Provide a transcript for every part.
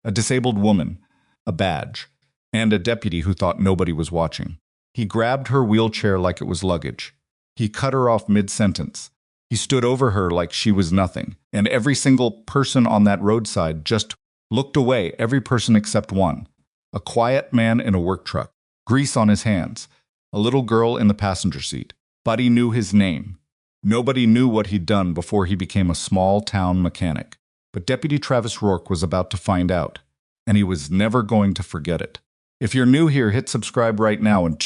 a disabled woman, a badge, and a deputy who thought nobody was watching. He grabbed her wheelchair like it was luggage. He cut her off mid-sentence. He stood over her like she was nothing, and every single person on that roadside just looked away, every person except one. A quiet man in a work truck, grease on his hands, a little girl in the passenger seat. Buddy knew his name. Nobody knew what he'd done before he became a small-town mechanic. But Deputy Travis Rourke was about to find out, and he was never going to forget it. If you're new here, hit subscribe right now and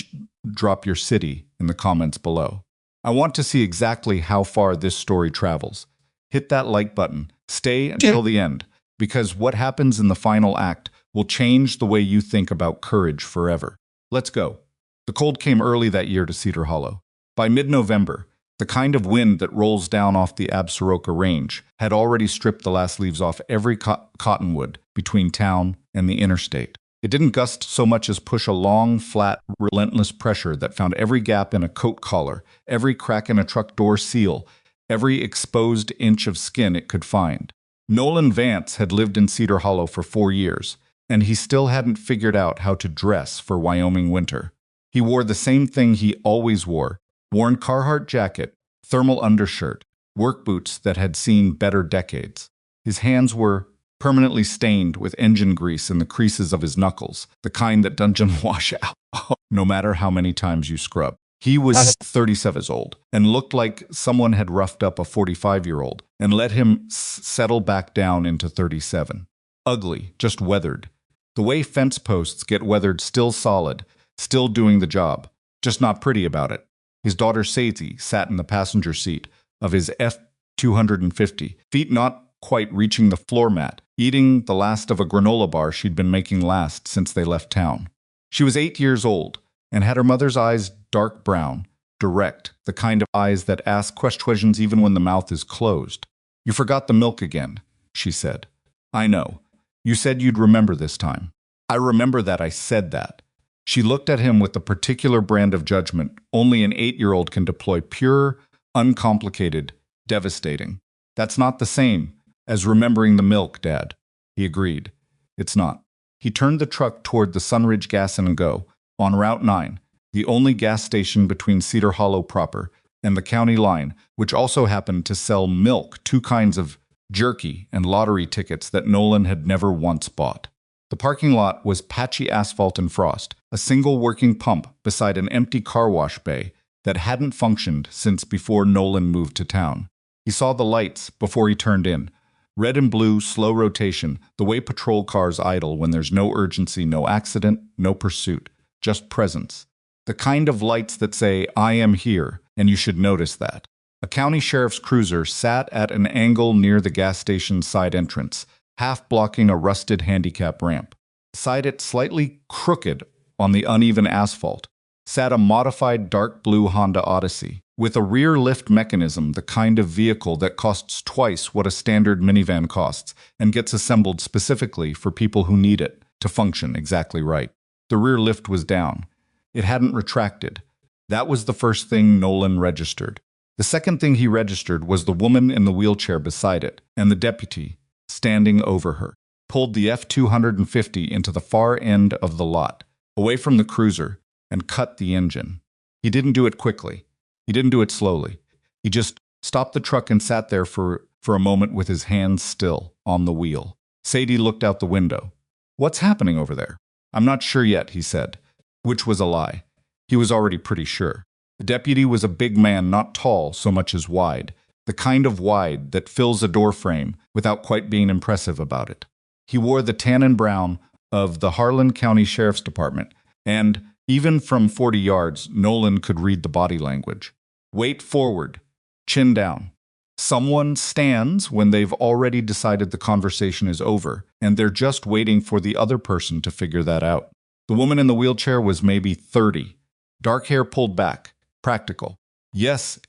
drop your city in the comments below. I want to see exactly how far this story travels. Hit that like button. Stay until the end, because what happens in the final act will change the way you think about courage forever. Let's go. The cold came early that year to Cedar Hollow. By mid-November, the kind of wind that rolls down off the Absaroka Range had already stripped the last leaves off every cottonwood between town and the interstate. It didn't gust so much as push a long, flat, relentless pressure that found every gap in a coat collar, every crack in a truck door seal, every exposed inch of skin it could find. Nolan Vance had lived in Cedar Hollow for 4 years, and he still hadn't figured out how to dress for Wyoming winter. He wore the same thing he always wore, worn Carhartt jacket, thermal undershirt, work boots that had seen better decades. His hands were permanently stained with engine grease in the creases of his knuckles, the kind that doesn't wash out, no matter how many times you scrub. He was 37 years old and looked like someone had roughed up a 45-year-old and let him settle back down into 37. Ugly, just weathered. The way fence posts get weathered, still solid, still doing the job, just not pretty about it. His daughter Sadie sat in the passenger seat of his F-250, feet not quite reaching the floor mat, eating the last of a granola bar she'd been making last since they left town. She was 8 years old and had her mother's eyes dark brown, direct, the kind of eyes that ask questions even when the mouth is closed. "You forgot the milk again," she said. "I know. You said you'd remember this time." "I remember that I said that." She looked at him with the particular brand of judgment only an 8-year-old can deploy, pure, uncomplicated, devastating. "That's not the same as remembering the milk, Dad." He agreed. "It's not." He turned the truck toward the Sunridge Gas and Go, on Route 9, the only gas station between Cedar Hollow proper and the county line, which also happened to sell milk, 2 kinds of jerky and lottery tickets that Nolan had never once bought. The parking lot was patchy asphalt and frost, a single working pump beside an empty car wash bay that hadn't functioned since before Nolan moved to town. He saw the lights before he turned in. Red and blue, slow rotation, the way patrol cars idle when there's no urgency, no accident, no pursuit, just presence. The kind of lights that say, "I am here, and you should notice that." A county sheriff's cruiser sat at an angle near the gas station's side entrance, half blocking a rusted handicap ramp. Beside it, slightly crooked on the uneven asphalt, sat a modified dark blue Honda Odyssey, with a rear lift mechanism, the kind of vehicle that costs twice what a standard minivan costs and gets assembled specifically for people who need it to function exactly right. The rear lift was down. It hadn't retracted. That was the first thing Nolan registered. The second thing he registered was the woman in the wheelchair beside it, and the deputy, standing over her, pulled the F-250 into the far end of the lot, away from the cruiser, and cut the engine. He didn't do it quickly. He didn't do it slowly. He just stopped the truck and sat there for a moment with his hands still on the wheel. Sadie looked out the window. "What's happening over there?" "I'm not sure yet," he said, which was a lie. He was already pretty sure. The deputy was a big man, not tall so much as wide, the kind of wide that fills a door frame without quite being impressive about it. He wore the tan and brown of the Harlan County Sheriff's Department, and even from 40 yards, Nolan could read the body language. Weight forward, chin down. Someone stands when they've already decided the conversation is over, and they're just waiting for the other person to figure that out. The woman in the wheelchair was maybe 30. Dark hair pulled back. Practical. Yes,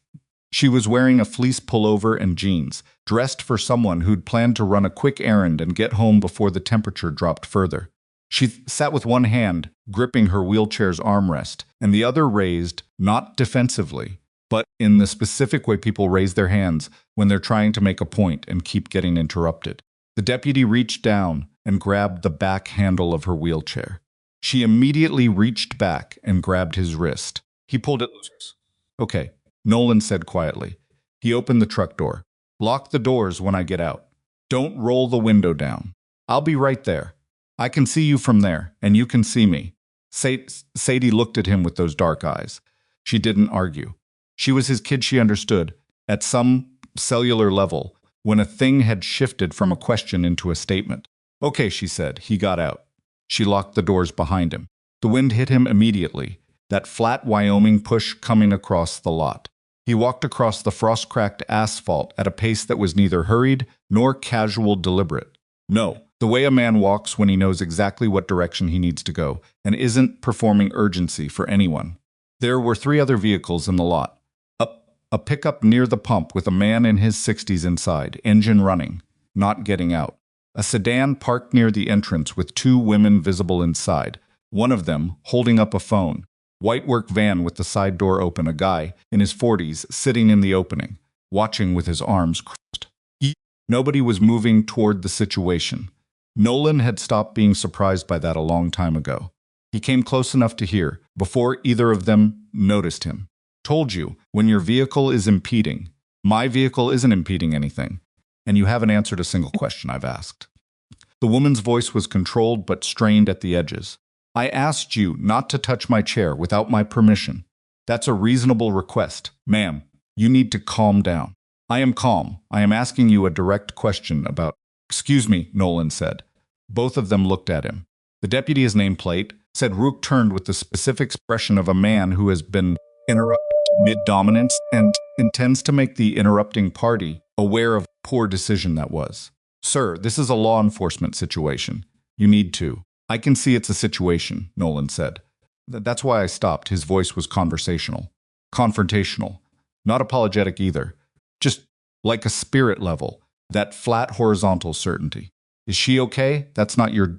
she was wearing a fleece pullover and jeans, dressed for someone who'd planned to run a quick errand and get home before the temperature dropped further. She sat with one hand gripping her wheelchair's armrest, and the other raised, not defensively, but in the specific way people raise their hands when they're trying to make a point and keep getting interrupted. The deputy reached down and grabbed the back handle of her wheelchair. She immediately reached back and grabbed his wrist. He pulled it loose. Okay, Nolan said quietly. He opened the truck door. Lock the doors when I get out. Don't roll the window down. I'll be right there. I can see you from there, and you can see me. Sadie looked at him with those dark eyes. She didn't argue. She was his kid, she understood, at some cellular level, when a thing had shifted from a question into a statement. Okay, she said. He got out. She locked the doors behind him. The wind hit him immediately, that flat Wyoming push coming across the lot. He walked across the frost-cracked asphalt at a pace that was neither hurried nor casual deliberate. No, the way a man walks when he knows exactly what direction he needs to go and isn't performing urgency for anyone. There were 3 other vehicles in the lot. A pickup near the pump with a man in his 60s inside, engine running, not getting out. A sedan parked near the entrance with 2 women visible inside, one of them holding up a phone. White work van with the side door open, a guy in his 40s sitting in the opening, watching with his arms crossed. Nobody was moving toward the situation. Nolan had stopped being surprised by that a long time ago. He came close enough to hear, before either of them noticed him. Told you, when your vehicle is impeding. My vehicle isn't impeding anything. And you haven't answered a single question I've asked. The woman's voice was controlled but strained at the edges. I asked you not to touch my chair without my permission. That's a reasonable request. Ma'am, you need to calm down. I am calm. I am asking you a direct question about... Excuse me, Nolan said. Both of them looked at him. The deputy's nameplate said Rourke turned with the specific expression of a man who has been interrupted mid-dominance and intends to make the interrupting party aware of poor decision that was. Sir, this is a law enforcement situation. You need to. I can see it's a situation, Nolan said. That's why I stopped. His voice was conversational. Confrontational. Not apologetic either. Just like a spirit level. That flat horizontal certainty. Is she okay? That's not your...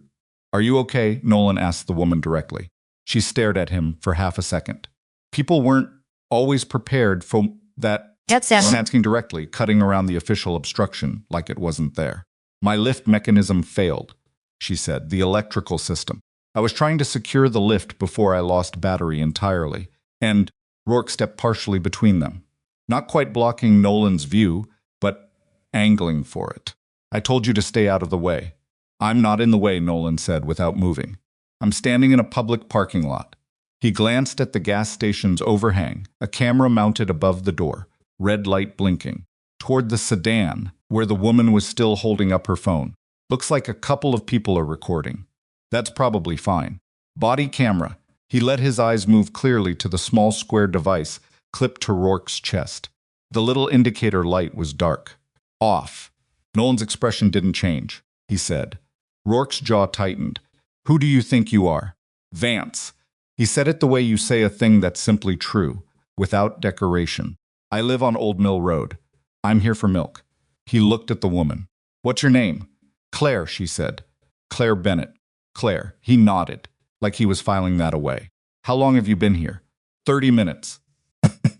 Are you okay? Nolan asked the woman directly. She stared at him for half a second. People weren't always prepared for that. Asking directly, cutting around the official obstruction like it wasn't there. My lift mechanism failed, she said, the electrical system. I was trying to secure the lift before I lost battery entirely, and Rourke stepped partially between them. Not quite blocking Nolan's view, but angling for it. I told you to stay out of the way. I'm not in the way, Nolan said without moving. I'm standing in a public parking lot. He glanced at the gas station's overhang, a camera mounted above the door, red light blinking, toward the sedan, where the woman was still holding up her phone. Looks like a couple of people are recording. That's probably fine. Body camera. He let his eyes move clearly to the small square device clipped to Rourke's chest. The little indicator light was dark. Off. Nolan's expression didn't change. He said. Rourke's jaw tightened. Who do you think you are? Vance. He said it the way you say a thing that's simply true, without decoration. I live on Old Mill Road. I'm here for milk. He looked at the woman. What's your name? Claire, she said. Claire Bennett. Claire. He nodded, like he was filing that away. How long have you been here? 30 minutes.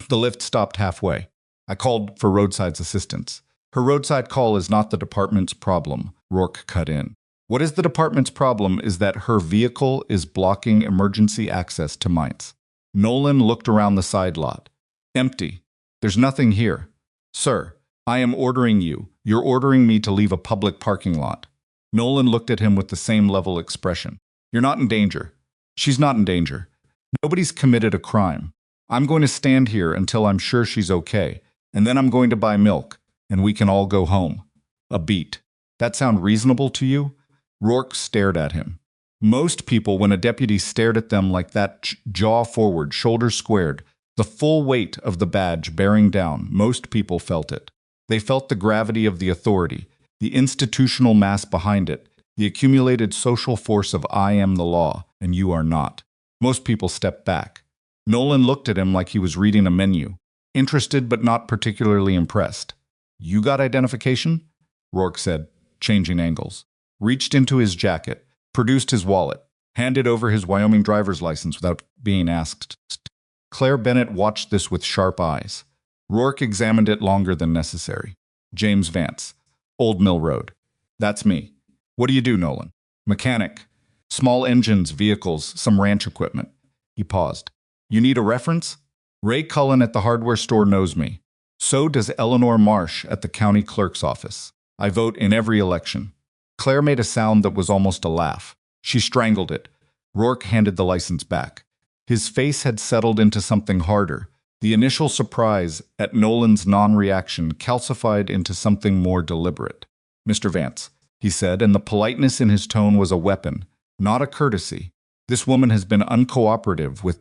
The lift stopped halfway. I called for roadside assistance. Her roadside call is not the department's problem, Rourke cut in. What is the department's problem is that her vehicle is blocking emergency access to mines. Nolan looked around the side lot. Empty. There's nothing here. Sir, I am ordering you. You're ordering me to leave a public parking lot. Nolan looked at him with the same level expression. You're not in danger. She's not in danger. Nobody's committed a crime. I'm going to stand here until I'm sure she's okay, and then I'm going to buy milk, and we can all go home. A beat. That sound reasonable to you? Rourke stared at him. Most people, when a deputy stared at them like that, jaw forward, shoulders squared, the full weight of the badge bearing down, most people felt it. They felt the gravity of the authority, the institutional mass behind it, the accumulated social force of I am the law, and you are not. Most people stepped back. Nolan looked at him like he was reading a menu, interested but not particularly impressed. You got identification? Rourke said, changing angles. Reached into his jacket, produced his wallet, handed over his Wyoming driver's license without being asked. Claire Bennett watched this with sharp eyes. Rourke examined it longer than necessary. James Vance. Old Mill Road. That's me. What do you do, Nolan? Mechanic. Small engines, vehicles, some ranch equipment. He paused. You need a reference? Ray Cullen at the hardware store knows me. So does Eleanor Marsh at the county clerk's office. I vote in every election. Claire made a sound that was almost a laugh. She strangled it. Rourke handed the license back. His face had settled into something harder. The initial surprise at Nolan's non-reaction calcified into something more deliberate. Mr. Vance, he said, and the politeness in his tone was a weapon, not a courtesy. This woman has been uncooperative with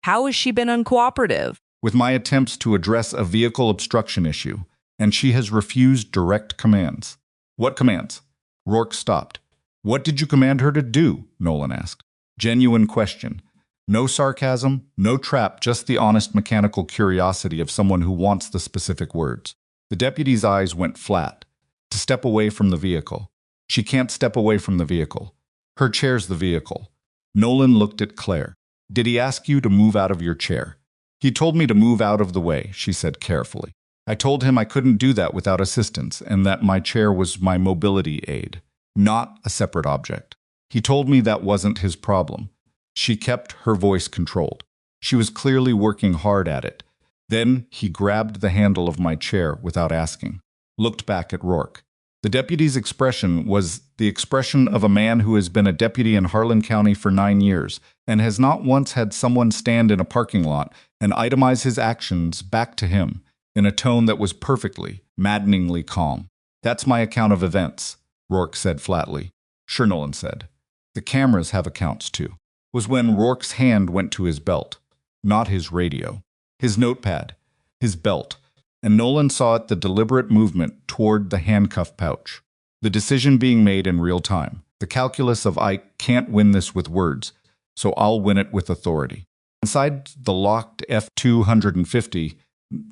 How has she been uncooperative? with my attempts to address a vehicle obstruction issue, and she has refused direct commands. What commands? Rourke stopped. What did you command her to do? Nolan asked. Genuine question. No sarcasm, no trap, just the honest mechanical curiosity of someone who wants the specific words. The deputy's eyes went flat. To step away from the vehicle. She can't step away from the vehicle. Her chair's the vehicle. Nolan looked at Claire. Did he ask you to move out of your chair? He told me to move out of the way, she said carefully. I told him I couldn't do that without assistance and that my chair was my mobility aid, not a separate object. He told me that wasn't his problem. She kept her voice controlled. She was clearly working hard at it. Then he grabbed the handle of my chair without asking, looked back at Rourke. The deputy's expression was the expression of a man who has been a deputy in Harlan County for 9 years and has not once had someone stand in a parking lot and itemize his actions back to him in a tone that was perfectly, maddeningly calm. That's my account of events, Rourke said flatly. Sure, Nolan said. The cameras have accounts too. Was when Rourke's hand went to his belt, not his radio, his notepad, his belt, and Nolan saw it the deliberate movement toward the handcuff pouch. The decision being made in real time, the calculus of I can't win this with words, so I'll win it with authority. Inside the locked F-250,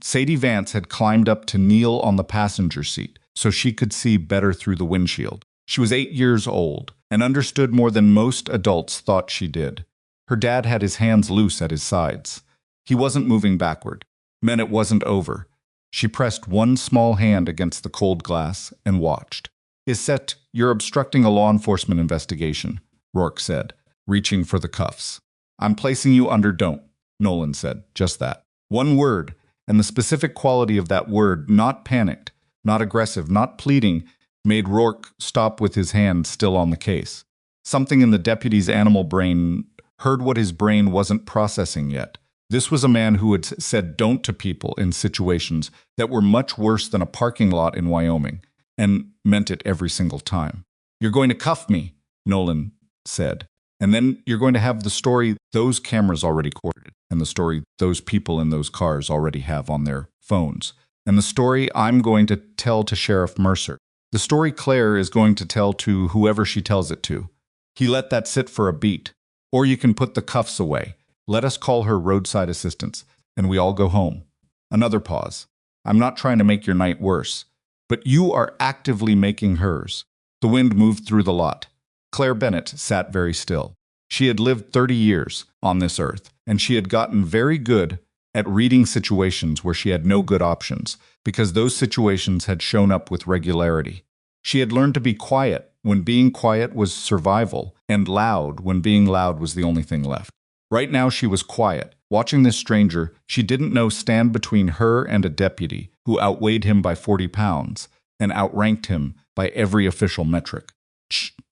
Sadie Vance had climbed up to kneel on the passenger seat so she could see better through the windshield. She was 8 years old and understood more than most adults thought she did. Her dad had his hands loose at his sides. He wasn't moving backward. Meant it wasn't over. She pressed one small hand against the cold glass and watched. Isette, you're obstructing a law enforcement investigation, Rourke said, reaching for the cuffs. I'm placing you under don't, Nolan said, just that. One word, and the specific quality of that word, not panicked, not aggressive, not pleading, made Rourke stop with his hand still on the case. Something in the deputy's animal brain heard what his brain wasn't processing yet. This was a man who had said don't to people in situations that were much worse than a parking lot in Wyoming, and meant it every single time. You're going to cuff me, Nolan said. And then you're going to have the story those cameras already recorded, and the story those people in those cars already have on their phones, and the story I'm going to tell to Sheriff Mercer. The story Claire is going to tell to whoever she tells it to. He let that sit for a beat. Or you can put the cuffs away. Let us call her roadside assistance, and we all go home. Another pause. I'm not trying to make your night worse, but you are actively making hers. The wind moved through the lot. Claire Bennett sat very still. She had lived 30 years on this earth, and she had gotten very good at reading situations where she had no good options, because those situations had shown up with regularity. She had learned to be quiet when being quiet was survival, and loud when being loud was the only thing left. Right now she was quiet, watching this stranger she didn't know stand between her and a deputy who outweighed him by 40 pounds and outranked him by every official metric.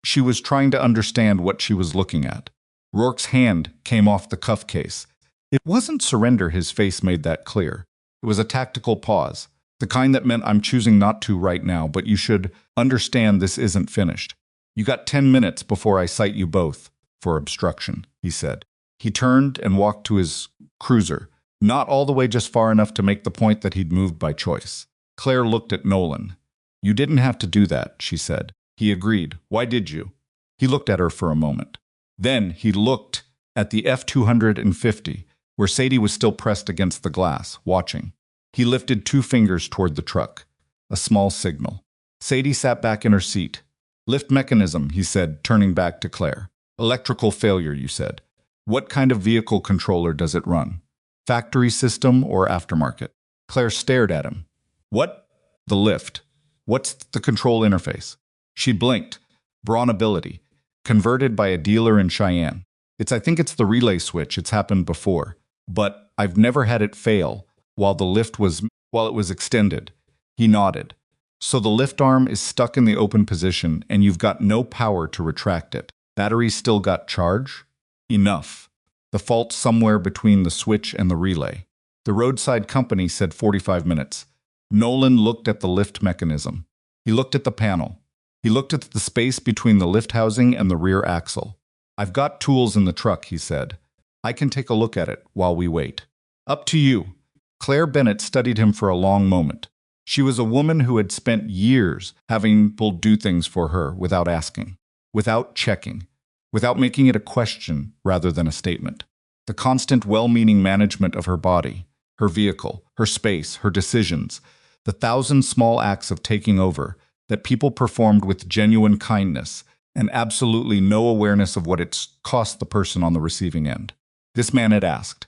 She was trying to understand what she was looking at. Rourke's hand came off the cuff case. It wasn't surrender, his face made that clear. It was a tactical pause, the kind that meant I'm choosing not to right now, but you should understand this isn't finished. You got 10 minutes before I cite you both for obstruction, he said. He turned and walked to his cruiser, not all the way, just far enough to make the point that he'd moved by choice. Claire looked at Nolan. You didn't have to do that, she said. He agreed. Why did you? He looked at her for a moment. Then he looked at the F-250, where Sadie was still pressed against the glass, watching. He lifted 2 fingers toward the truck, a small signal. Sadie sat back in her seat. Lift mechanism, he said, turning back to Claire. Electrical failure, you said. What kind of vehicle controller does it run? Factory system or aftermarket? Claire stared at him. What? The lift. What's the control interface? She blinked. Brawn ability. converted by a dealer in Cheyenne. I think it's the relay switch. It's happened before, but I've never had it fail while it was extended. He nodded. So the lift arm is stuck in the open position and you've got no power to retract it. Batteries still got charge? Enough. The fault somewhere between the switch and the relay. The roadside company said 45 minutes. Nolan looked at the lift mechanism. He looked at the panel. He looked at the space between the lift housing and the rear axle. I've got tools in the truck, he said. I can take a look at it while we wait. Up to you. Claire Bennett studied him for a long moment. She was a woman who had spent years having people do things for her without asking, without checking, without making it a question rather than a statement. The constant well-meaning management of her body, her vehicle, her space, her decisions, the 1,000 small acts of taking over that people performed with genuine kindness and absolutely no awareness of what it cost the person on the receiving end. This man had asked.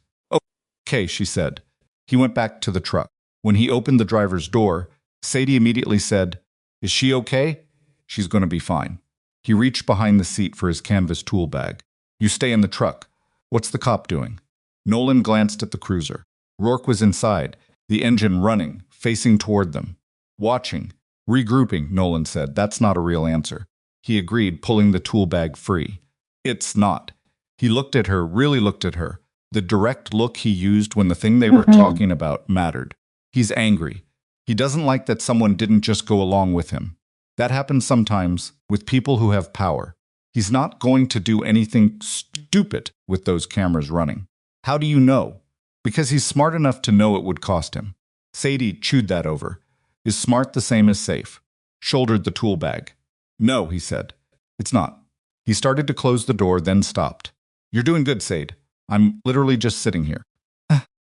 Okay, she said. He went back to the truck. When he opened the driver's door, Sadie immediately said, "Is she okay?" "She's going to be fine." He reached behind the seat for his canvas tool bag. "You stay in the truck. What's the cop doing?" Nolan glanced at the cruiser. Rourke was inside, the engine running, facing toward them. "Watching. Regrouping," Nolan said. "That's not a real answer." He agreed, pulling the tool bag free. "It's not." He looked at her, really looked at her. The direct look he used when the thing they were talking about mattered. He's angry. He doesn't like that someone didn't just go along with him. That happens sometimes with people who have power. He's not going to do anything stupid with those cameras running. How do you know? Because he's smart enough to know it would cost him. Sadie chewed that over. Is smart the same as safe? Shouldered the tool bag. "No," he said. "It's not." He started to close the door, then stopped. "You're doing good, Sade. I'm literally just sitting here."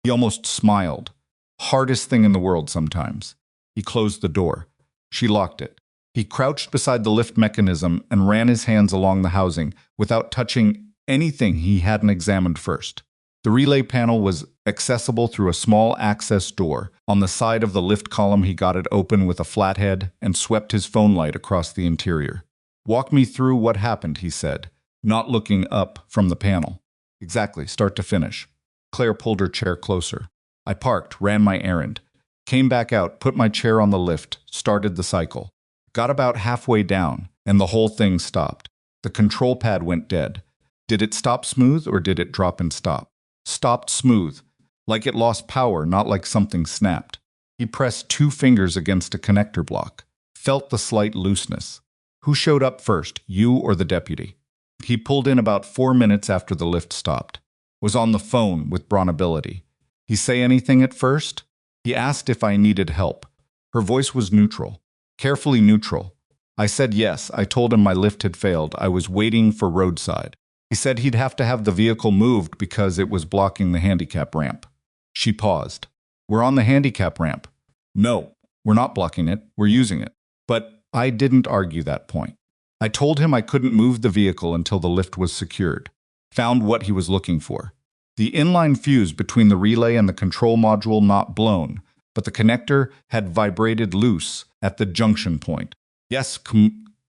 He almost smiled. Hardest thing in the world sometimes. He closed the door. She locked it. He crouched beside the lift mechanism and ran his hands along the housing without touching anything he hadn't examined first. The relay panel was accessible through a small access door. On the side of the lift column, he got it open with a flathead and swept his phone light across the interior. "Walk me through what happened," he said, not looking up from the panel. "Exactly, start to finish." Claire pulled her chair closer. "I parked, ran my errand, came back out, put my chair on the lift, started the cycle. Got about halfway down, and the whole thing stopped. The control pad went dead. Did it stop smooth or did it drop and stop?" "Stopped smooth, like it lost power, not like something snapped." He pressed 2 fingers against a connector block, felt the slight looseness. "Who showed up first, you or the deputy?" He pulled in about 4 minutes after the lift stopped. Was on the phone with Bronability. "He say anything at first?" He asked if I needed help. Her voice was neutral, carefully neutral. I said yes. I told him my lift had failed. I was waiting for roadside. He said he'd have to have the vehicle moved because it was blocking the handicap ramp. She paused. "We're on the handicap ramp." "No, we're not blocking it. We're using it." But I didn't argue that point. I told him I couldn't move the vehicle until the lift was secured. Found what he was looking for. The inline fuse between the relay and the control module not blown, but the connector had vibrated loose at the junction point. Yes,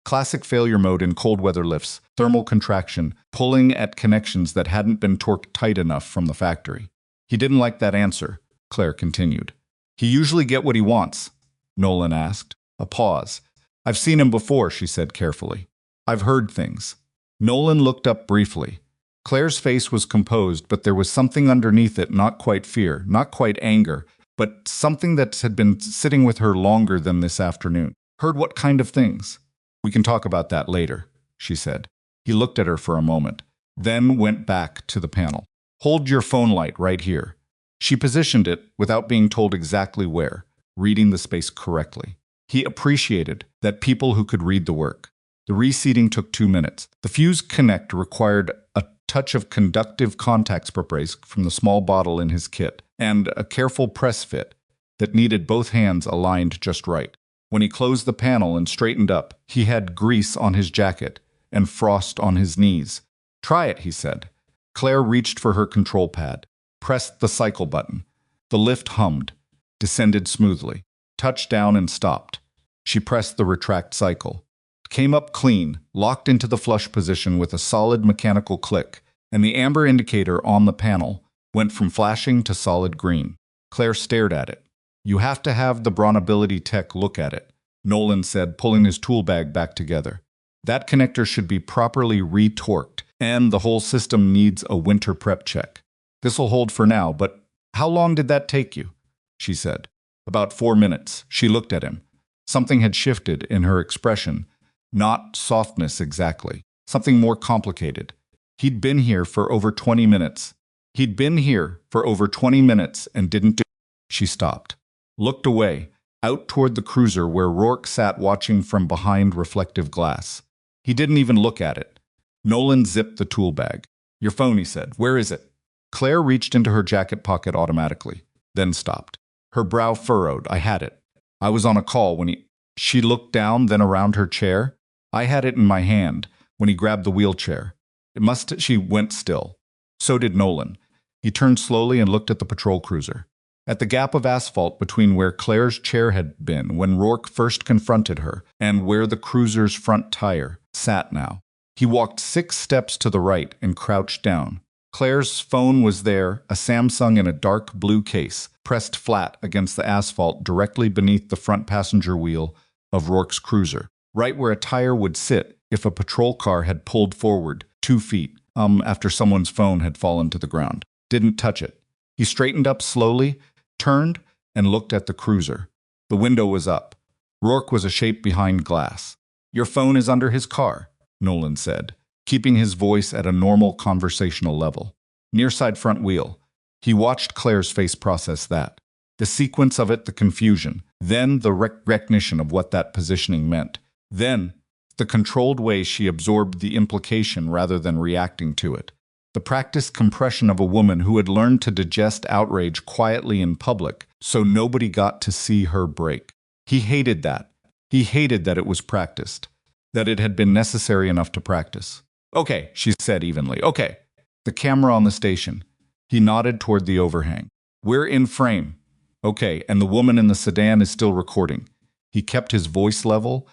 classic failure mode in cold weather lifts, thermal contraction, pulling at connections that hadn't been torqued tight enough from the factory. He didn't like that answer, Claire continued. "He usually get what he wants?" Nolan asked. A pause. "I've seen him before," she said carefully. "I've heard things." Nolan looked up briefly. Claire's face was composed, but there was something underneath it, not quite fear, not quite anger, but something that had been sitting with her longer than this afternoon. "Heard what kind of things?" "We can talk about that later," she said. He looked at her for a moment, then went back to the panel. "Hold your phone light right here." She positioned it without being told exactly where, reading the space correctly. He appreciated that people who could read the work. The reseating took 2 minutes. The fuse connect required a touch of conductive contact spray from the small bottle in his kit, and a careful press fit that needed both hands aligned just right. When he closed the panel and straightened up, he had grease on his jacket and frost on his knees. "Try it," he said. Claire reached for her control pad, pressed the cycle button. The lift hummed, descended smoothly, touched down and stopped. She pressed the retract cycle. came up clean, locked into the flush position with a solid mechanical click, and the amber indicator on the panel went from flashing to solid green. Claire stared at it. "You have to have the vulnerability tech look at it," Nolan said, pulling his tool bag back together. "That connector should be properly retorqued, and the whole system needs a winter prep check. This'll hold for now, but how long did that take you?" she said. "About 4 minutes." She looked at him. Something had shifted in her expression. Not softness exactly. Something more complicated. He'd been here for over 20 minutes. He'd been here for over 20 minutes and didn't do. She stopped. Looked away, out toward the cruiser where Rourke sat watching from behind reflective glass. He didn't even look at it. Nolan zipped the tool bag. "Your phone," he said. "Where is it?" Claire reached into her jacket pocket automatically, then stopped. Her brow furrowed. "I had it. I was on a call when he..." She looked down, then around her chair. "I had it in my hand when he grabbed the wheelchair. It must..." She went still. So did Nolan. He turned slowly and looked at the patrol cruiser. At the gap of asphalt between where Claire's chair had been when Rourke first confronted her and where the cruiser's front tire sat now. He walked 6 steps to the right and crouched down. Claire's phone was there, a Samsung in a dark blue case, pressed flat against the asphalt directly beneath the front passenger wheel of Rourke's cruiser, right where a tire would sit if a patrol car had pulled forward 2 feet after someone's phone had fallen to the ground. Didn't touch it. He straightened up slowly, turned, and looked at the cruiser. The window was up. Rourke was a shape behind glass. "Your phone is under his car," Nolan said, keeping his voice at a normal conversational level. "Near side front wheel." He watched Claire's face process that. The sequence of it, the confusion, then the recognition of what that positioning meant, then the controlled way she absorbed the implication rather than reacting to it. The practiced compression of a woman who had learned to digest outrage quietly in public so nobody got to see her break. He hated that. He hated that it was practiced, that it had been necessary enough to practice. "Okay," she said evenly. "Okay." The camera on the station. He nodded toward the overhang. "We're in frame." "Okay, and the woman in the sedan is still recording." He kept his voice level,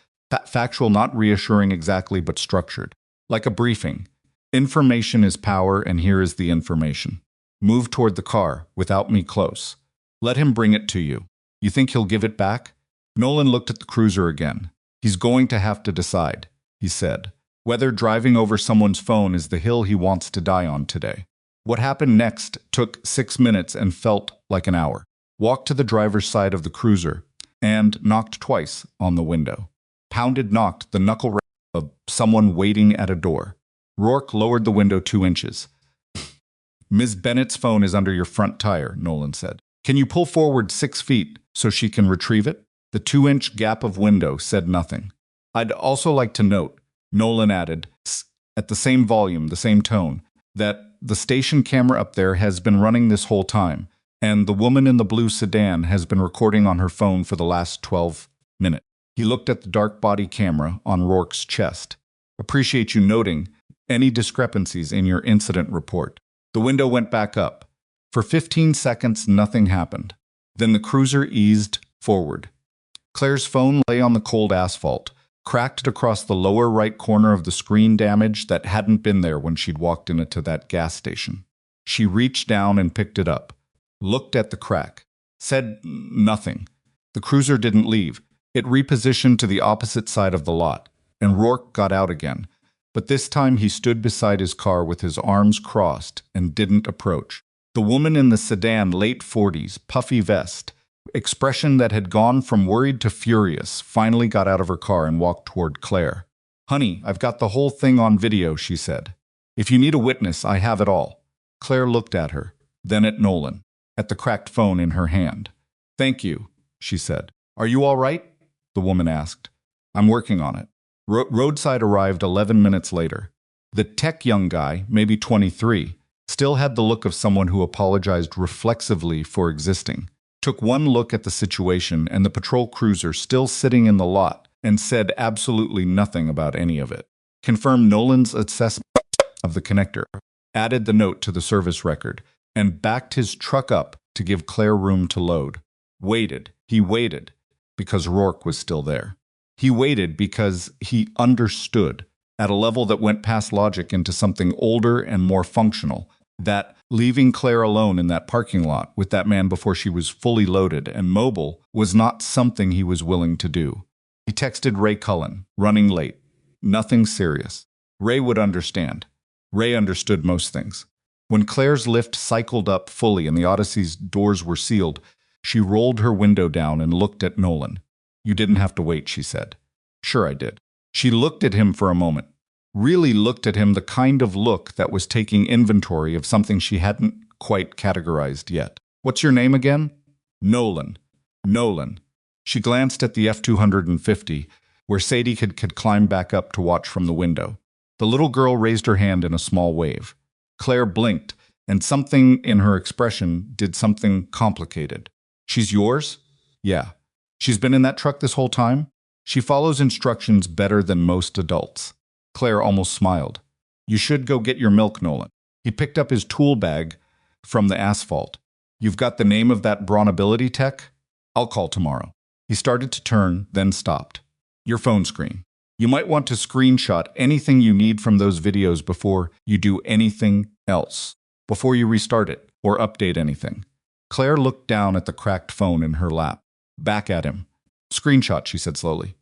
factual, not reassuring exactly, but structured. Like a briefing. "Information is power, and here is the information. Move toward the car, without me close. Let him bring it to you. You think he'll give it back?" Nolan looked at the cruiser again. "He's going to have to decide," he said, "whether driving over someone's phone is the hill he wants to die on today." What happened next took 6 minutes and felt like an hour. Walked to the driver's side of the cruiser and knocked twice on the window. Pounded, knocked, the knuckle of someone waiting at a door. Rourke lowered the window 2 inches. "Ms. Bennett's phone is under your front tire," Nolan said. "Can you pull forward 6 feet so she can retrieve it?" The 2-inch gap of window said nothing. "I'd also like to note," Nolan added, at the same volume, the same tone, "that the station camera up there has been running this whole time, and the woman in the blue sedan has been recording on her phone for the last 12 minutes. He looked at the dark body camera on Rourke's chest. "Appreciate you noting any discrepancies in your incident report." The window went back up. For 15 seconds, nothing happened. Then the cruiser eased forward. Claire's phone lay on the cold asphalt, cracked across the lower right corner of the screen, damage that hadn't been there when she'd walked into that gas station. She reached down and picked it up, looked at the crack, said nothing. The cruiser didn't leave. It repositioned to the opposite side of the lot, and Rourke got out again. But this time he stood beside his car with his arms crossed and didn't approach. The woman in the sedan, late 40s, puffy vest, expression that had gone from worried to furious, finally got out of her car and walked toward Claire. "Honey, I've got the whole thing on video," she said. "If you need a witness, I have it all." Claire looked at her, then at Nolan, at the cracked phone in her hand. "Thank you," she said. "Are you all right?" the woman asked. "I'm working on it." Roadside arrived 11 minutes later. The tech young guy, maybe 23, still had the look of someone who apologized reflexively for existing. Took one look at the situation and the patrol cruiser still sitting in the lot and said absolutely nothing about any of it. Confirmed Nolan's assessment of the connector, added the note to the service record, and backed his truck up to give Claire room to load. Waited. He waited, because Rourke was still there. He waited because he understood, at a level that went past logic into something older and more functional, that leaving Claire alone in that parking lot with that man before she was fully loaded and mobile was not something he was willing to do. He texted Ray Cullen, running late. Nothing serious. Ray would understand. Ray understood most things. When Claire's lift cycled up fully and the Odyssey's doors were sealed, she rolled her window down and looked at Nolan. "You didn't have to wait," she said. "Sure I did." She looked at him for a moment. Really looked at him, the kind of look that was taking inventory of something she hadn't quite categorized yet. "What's your name again?" "Nolan." "Nolan." She glanced at the F-250, where Sadie could climb back up to watch from the window. The little girl raised her hand in a small wave. Claire blinked, and something in her expression did something complicated. "She's yours?" "Yeah." "She's been in that truck this whole time?" "She follows instructions better than most adults." Claire almost smiled. "You should go get your milk, Nolan." He picked up his tool bag from the asphalt. "You've got the name of that Brawnability tech?" "I'll call tomorrow." He started to turn, then stopped. "Your phone screen. You might want to screenshot anything you need from those videos before you do anything else, before you restart it or update anything." Claire looked down at the cracked phone in her lap. Back at him. "Screenshot," she said slowly.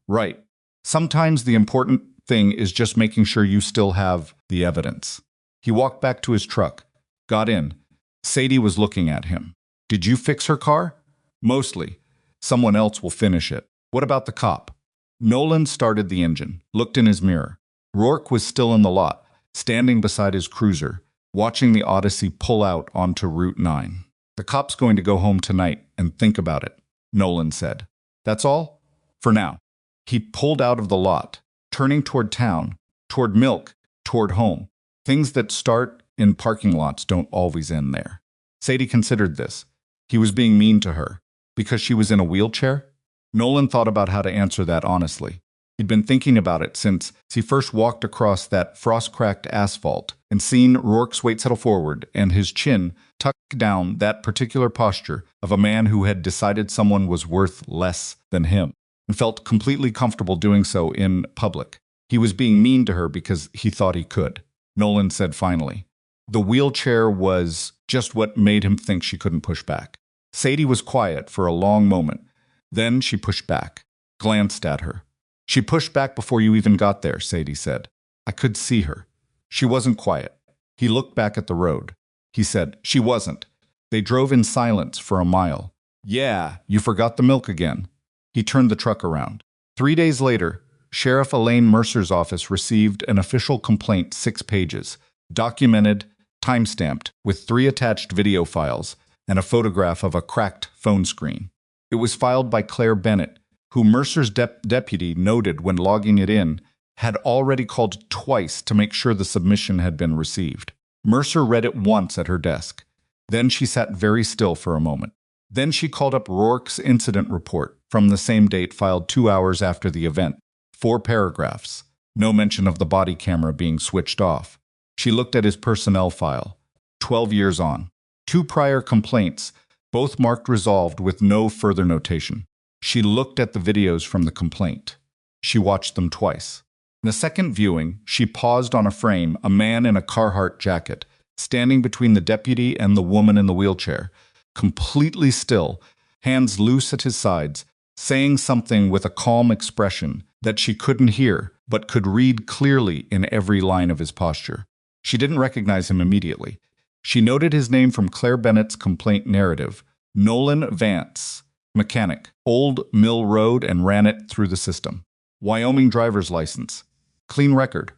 "Right. Sometimes the important thing is just making sure you still have the evidence." He walked back to his truck, got in. Sadie was looking at him. "Did you fix her car?" "Mostly. Someone else will finish it." "What about the cop?" Nolan started the engine, looked in his mirror. Rourke was still in the lot, standing beside his cruiser, watching the Odyssey pull out onto Route 9. "The cop's going to go home tonight and think about it," Nolan said. "That's all? For now." He pulled out of the lot, turning toward town, toward milk, toward home. Things that start in parking lots don't always end there. Sadie considered this. He was being mean to her. Because she was in a wheelchair? Nolan thought about how to answer that honestly. He'd been thinking about it since he first walked across that frost-cracked asphalt and seen Rourke's weight settle forward and his chin tuck down, that particular posture of a man who had decided someone was worth less than him and felt completely comfortable doing so in public. He was being mean to her because he thought he could. Nolan said finally. The wheelchair was just what made him think she couldn't push back. Sadie was quiet for a long moment. Then she pushed back, glanced at her. "She pushed back before you even got there," Sadie said. "I could see her. She wasn't quiet." He looked back at the road. He said, "She wasn't." They drove in silence for a mile. "Yeah, you forgot the milk again." He turned the truck around. 3 days later, Sheriff Elaine Mercer's office received an official complaint, 6 pages, documented, time-stamped, with 3 attached video files and a photograph of a cracked phone screen. It was filed by Claire Bennett, who Mercer's deputy noted when logging it in had already called twice to make sure the submission had been received. Mercer read it once at her desk. Then she sat very still for a moment. Then she called up Rourke's incident report from the same date, filed 2 hours after the event. 4 paragraphs. No mention of the body camera being switched off. She looked at his personnel file. 12 years on. 2 prior complaints, both marked resolved with no further notation. She looked at the videos from the complaint. She watched them twice. In the second viewing, she paused on a frame, a man in a Carhartt jacket, standing between the deputy and the woman in the wheelchair, completely still, hands loose at his sides, saying something with a calm expression that she couldn't hear, but could read clearly in every line of his posture. She didn't recognize him immediately. She noted his name from Claire Bennett's complaint narrative, Nolan Vance, mechanic, Old Mill Road, and ran it through the system. Wyoming driver's license, clean record,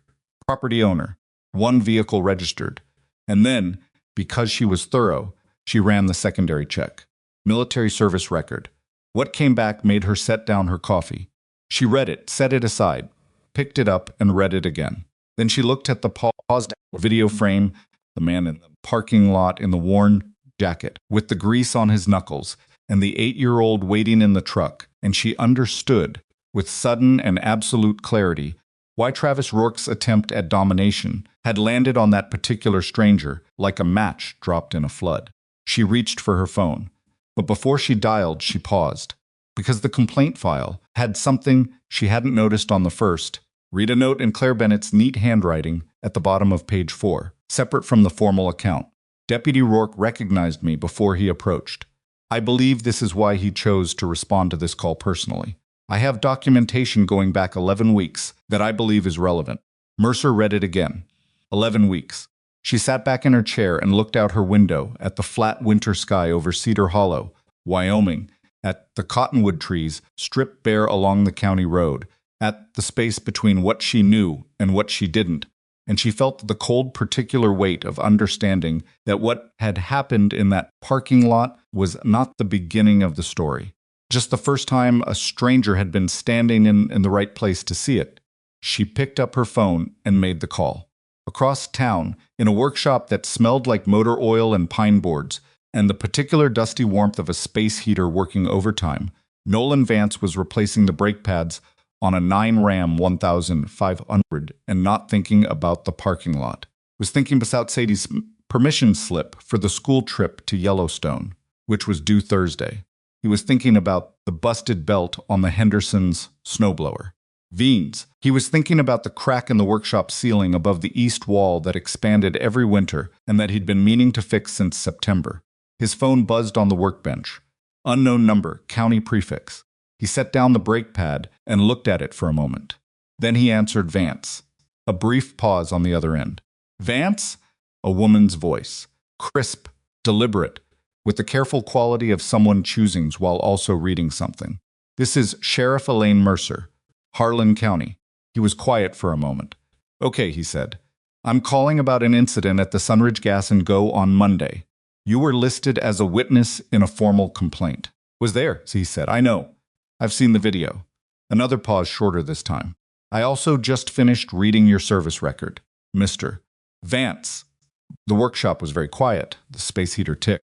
property owner, 1 vehicle registered. And then, because she was thorough, she ran the secondary check. Military service record. What came back made her set down her coffee. She read it, set it aside, picked it up, and read it again. Then she looked at the paused video frame, the man in the parking lot in the worn jacket, with the grease on his knuckles, and the 8-year-old waiting in the truck, and she understood, with sudden and absolute clarity, why Travis Rourke's attempt at domination had landed on that particular stranger like a match dropped in a flood. She reached for her phone, but before she dialed, she paused. because the complaint file had something she hadn't noticed on the first. Read a note in Claire Bennett's neat handwriting at the bottom of page 4, separate from the formal account. Deputy Rourke recognized me before he approached. I believe this is why he chose to respond to this call personally. I have documentation going back 11 weeks that I believe is relevant. Mercer read it again. 11 weeks. She sat back in her chair and looked out her window at the flat winter sky over Cedar Hollow, Wyoming, at the cottonwood trees stripped bare along the county road, at the space between what she knew and what she didn't, and she felt the cold particular weight of understanding that what had happened in that parking lot was not the beginning of the story, just the first time a stranger had been standing in the right place to see it. She picked up her phone and made the call. Across town, in a workshop that smelled like motor oil and pine boards, and the particular dusty warmth of a space heater working overtime, Nolan Vance was replacing the brake pads on a 9 Ram 1500 and not thinking about the parking lot. Was thinking about Sadie's permission slip for the school trip to Yellowstone, which was due Thursday. He was thinking about the busted belt on the Henderson's snowblower. Veens. He was thinking about the crack in the workshop ceiling above the east wall that expanded every winter and that he'd been meaning to fix since September. His phone buzzed on the workbench. Unknown number, county prefix. He set down the brake pad and looked at it for a moment. Then he answered Vance. A brief pause on the other end. Vance? A woman's voice. Crisp, deliberate, with the careful quality of someone choosing while also reading something. This is Sheriff Elaine Mercer, Harlan County. He was quiet for a moment. Okay, he said. I'm calling about an incident at the Sunridge Gas and Go on Monday. You were listed as a witness in a formal complaint. Was there, he said. I know. I've seen the video. Another pause, shorter this time. I also just finished reading your service record, Mr. Vance. The workshop was very quiet. The space heater ticked.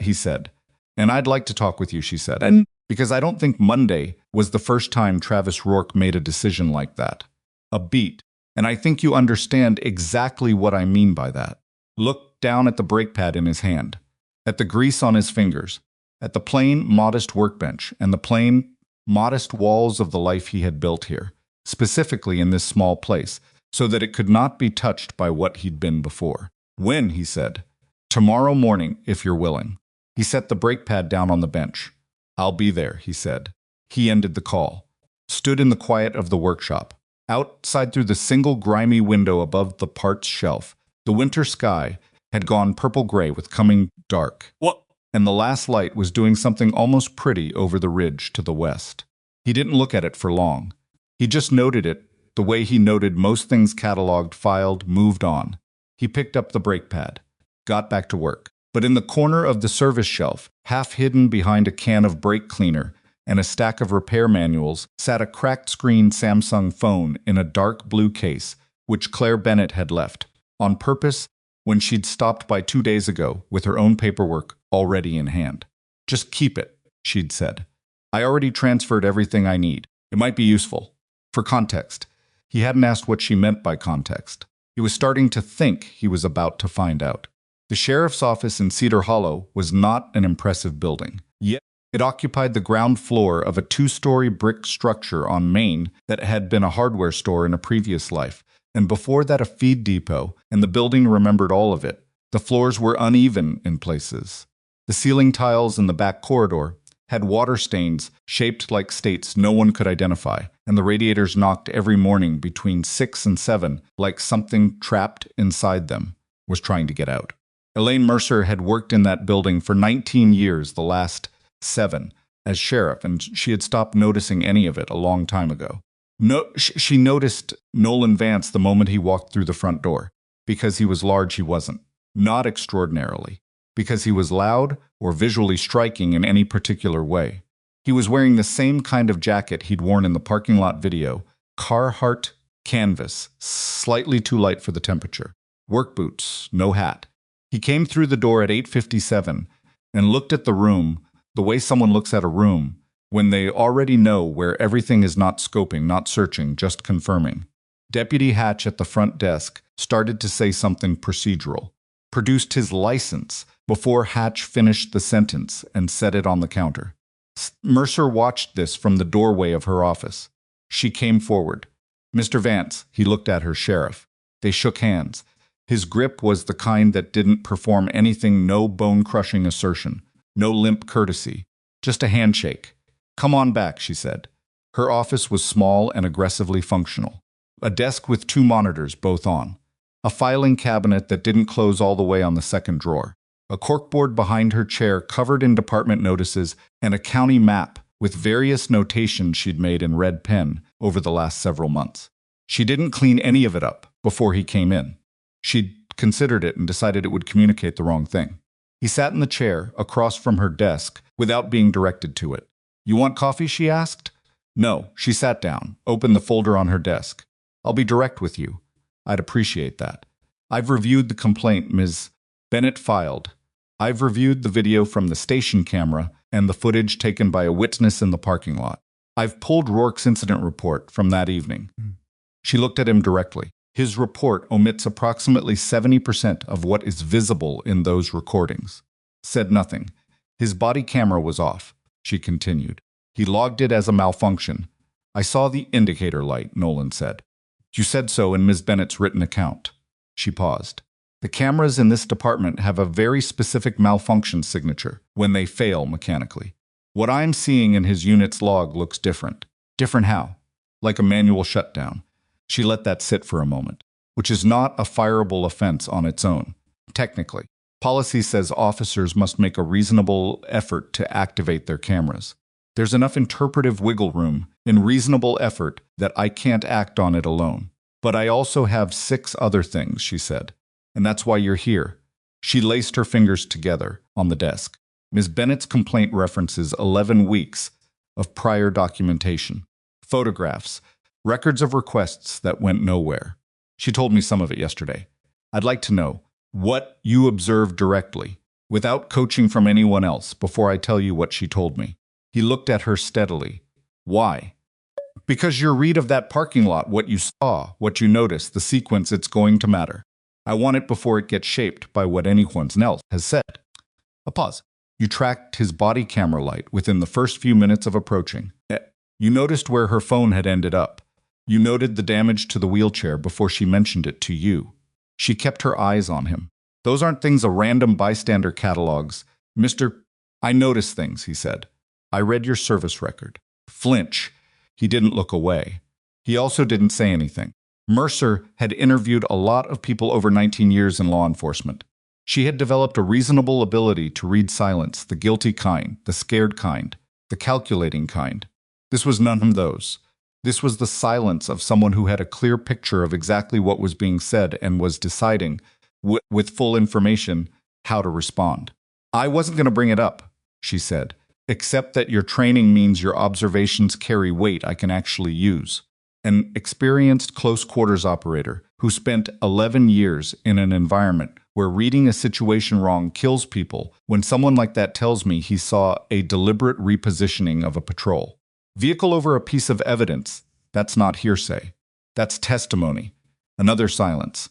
He said. And I'd like to talk with you, she said. And because I don't think Monday was the first time Travis Rourke made a decision like that. A beat. And I think you understand exactly what I mean by that. Look down at the brake pad in his hand, at the grease on his fingers, at the plain, modest workbench, and the plain, modest walls of the life he had built here, specifically in this small place, so that it could not be touched by what he'd been before. When, he said. Tomorrow morning, if you're willing. He set the brake pad down on the bench. I'll be there, he said. He ended the call, stood in the quiet of the workshop. Outside through the single grimy window above the parts shelf, the winter sky had gone purple-gray with coming dark. What? And the last light was doing something almost pretty over the ridge to the west. He didn't look at it for long. He just noted it the way he noted most things cataloged, filed, moved on. He picked up the brake pad, got back to work. But in the corner of the service shelf, half hidden behind a can of brake cleaner and a stack of repair manuals, sat a cracked-screen Samsung phone in a dark blue case, which Claire Bennett had left, on purpose, when she'd stopped by 2 days ago with her own paperwork already in hand. Just keep it, she'd said. I already transferred everything I need. It might be useful. For context. He hadn't asked what she meant by context. He was starting to think he was about to find out. The sheriff's office in Cedar Hollow was not an impressive building. Yet it occupied the ground floor of a 2-story brick structure on Main that had been a hardware store in a previous life, and before that a feed depot, and the building remembered all of it. The floors were uneven in places. The ceiling tiles in the back corridor had water stains shaped like states no one could identify, and the radiators knocked every morning between 6 and 7 like something trapped inside them was trying to get out. Elaine Mercer had worked in that building for 19 years, the last 7, as sheriff, and she had stopped noticing any of it a long time ago. She noticed Nolan Vance the moment he walked through the front door. Because he was large, he wasn't. Not extraordinarily. Because he was loud or visually striking in any particular way. He was wearing the same kind of jacket he'd worn in the parking lot video, Carhartt canvas, slightly too light for the temperature. Work boots, no hat. He came through the door at 8:57 and looked at the room the way someone looks at a room when they already know where everything is, not scoping, not searching, just confirming. Deputy Hatch at the front desk started to say something procedural, produced his license before Hatch finished the sentence and set it on the counter. Mercer watched this from the doorway of her office. She came forward. Mr. Vance, he looked at her, sheriff. They shook hands. His grip was the kind that didn't perform anything, no bone-crushing assertion, no limp courtesy, just a handshake. Come on back, she said. Her office was small and aggressively functional. A desk with 2 monitors, both on. A filing cabinet that didn't close all the way on the second drawer. A corkboard behind her chair covered in department notices and a county map with various notations she'd made in red pen over the last several months. She didn't clean any of it up before he came in. She'd considered it and decided it would communicate the wrong thing. He sat in the chair across from her desk without being directed to it. You want coffee? She asked. No, she sat down, opened the folder on her desk. I'll be direct with you. I'd appreciate that. I've reviewed the complaint Ms. Bennett filed. I've reviewed the video from the station camera and the footage taken by a witness in the parking lot. I've pulled Rourke's incident report from that evening. She looked at him directly. His report omits approximately 70% of what is visible in those recordings. Said nothing. His body camera was off, she continued. He logged it as a malfunction. I saw the indicator light, Nolan said. You said so in Ms. Bennett's written account. She paused. The cameras in this department have a very specific malfunction signature when they fail mechanically. What I'm seeing in his unit's log looks different. Different how? Like a manual shutdown. She let that sit for a moment, which is not a fireable offense on its own. Technically, policy says officers must make a reasonable effort to activate their cameras. There's enough interpretive wiggle room in reasonable effort that I can't act on it alone. But I also have 6 other things, she said. And that's why you're here. She laced her fingers together on the desk. Ms. Bennett's complaint references 11 weeks of prior documentation, photographs, records of requests that went nowhere. She told me some of it yesterday. I'd like to know what you observed directly, without coaching from anyone else, before I tell you what she told me. He looked at her steadily. Why? Because your read of that parking lot, what you saw, what you noticed, the sequence, it's going to matter. I want it before it gets shaped by what anyone else has said. A pause. You tracked his body camera light within the first few minutes of approaching. You noticed where her phone had ended up. You noted the damage to the wheelchair before she mentioned it to you. She kept her eyes on him. Those aren't things a random bystander catalogs. I noticed things, he said. I read your service record. Flinch. He didn't look away. He also didn't say anything. Mercer had interviewed a lot of people over 19 years in law enforcement. She had developed a reasonable ability to read silence, the guilty kind, the scared kind, the calculating kind. This was none of those. This was the silence of someone who had a clear picture of exactly what was being said and was deciding, with full information, how to respond. I wasn't going to bring it up, she said, except that your training means your observations carry weight I can actually use. An experienced close-quarters operator who spent 11 years in an environment where reading a situation wrong kills people, when someone like that tells me he saw a deliberate repositioning of a patrol. Vehicle over a piece of evidence, that's not hearsay. That's testimony. Another silence.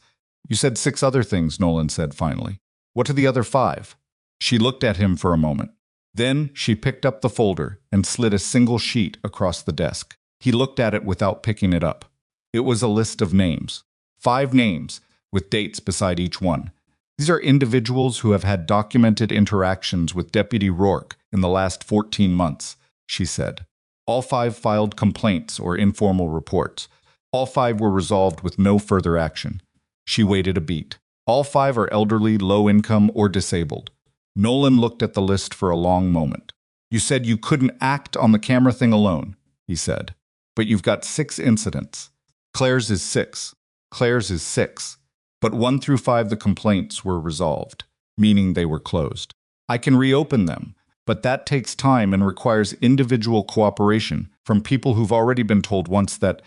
You said 6 other things, Nolan said finally. What are the other 5? She looked at him for a moment. Then she picked up the folder and slid a single sheet across the desk. He looked at it without picking it up. It was a list of names. 5 names, with dates beside each one. These are individuals who have had documented interactions with Deputy Rourke in the last 14 months, she said. All 5 filed complaints or informal reports. All 5 were resolved with no further action. She waited a beat. All 5 are elderly, low income, or disabled. Nolan looked at the list for a long moment. You said you couldn't act on the camera thing alone, he said. But you've got 6 incidents. Claire's is 6. Claire's is 6. But 1 through 5 the complaints were resolved, meaning they were closed. I can reopen them, but that takes time and requires individual cooperation from people who've already been told once that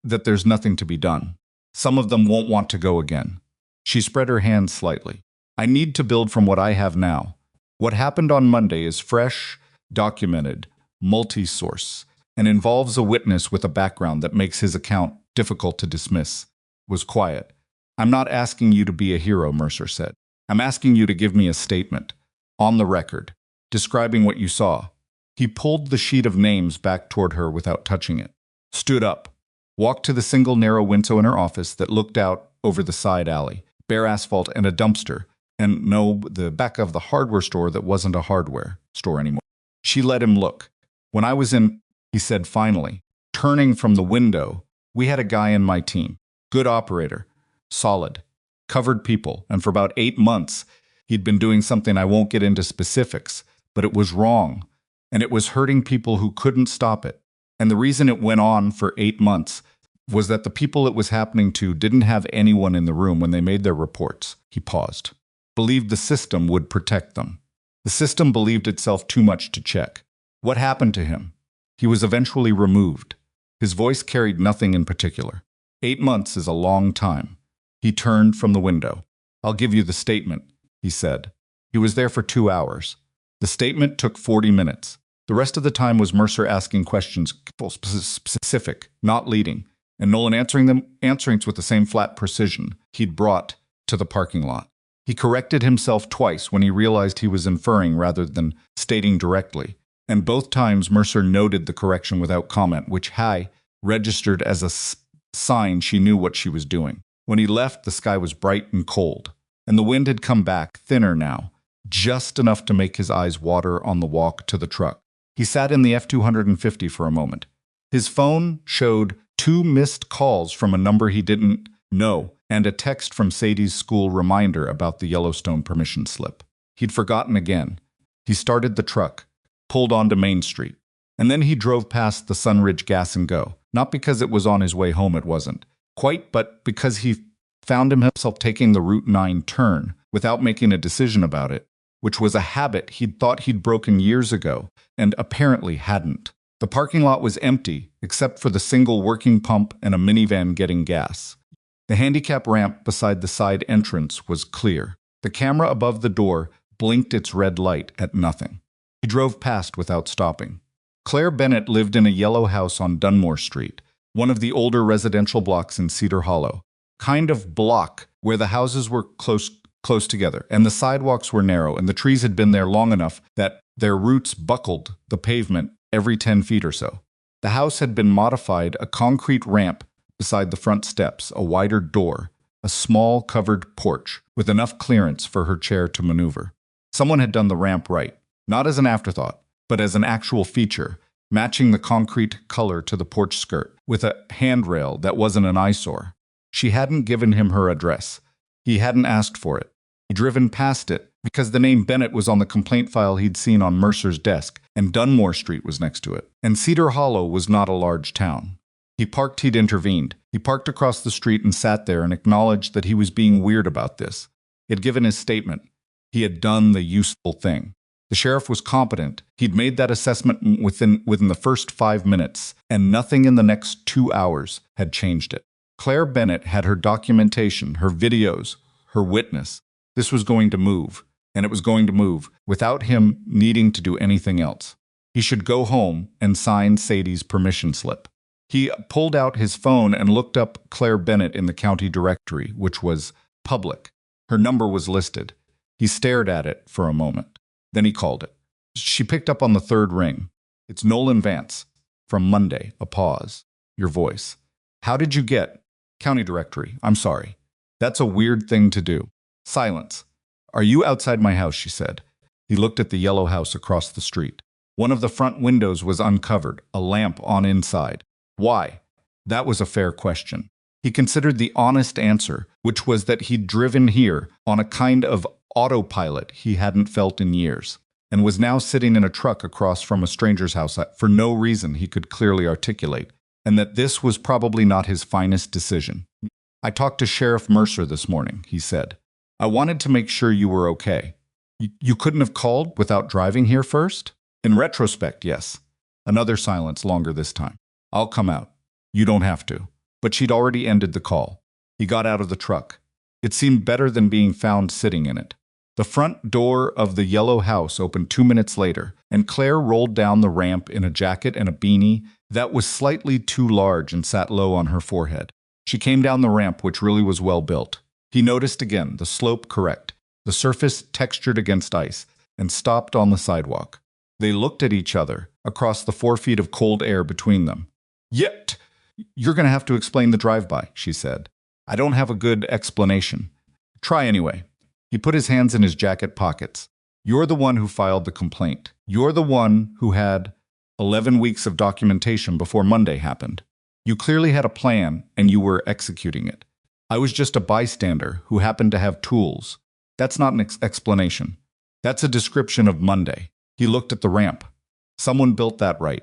there's nothing to be done. Some of them won't want to go again. She spread her hands slightly. I need to build from what I have now. What happened on Monday is fresh, documented, multi-source, and involves a witness with a background that makes his account difficult to dismiss. Was quiet. I'm not asking you to be a hero, Mercer said. I'm asking you to give me a statement, on the record, describing what you saw. He pulled the sheet of names back toward her without touching it, stood up, walked to the single narrow window in her office that looked out over the side alley, bare asphalt and a dumpster, and no, the back of the hardware store that wasn't a hardware store anymore. She let him look. When I was in, he said finally, turning from the window, we had a guy in my team. Good operator. Solid. Covered people. And for about 8 months, he'd been doing something I won't get into specifics, but it was wrong. And it was hurting people who couldn't stop it. And the reason it went on for 8 months was that the people it was happening to didn't have anyone in the room when they made their reports. He paused. Believed the system would protect them. The system believed itself too much to check. What happened to him? He was eventually removed. His voice carried nothing in particular. 8 months is a long time. He turned from the window. I'll give you the statement, he said. He was there for 2 hours. The statement took 40 minutes. The rest of the time was Mercer asking questions, specific, not leading, and Nolan answering with the same flat precision he'd brought to the parking lot. He corrected himself twice when he realized he was inferring rather than stating directly, and both times Mercer noted the correction without comment, which registered as a sign she knew what she was doing. When he left, the sky was bright and cold, and the wind had come back, thinner now, just enough to make his eyes water on the walk to the truck. He sat in the F-250 for a moment. His phone showed 2 missed calls from a number he didn't know, and a text from Sadie's school reminder about the Yellowstone permission slip. He'd forgotten again. He started the truck, pulled onto Main Street, and then he drove past the Sunridge Gas and Go. Not because it was on his way home, it wasn't. Quite, but because he found himself taking the Route 9 turn without making a decision about it, which was a habit he'd thought he'd broken years ago, and apparently hadn't. The parking lot was empty, except for the single working pump and a minivan getting gas. The handicap ramp beside the side entrance was clear. The camera above the door blinked its red light at nothing. He drove past without stopping. Claire Bennett lived in a yellow house on Dunmore Street, one of the older residential blocks in Cedar Hollow. Kind of block where the houses were close together, and the sidewalks were narrow, and the trees had been there long enough that their roots buckled the pavement every 10 feet or so. The house had been modified, a concrete ramp beside the front steps, a wider door, a small covered porch with enough clearance for her chair to maneuver. Someone had done the ramp right, not as an afterthought, but as an actual feature, matching the concrete color to the porch skirt, with a handrail that wasn't an eyesore. She hadn't given him her address. He hadn't asked for it. He'd driven past it because the name Bennett was on the complaint file he'd seen on Mercer's desk, and Dunmore Street was next to it. And Cedar Hollow was not a large town. He parked, he'd intervened. He parked across the street and sat there and acknowledged that he was being weird about this. He had given his statement. He had done the useful thing. The sheriff was competent. He'd made that assessment within the first 5 minutes, and nothing in the next 2 hours had changed it. Claire Bennett had her documentation, her videos, her witness. This was going to move, and it was going to move without him needing to do anything else. He should go home and sign Sadie's permission slip. He pulled out his phone and looked up Claire Bennett in the county directory, which was public. Her number was listed. He stared at it for a moment. Then he called it. She picked up on the 3rd ring. It's Nolan Vance. From Monday. A pause. Your voice. How did you get? County directory. I'm sorry. That's a weird thing to do. Silence. Are you outside my house? She said. He looked at the yellow house across the street. One of the front windows was uncovered, a lamp on inside. Why? That was a fair question. He considered the honest answer, which was that he'd driven here on a kind of autopilot he hadn't felt in years, and was now sitting in a truck across from a stranger's house for no reason he could clearly articulate, and that this was probably not his finest decision. I talked to Sheriff Mercer this morning, he said. I wanted to make sure you were okay. You couldn't have called without driving here first? In retrospect, yes. Another silence, longer this time. I'll come out. You don't have to. But she'd already ended the call. He got out of the truck. It seemed better than being found sitting in it. The front door of the yellow house opened 2 minutes later, and Claire rolled down the ramp in a jacket and a beanie that was slightly too large and sat low on her forehead. She came down the ramp, which really was well built. He noticed again the slope correct, the surface textured against ice, and stopped on the sidewalk. They looked at each other, across the 4 feet of cold air between them. Yet, you're going to have to explain the drive-by, she said. I don't have a good explanation. Try anyway. He put his hands in his jacket pockets. You're the one who filed the complaint. You're the one who had 11 weeks of documentation before Monday happened. You clearly had a plan, and you were executing it. I was just a bystander who happened to have tools. That's not an explanation. That's a description of Monday. He looked at the ramp. Someone built that right.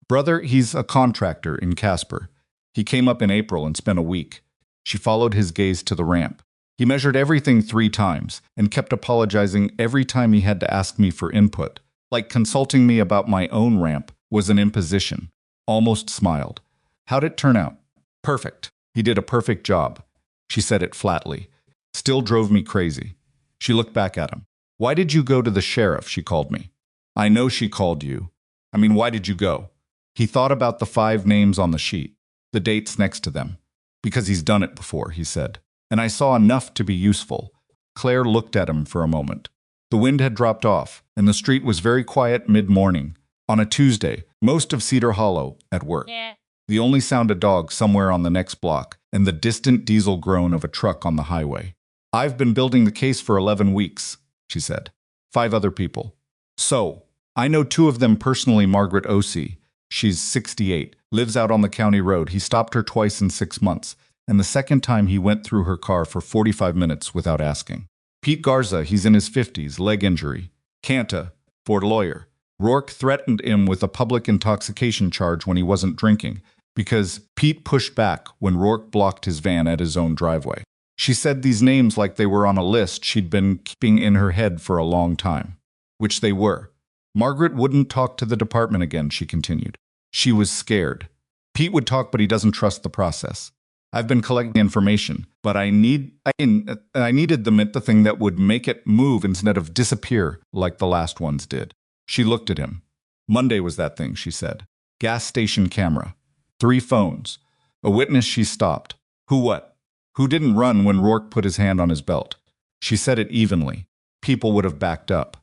Brother, he's a contractor in Casper. He came up in April and spent a week. She followed his gaze to the ramp. He measured everything 3 times and kept apologizing every time he had to ask me for input. Like consulting me about my own ramp was an imposition. Almost smiled. How'd it turn out? Perfect. He did a perfect job. She said it flatly. Still drove me crazy. She looked back at him. Why did you go to the sheriff? She called me. I know she called you. Why did you go? He thought about the 5 names on the sheet, the dates next to them. Because he's done it before, he said. And I saw enough to be useful. Claire looked at him for a moment. The wind had dropped off, and the street was very quiet mid-morning. On a Tuesday, most of Cedar Hollow at work. Yeah. The only sound a dog somewhere on the next block, and the distant diesel groan of a truck on the highway. I've been building the case for 11 weeks, she said. 5 other people. So, I know 2 of them personally. Margaret O.C. She's 68, lives out on the county road. He stopped her twice in 6 months, and the second time he went through her car for 45 minutes without asking. Pete Garza, he's in his 50s, leg injury. Canta, Ford lawyer. Rourke threatened him with a public intoxication charge when he wasn't drinking, because Pete pushed back when Rourke blocked his van at his own driveway. She said these names like they were on a list she'd been keeping in her head for a long time. Which they were. Margaret wouldn't talk to the department again, she continued. She was scared. Pete would talk, but he doesn't trust the process. I've been collecting information, but I needed the thing that would make it move instead of disappear like the last ones did. She looked at him. Monday was that thing, she said. Gas station camera. 3 phones. A witness she stopped. Who what? Who didn't run when Rourke put his hand on his belt? She said it evenly. People would have backed up.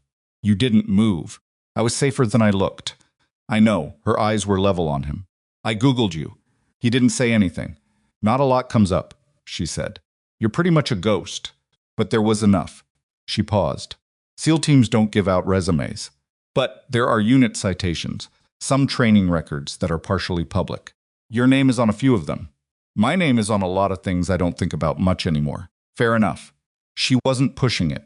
You didn't move. I was safer than I looked. I know, her eyes were level on him. I Googled you. He didn't say anything. Not a lot comes up, she said. You're pretty much a ghost. But there was enough. She paused. SEAL teams don't give out resumes. But there are unit citations, some training records that are partially public. Your name is on a few of them. My name is on a lot of things I don't think about much anymore. Fair enough. She wasn't pushing it.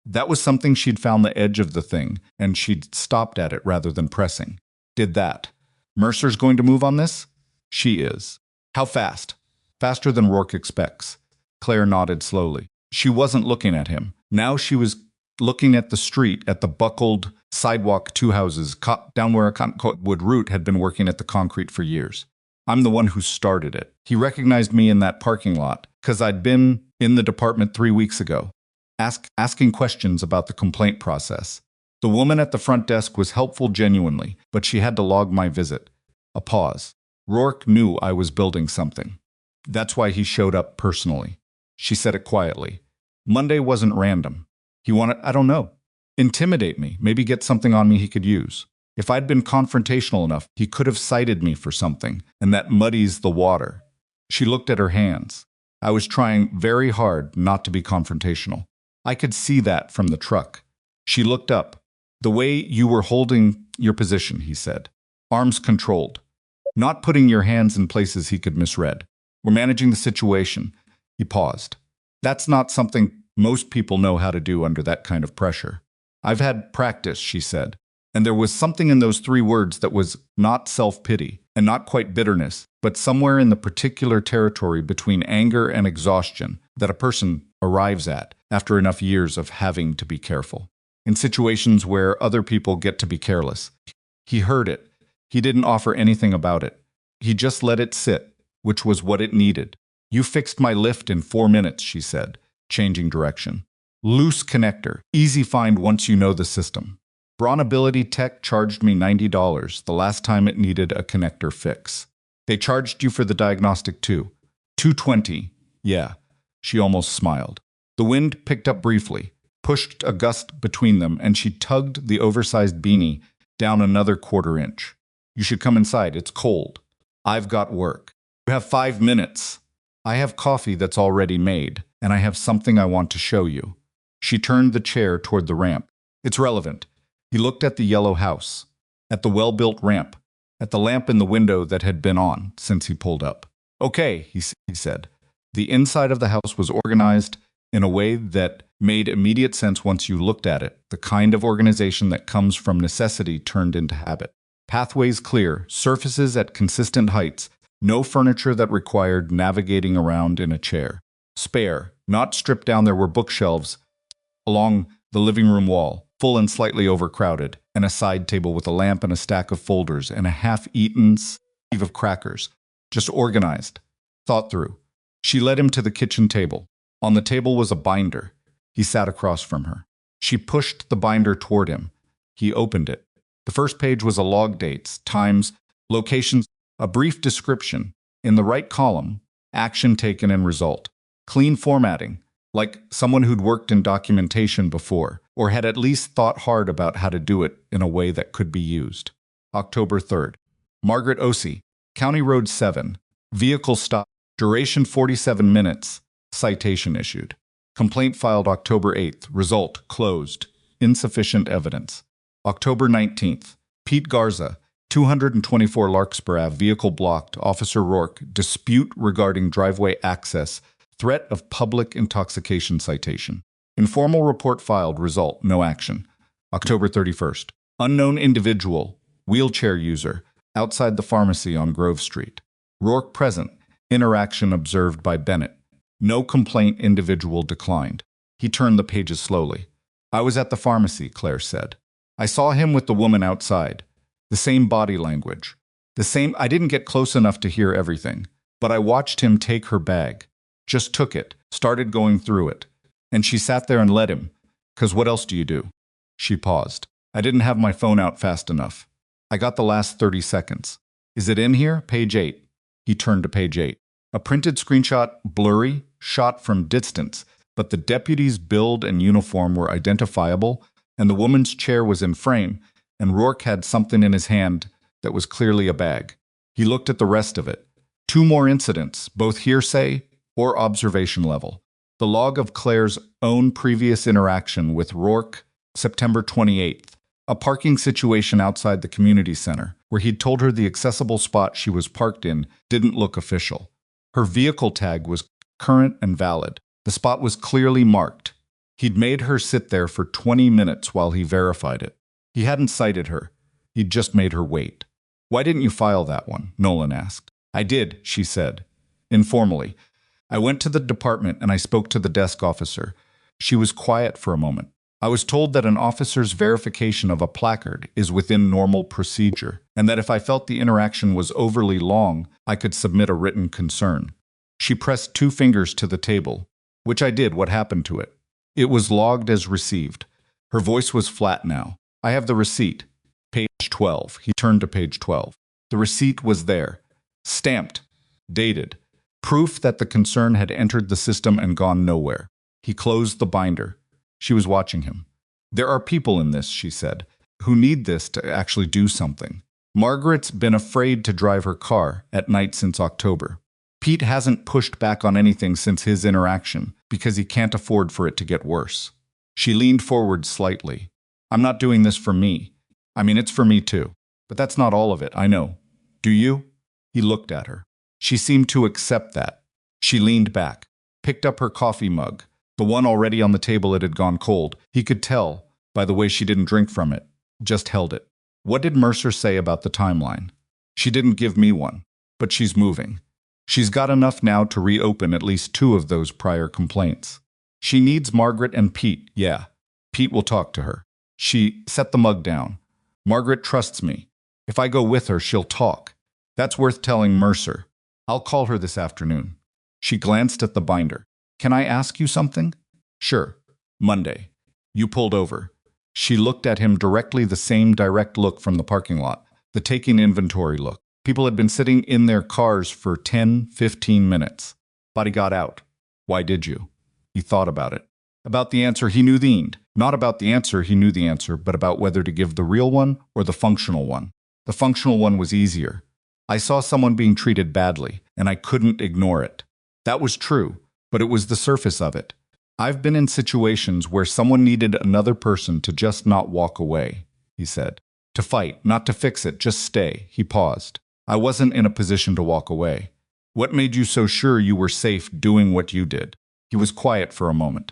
That was something she'd found the edge of the thing, and she'd stopped at it rather than pressing. Did that. Mercer's going to move on this? She is. How fast? Faster than Rourke expects. Claire nodded slowly. She wasn't looking at him. Now she was looking at the street, at the buckled sidewalk, 2 houses, down where a cottonwood root had been working at the concrete for years. I'm the one who started it. He recognized me in that parking lot, because I'd been in the department 3 weeks ago, asking questions about the complaint process. The woman at the front desk was helpful genuinely, but she had to log my visit. A pause. Rourke knew I was building something. That's why he showed up personally. She said it quietly. Monday wasn't random. He wanted, I don't know, intimidate me, maybe get something on me he could use. If I'd been confrontational enough, he could have cited me for something, and that muddies the water. She looked at her hands. I was trying very hard not to be confrontational. I could see that from the truck. She looked up. The way you were holding your position, he said. Arms controlled. Not putting your hands in places he could misread. We're managing the situation. He paused. That's not something most people know how to do under that kind of pressure. I've had practice, she said. And there was something in those 3 words that was not self-pity and not quite bitterness, but somewhere in the particular territory between anger and exhaustion that a person arrives at after enough years of having to be careful. In situations where other people get to be careless. He heard it. He didn't offer anything about it. He just let it sit, which was what it needed. You fixed my lift in 4 minutes, she said, changing direction. Loose connector, easy find once you know the system. Braun Ability Tech charged me $90 the last time it needed a connector fix. They charged you for the diagnostic too. $220. Yeah. She almost smiled. The wind picked up briefly, pushed a gust between them, and she tugged the oversized beanie down another quarter-inch. You should come inside. It's cold. I've got work. You have 5 minutes. I have coffee that's already made, and I have something I want to show you. She turned the chair toward the ramp. It's relevant. He looked at the yellow house, at the well-built ramp, at the lamp in the window that had been on since he pulled up. Okay, he said. The inside of the house was organized in a way that made immediate sense once you looked at it, the kind of organization that comes from necessity turned into habit. Pathways clear, surfaces at consistent heights, no furniture that required navigating around in a chair. Spare, not stripped down, there were bookshelves along the living room wall, full and slightly overcrowded, and a side table with a lamp and a stack of folders and a half-eaten sleeve of crackers. Just organized, thought through. She led him to the kitchen table. On the table was a binder. He sat across from her. She pushed the binder toward him. He opened it. The first page was a log, dates, times, locations, a brief description. In the right column, action taken and result. Clean formatting, like someone who'd worked in documentation before, or had at least thought hard about how to do it in a way that could be used. October 3rd. Margaret Ossie, County Road 7. Vehicle stop. Duration 47 minutes. Citation issued. Complaint filed October 8th. Result closed. Insufficient evidence. October 19th. Pete Garza, 224 Larkspur Ave. Vehicle blocked. Officer Rourke. Dispute regarding driveway access. Threat of public intoxication citation. Informal report filed. Result no action. October 31st. Unknown individual. Wheelchair user. Outside the pharmacy on Grove Street. Rourke present. Interaction observed by Bennett. No complaint. Individual declined. He turned the pages slowly. I was at the pharmacy, Claire said. I saw him with the woman outside. The same body language. The same. I didn't get close enough to hear everything, but I watched him take her bag. Just took it, started going through it. And she sat there and let him. 'Cause what else do you do? She paused. I didn't have my phone out fast enough. I got the last 30 seconds. Is it in here? Page 8. He turned to page 8. A printed screenshot, blurry, shot from distance, but the deputy's build and uniform were identifiable, and the woman's chair was in frame, and Rourke had something in his hand that was clearly a bag. He looked at the rest of it. 2 more incidents, both hearsay or observation level. The log of Claire's own previous interaction with Rourke, September 28th. A parking situation outside the community center, where he'd told her the accessible spot she was parked in didn't look official. Her vehicle tag was current and valid. The spot was clearly marked. He'd made her sit there for 20 minutes while he verified it. He hadn't cited her. He'd just made her wait. Why didn't you file that one? Nolan asked. I did, she said, informally. I went to the department and I spoke to the desk officer. She was quiet for a moment. I was told that an officer's verification of a placard is within normal procedure, and that if I felt the interaction was overly long, I could submit a written concern. She pressed 2 fingers to the table, which I did. What happened to it? It was logged as received. Her voice was flat now. I have the receipt. Page 12. He turned to page 12. The receipt was there. Stamped. Dated. Proof that the concern had entered the system and gone nowhere. He closed the binder. She was watching him. There are people in this, she said, who need this to actually do something. Margaret's been afraid to drive her car at night since October. Pete hasn't pushed back on anything since his interaction because he can't afford for it to get worse. She leaned forward slightly. I'm not doing this for me. I mean, it's for me too. But that's not all of it, I know. Do you? He looked at her. She seemed to accept that. She leaned back, picked up her coffee mug. The one already on the table, it had gone cold. He could tell by the way she didn't drink from it, just held it. What did Mercer say about the timeline? She didn't give me one, but she's moving. She's got enough now to reopen at least 2 of those prior complaints. She needs Margaret and Pete, yeah. Pete will talk to her. She set the mug down. Margaret trusts me. If I go with her, she'll talk. That's worth telling Mercer. I'll call her this afternoon. She glanced at the binder. Can I ask you something? Sure. Monday. You pulled over. She looked at him directly, the same direct look from the parking lot, the taking inventory look. People had been sitting in their cars for 10, 15 minutes. But he got out. Why did you? He thought about it. About the answer he knew the end. Not about the answer, he knew the answer, but about whether to give the real one or the functional one. The functional one was easier. I saw someone being treated badly, and I couldn't ignore it. That was true, but it was the surface of it. I've been in situations where someone needed another person to just not walk away, he said. To fight, not to fix it, just stay. He paused. I wasn't in a position to walk away. What made you so sure you were safe doing what you did? He was quiet for a moment.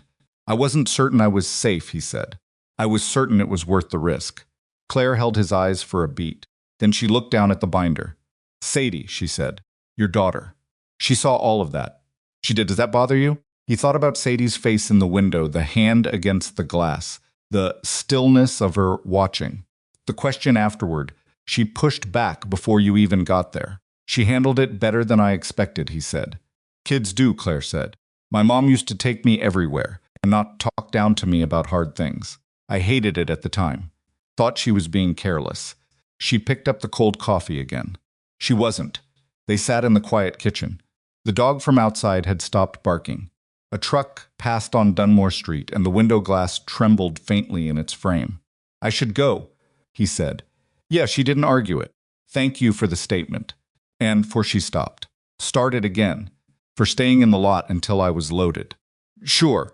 I wasn't certain I was safe, he said. I was certain it was worth the risk. Claire held his eyes for a beat. Then she looked down at the binder. Sadie, she said. Your daughter. She saw all of that. She did. Does that bother you? He thought about Sadie's face in the window, the hand against the glass, the stillness of her watching. The question afterward, she pushed back before you even got there. She handled it better than I expected, he said. Kids do, Claire said. My mom used to take me everywhere and not talk down to me about hard things. I hated it at the time. Thought she was being careless. She picked up the cold coffee again. She wasn't. They sat in the quiet kitchen. The dog from outside had stopped barking. A truck passed on Dunmore Street, and the window glass trembled faintly in its frame. I should go, he said. Yeah, she didn't argue it. Thank you for the statement. And for she stopped. Started again. For staying in the lot until I was loaded. Sure.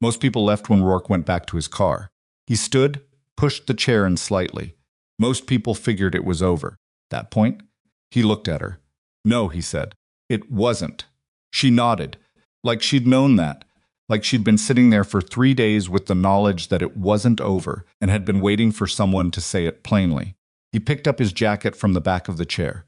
Most people left when Rourke went back to his car. He stood, pushed the chair in slightly. Most people figured it was over. That point? He looked at her. No, he said. It wasn't. She nodded. Like she'd known that. Like she'd been sitting there for 3 days with the knowledge that it wasn't over and had been waiting for someone to say it plainly. He picked up his jacket from the back of the chair.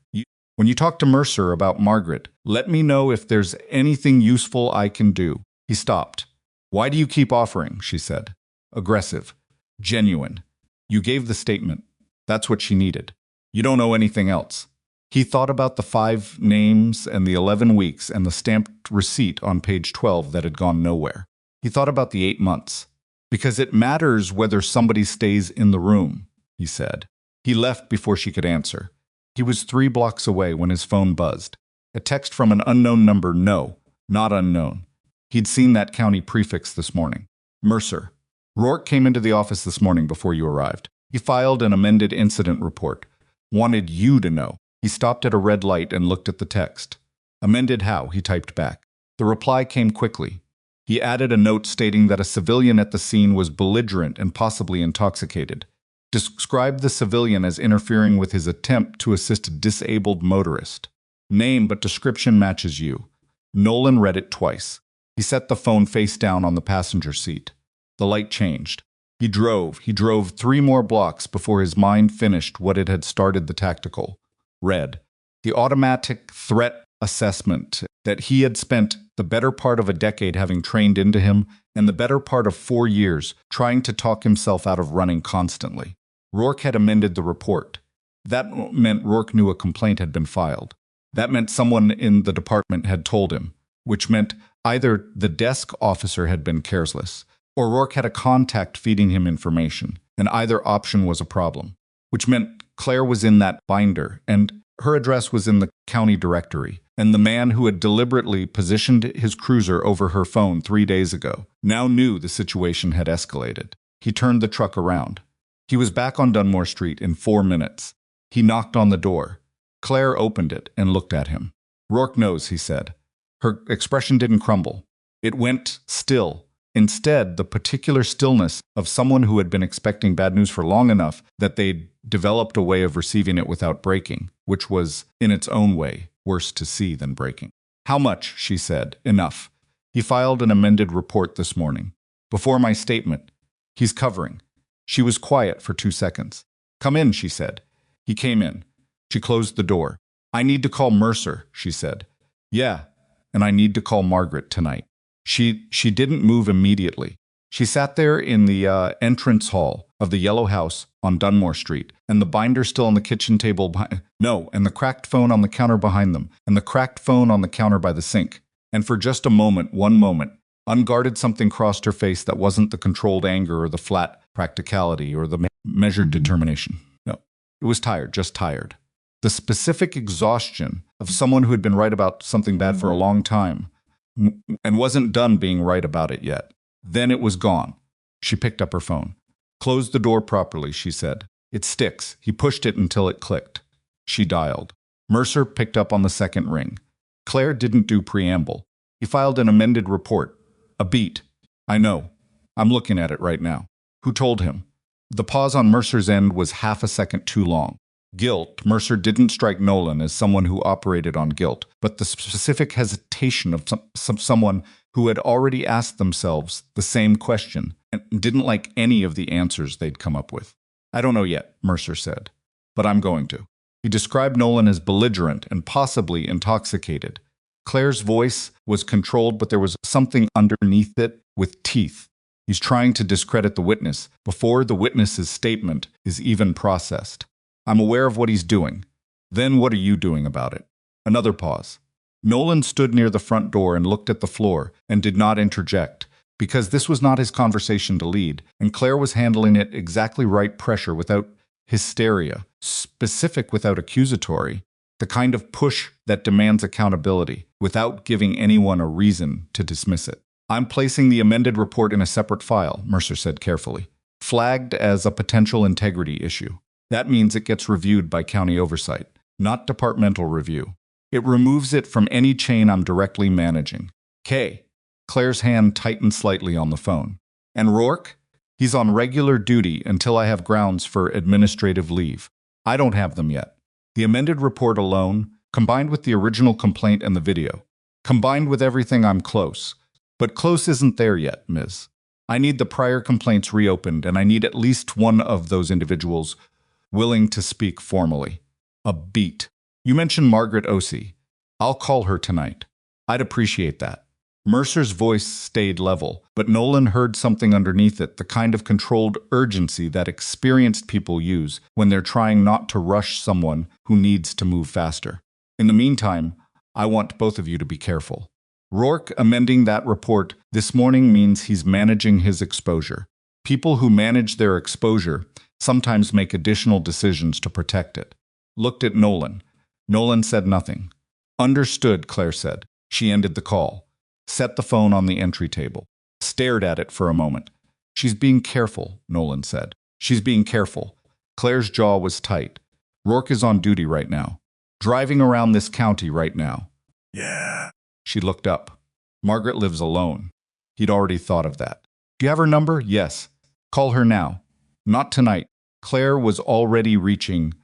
When you talk to Mercer about Margaret, let me know if there's anything useful I can do. He stopped. Why do you keep offering? She said. Aggressive. Genuine. You gave the statement. That's what she needed. You don't know anything else. He thought about the 5 names and the 11 weeks and the stamped receipt on page 12 that had gone nowhere. He thought about the 8 months. Because it matters whether somebody stays in the room, he said. He left before she could answer. He was 3 blocks away when his phone buzzed. A text from an unknown number, no, not unknown. He'd seen that county prefix this morning. Mercer. Rourke came into the office this morning before you arrived. He filed an amended incident report. Wanted you to know. He stopped at a red light and looked at the text. Amended how? He typed back. The reply came quickly. He added a note stating that a civilian at the scene was belligerent and possibly intoxicated. Described the civilian as interfering with his attempt to assist a disabled motorist. Name but description matches you. Nolan read it twice. He set the phone face down on the passenger seat. The light changed. He drove 3 more blocks before his mind finished what it had started the tactical. Read. The automatic threat assessment that he had spent the better part of a decade having trained into him and the better part of 4 years trying to talk himself out of running constantly. Rourke had amended the report. That meant Rourke knew a complaint had been filed. That meant someone in the department had told him, which meant either the desk officer had been careless, or Rourke had a contact feeding him information, and either option was a problem, which meant Claire was in that binder, and her address was in the county directory, and the man who had deliberately positioned his cruiser over her phone 3 days ago now knew the situation had escalated. He turned the truck around. He was back on Dunmore Street in 4 minutes. He knocked on the door. Claire opened it and looked at him. Rourke knows, he said. Her expression didn't crumble. It went still. Instead, the particular stillness of someone who had been expecting bad news for long enough that they'd developed a way of receiving it without breaking, which was, in its own way, worse to see than breaking. How much? She said. Enough. He filed an amended report this morning. Before my statement. He's covering. She was quiet for 2 seconds. Come in, she said. He came in. She closed the door. I need to call Mercer, she said. Yeah, and I need to call Margaret tonight. She didn't move immediately. She sat there in the entrance hall of the yellow house on Dunmore Street, and the binder still on the kitchen table behind. No, and the cracked phone on the counter behind them, and the cracked phone on the counter by the sink. And for just a moment, one moment, unguarded something crossed her face that wasn't the controlled anger or the flat practicality or the measured determination. No, it was tired, just tired. The specific exhaustion of someone who had been right about something bad for a long time and wasn't done being right about it yet. Then it was gone. She picked up her phone. Close the door properly, she said. It sticks. He pushed it until it clicked. She dialed. Mercer picked up on the second ring. Claire didn't do preamble. He filed an amended report. A beat. I know. I'm looking at it right now. Who told him? The pause on Mercer's end was half a second too long. Guilt. Mercer didn't strike Nolan as someone who operated on guilt, but the specific hesitation of someone who had already asked themselves the same question and didn't like any of the answers they'd come up with. I don't know yet, Mercer said, but I'm going to. He described Nolan as belligerent and possibly intoxicated. Claire's voice was controlled, but there was something underneath it with teeth. He's trying to discredit the witness before the witness's statement is even processed. I'm aware of what he's doing. Then what are you doing about it? Another pause. Nolan stood near the front door and looked at the floor and did not interject, because this was not his conversation to lead, and Claire was handling it exactly right pressure without hysteria, specific without accusatory, the kind of push that demands accountability without giving anyone a reason to dismiss it. I'm placing the amended report in a separate file, Mercer said carefully, flagged as a potential integrity issue. That means it gets reviewed by county oversight, not departmental review. It removes it from any chain I'm directly managing. K. Claire's hand tightened slightly on the phone. And Rourke? He's on regular duty until I have grounds for administrative leave. I don't have them yet. The amended report alone, combined with the original complaint and the video, combined with everything, I'm close. But close isn't there yet, Ms. I need the prior complaints reopened, and I need at least one of those individuals willing to speak formally. A beat. You mentioned Margaret Osei. I'll call her tonight. I'd appreciate that. Mercer's voice stayed level, but Nolan heard something underneath it, the kind of controlled urgency that experienced people use when they're trying not to rush someone who needs to move faster. In the meantime, I want both of you to be careful. Rourke amending that report this morning means he's managing his exposure. People who manage their exposure sometimes make additional decisions to protect it. Looked at Nolan. Nolan said nothing. Understood, Claire said. She ended the call. Set the phone on the entry table. Stared at it for a moment. She's being careful, Nolan said. She's being careful. Claire's jaw was tight. Rourke is on duty right now. Driving around this county right now. Yeah. She looked up. Margaret lives alone. He'd already thought of that. Do you have her number? Yes. Call her now. Not tonight. Claire was already reaching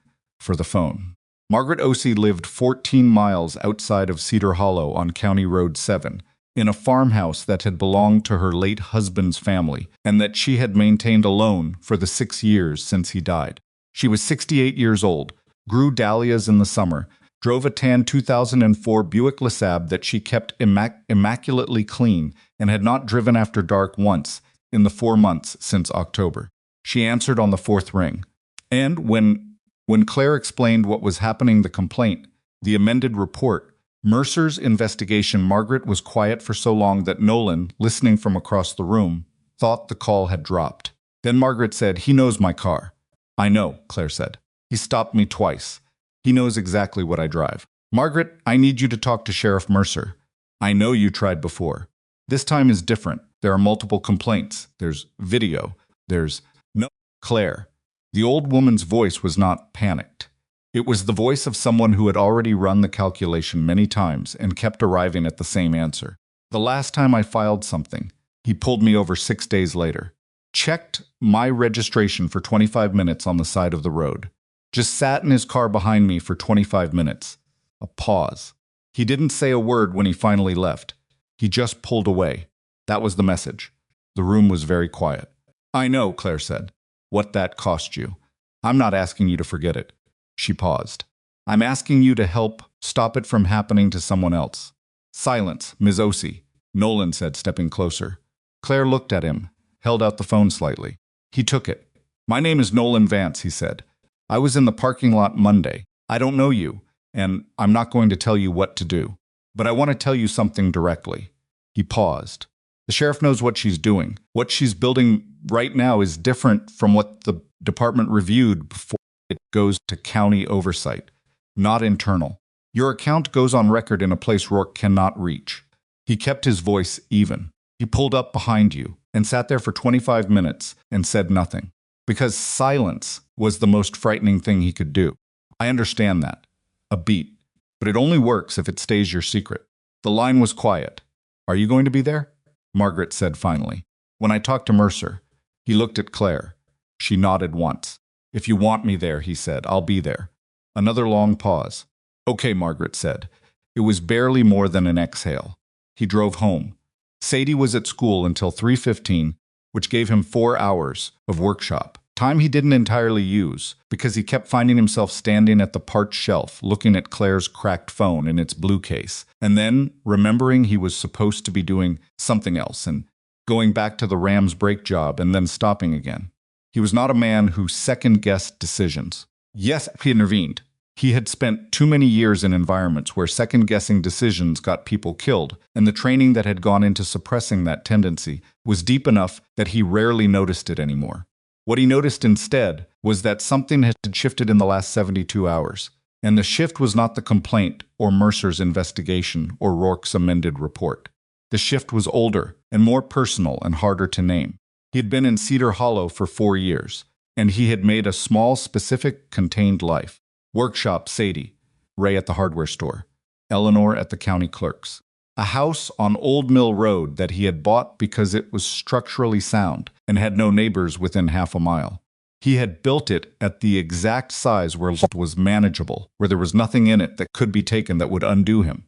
for the phone. Margaret Osei lived 14 miles outside of Cedar Hollow on County Road 7, in a farmhouse that had belonged to her late husband's family and that she had maintained alone for the 6 years since he died. She was 68 years old, grew dahlias in the summer, drove a tan 2004 Buick LeSabre that she kept immaculately clean, and had not driven after dark once in the 4 months since October. She answered on the fourth ring. And when Claire explained what was happening, the complaint, the amended report, Mercer's investigation, Margaret was quiet for so long that Nolan, listening from across the room, thought the call had dropped. Then Margaret said, "He knows my car." "I know," Claire said. "He stopped me twice. He knows exactly what I drive." "Margaret, I need you to talk to Sheriff Mercer. I know you tried before. This time is different. There are multiple complaints. There's video. There's no." Claire. The old woman's voice was not panicked. It was the voice of someone who had already run the calculation many times and kept arriving at the same answer. "The last time I filed something, he pulled me over 6 days later. Checked my registration for 25 minutes on the side of the road. Just sat in his car behind me for 25 minutes. A pause. He didn't say a word when he finally left. He just pulled away. That was the message." The room was very quiet. "I know," Claire said, "what that cost you. I'm not asking you to forget it." She paused. "I'm asking you to help stop it from happening to someone else." "Silence, Ms. Osei," Nolan said, stepping closer. Claire looked at him, held out the phone slightly. He took it. "My name is Nolan Vance," he said. "I was in the parking lot Monday. I don't know you, and I'm not going to tell you what to do. But I want to tell you something directly." He paused. "The sheriff knows what she's doing. What she's building right now is different from what the department reviewed before it goes to county oversight, not internal. Your account goes on record in a place Rourke cannot reach." He kept his voice even. He pulled up behind you and sat there for 25 minutes and said nothing. Because silence was the most frightening thing he could do. I understand that. A beat. But it only works if it stays your secret. The line was quiet. Are you going to be there? Margaret said finally. When I talked to Mercer, he looked at Claire. She nodded once. If you want me there, he said, I'll be there. Another long pause. Okay, Margaret said. It was barely more than an exhale. He drove home. Sadie was at school until 3:15, which gave him 4 hours of workshop. Time he didn't entirely use, because he kept finding himself standing at the parched shelf, looking at Claire's cracked phone in its blue case, and then remembering he was supposed to be doing something else and going back to the Rams brake job and then stopping again. He was not a man who second-guessed decisions. Yes, he intervened. He had spent too many years in environments where second-guessing decisions got people killed, and the training that had gone into suppressing that tendency was deep enough that he rarely noticed it anymore. What he noticed instead was that something had shifted in the last 72 hours, and the shift was not the complaint or Mercer's investigation or Rourke's amended report. The shift was older and more personal and harder to name. He had been in Cedar Hollow for 4 years, and he had made a small, specific, contained life. Workshop Sadie, Ray at the hardware store, Eleanor at the county clerk's. A house on Old Mill Road that he had bought because it was structurally sound and had no neighbors within half a mile. He had built it at the exact size where it was manageable, where there was nothing in it that could be taken that would undo him.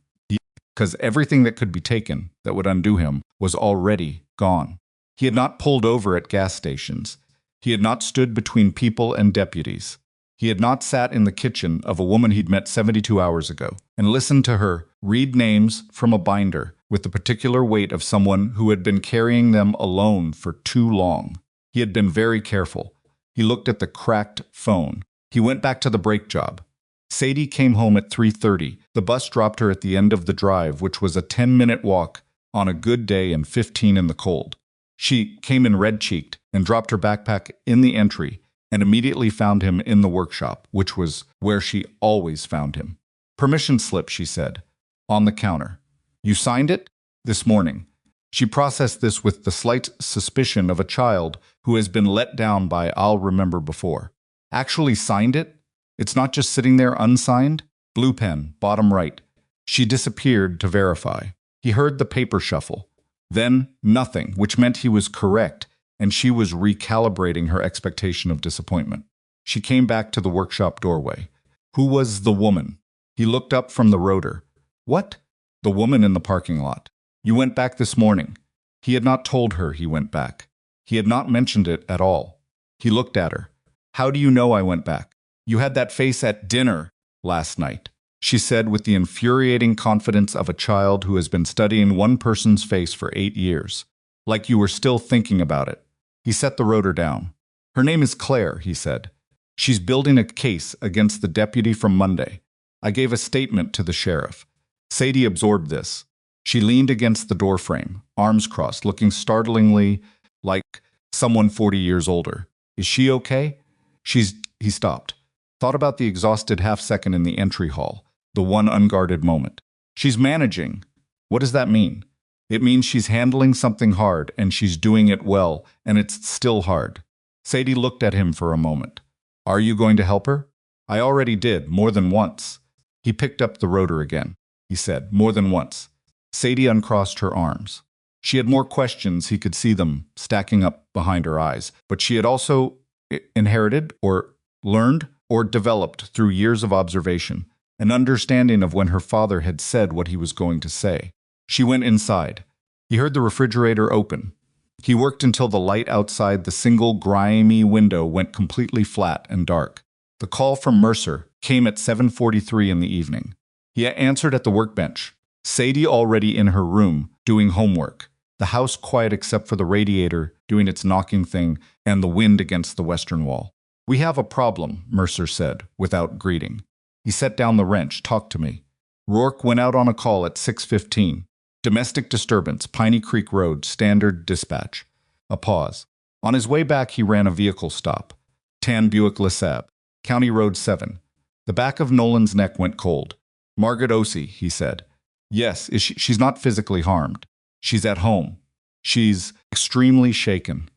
Because everything that could be taken that would undo him was already gone. He had not pulled over at gas stations. He had not stood between people and deputies. He had not sat in the kitchen of a woman he'd met 72 hours ago and listened to her read names from a binder with the particular weight of someone who had been carrying them alone for too long. He had been very careful. He looked at the cracked phone. He went back to the brake job. Sadie came home at 3:30. The bus dropped her at the end of the drive, which was a 10-minute walk on a good day and 15 in the cold. She came in red-cheeked and dropped her backpack in the entry and immediately found him in the workshop, which was where she always found him. Permission slip, she said, on the counter. You signed it? This morning. She processed this with the slight suspicion of a child who has been let down by I'll remember before. Actually signed it? It's not just sitting there unsigned? Blue pen, bottom right. She disappeared to verify. He heard the paper shuffle. Then nothing, which meant he was correct, and she was recalibrating her expectation of disappointment. She came back to the workshop doorway. Who was the woman? He looked up from the rotor. What? The woman in the parking lot. You went back this morning. He had not told her he went back. He had not mentioned it at all. He looked at her. How do you know I went back? You had that face at dinner last night, she said with the infuriating confidence of a child who has been studying one person's face for 8 years. Like you were still thinking about it. He set the rotor down. Her name is Claire, he said. She's building a case against the deputy from Monday. I gave a statement to the sheriff. Sadie absorbed this. She leaned against the doorframe, arms crossed, looking startlingly like someone 40 years older. Is she okay? He stopped. Thought about the exhausted half-second in the entry hall, the one unguarded moment. She's managing. What does that mean? It means she's handling something hard, and she's doing it well, and it's still hard. Sadie looked at him for a moment. Are you going to help her? I already did, more than once. He picked up the rotor again. He said, more than once. Sadie uncrossed her arms. She had more questions, he could see them stacking up behind her eyes, but she had also inherited or learned or developed through years of observation, an understanding of when her father had said what he was going to say. She went inside. He heard the refrigerator open. He worked until the light outside the single grimy window went completely flat and dark. The call from Mercer came at 7:43 in the evening. He answered at the workbench. Sadie already in her room, doing homework. The house quiet except for the radiator doing its knocking thing and the wind against the western wall. We have a problem, Mercer said, without greeting. He set down the wrench, talked to me. Rourke went out on a call at 6:15. Domestic disturbance, Piney Creek Road, standard dispatch. A pause. On his way back, he ran a vehicle stop. Tan Buick LeSabre, County Road 7. The back of Nolan's neck went cold. Margaret Ossie, he said. Yes, she's not physically harmed. She's at home. She's extremely shaken.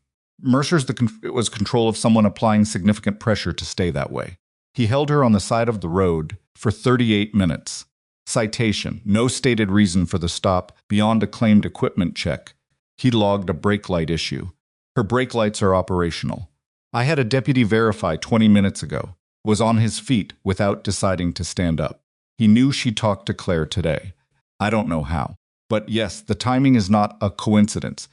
Mercer's was control of someone applying significant pressure to stay that way. He held her on the side of the road for 38 minutes. Citation: no stated reason for the stop beyond a claimed equipment check. He logged a brake light issue. Her brake lights are operational. I had a deputy verify 20 minutes ago. Was on his feet without deciding to stand up. He knew she talked to Claire today. I don't know how. But yes, the timing is not a coincidence.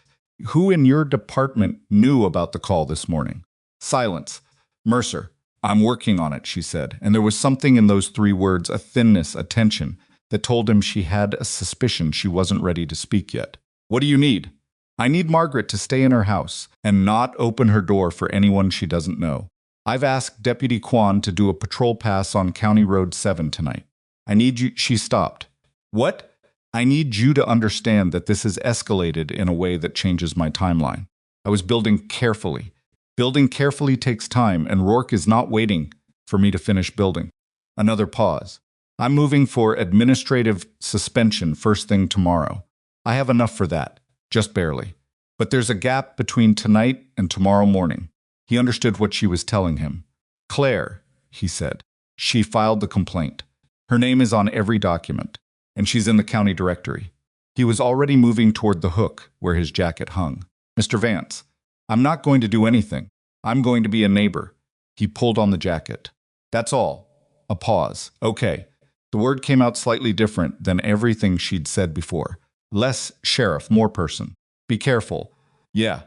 Who in your department knew about the call this morning? Silence. Mercer: I'm working on it, she said, and there was something in those 3 words, a thinness, a tension, that told him she had a suspicion she wasn't ready to speak yet. What do you need? I need Margaret to stay in her house and not open her door for anyone she doesn't know. I've asked Deputy Kwan to do a patrol pass on County Road 7 tonight. I need you— She stopped. What? I need you to understand that this has escalated in a way that changes my timeline. I was building carefully. Building carefully takes time, and Rourke is not waiting for me to finish building. Another pause. I'm moving for administrative suspension first thing tomorrow. I have enough for that, just barely. But there's a gap between tonight and tomorrow morning. He understood what she was telling him. Claire, he said. She filed the complaint. Her name is on every document, and she's in the county directory. He was already moving toward the hook where his jacket hung. Mr. Vance, I'm not going to do anything. I'm going to be a neighbor. He pulled on the jacket. That's all. A pause. Okay. The word came out slightly different than everything she'd said before. Less sheriff, more person. Be careful. Yeah.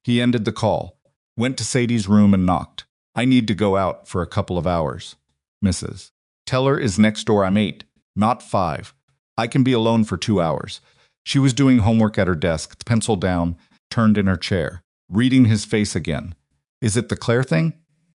He ended the call. Went to Sadie's room and knocked. I need to go out for a couple of hours. Mrs. Teller is next door. I'm 8, not 5. I can be alone for 2 hours. She was doing homework at her desk, pencil down, turned in her chair, reading his face again. Is it the Claire thing?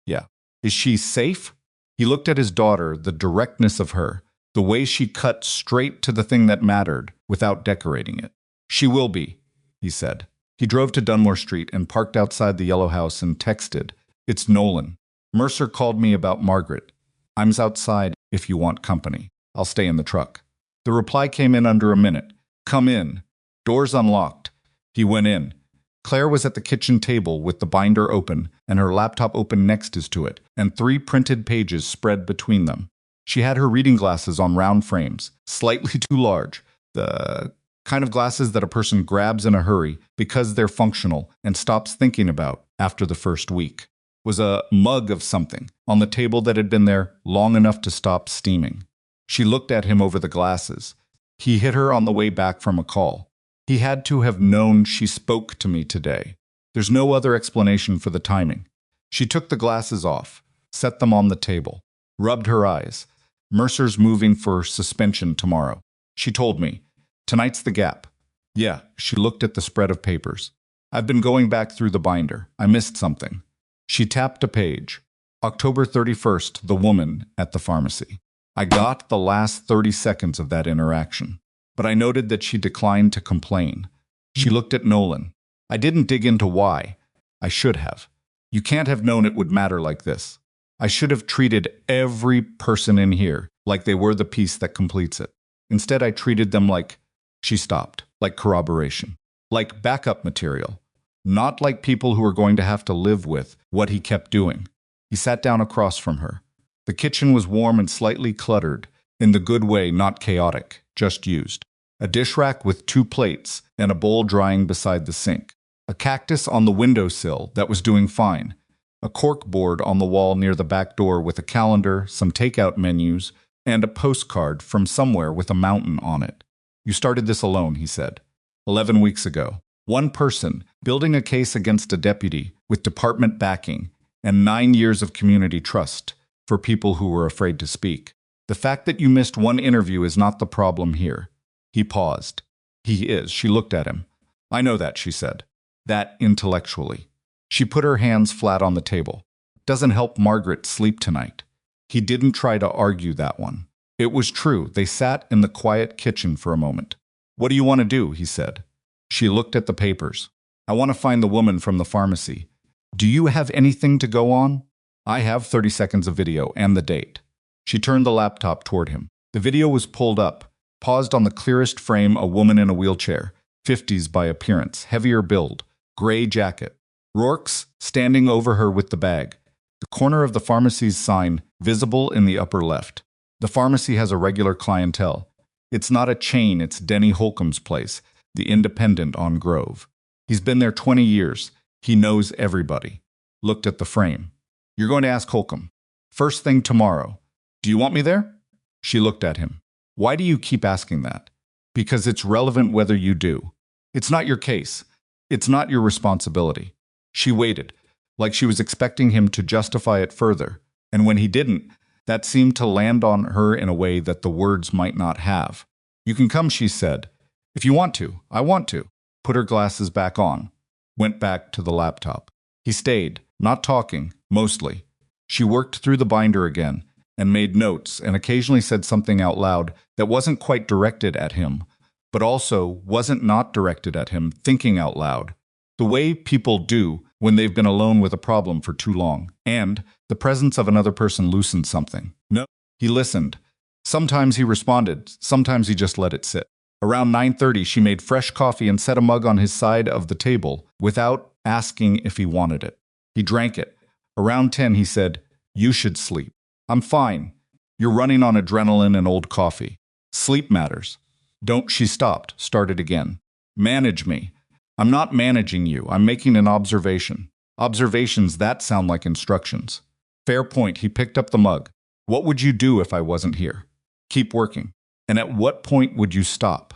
Yeah. Is she safe? He looked at his daughter, the directness of her, the way she cut straight to the thing that mattered without decorating it. She will be, he said. He drove to Dunmore Street and parked outside the yellow house and texted, It's Nolan. Mercer called me about Margaret. I'm outside if you want company. I'll stay in the truck. The reply came in under a minute. Come in. Doors unlocked. He went in. Claire was at the kitchen table with the binder open and her laptop open next to it, and 3 printed pages spread between them. She had her reading glasses on round frames, slightly too large, the kind of glasses that a person grabs in a hurry because they're functional and stops thinking about after the first week. Was a mug of something on the table that had been there long enough to stop steaming. She looked at him over the glasses. He hit her on the way back from a call. He had to have known she spoke to me today. There's no other explanation for the timing. She took the glasses off, set them on the table, rubbed her eyes. Mercer's moving for suspension tomorrow. She told me. Tonight's the gap. Yeah, she looked at the spread of papers. I've been going back through the binder. I missed something. She tapped a page. October 31st, the woman at the pharmacy. I got the last 30 seconds of that interaction, but I noted that she declined to complain. She looked at Nolan. I didn't dig into why. I should have. You can't have known it would matter like this. I should have treated every person in here like they were the piece that completes it. Instead, I treated them like— She stopped, like corroboration, like backup material, not like people who were going to have to live with what he kept doing. He sat down across from her. The kitchen was warm and slightly cluttered, in the good way, not chaotic, just used. A dish rack with 2 plates and a bowl drying beside the sink. A cactus on the windowsill that was doing fine. A cork board on the wall near the back door with a calendar, some takeout menus, and a postcard from somewhere with a mountain on it. You started this alone, he said. 11 weeks ago. One person, building a case against a deputy with department backing and 9 years of community trust for people who were afraid to speak. The fact that you missed one interview is not the problem here. He paused. He is. She looked at him. I know that, she said. That intellectually. She put her hands flat on the table. Doesn't help Margaret sleep tonight. He didn't try to argue that one. It was true. They sat in the quiet kitchen for a moment. What do you want to do? He said. She looked at the papers. I want to find the woman from the pharmacy. Do you have anything to go on? I have 30 seconds of video and the date. She turned the laptop toward him. The video was pulled up, paused on the clearest frame, a woman in a wheelchair, 50s by appearance, heavier build, gray jacket. Rourke's standing over her with the bag. The corner of the pharmacy's sign visible in the upper left. The pharmacy has a regular clientele. It's not a chain, it's Denny Holcomb's place, the independent on Grove. He's been there 20 years. He knows everybody. Looked at the frame. You're going to ask Holcomb. First thing tomorrow. Do you want me there? She looked at him. Why do you keep asking that? Because it's relevant whether you do. It's not your case. It's not your responsibility. She waited, like she was expecting him to justify it further, and when he didn't, that seemed to land on her in a way that the words might not have. You can come, she said. If you want to, I want to. Put her glasses back on. Went back to the laptop. He stayed, not talking, mostly. She worked through the binder again, and made notes, and occasionally said something out loud that wasn't quite directed at him, but also wasn't not directed at him, thinking out loud. The way people do when they've been alone with a problem for too long, and the presence of another person loosened something. No. He listened. Sometimes he responded, sometimes he just let it sit. Around 9:30, she made fresh coffee and set a mug on his side of the table without asking if he wanted it. He drank it. Around 10, he said, "You should sleep." "I'm fine. You're running on adrenaline and old coffee. Sleep matters." "Don't," she stopped, started again. "Manage me." "I'm not managing you. I'm making an observation." "Observations, that sound like instructions." "Fair point." He picked up the mug. "What would you do if I wasn't here?" "Keep working." "And at what point would you stop?"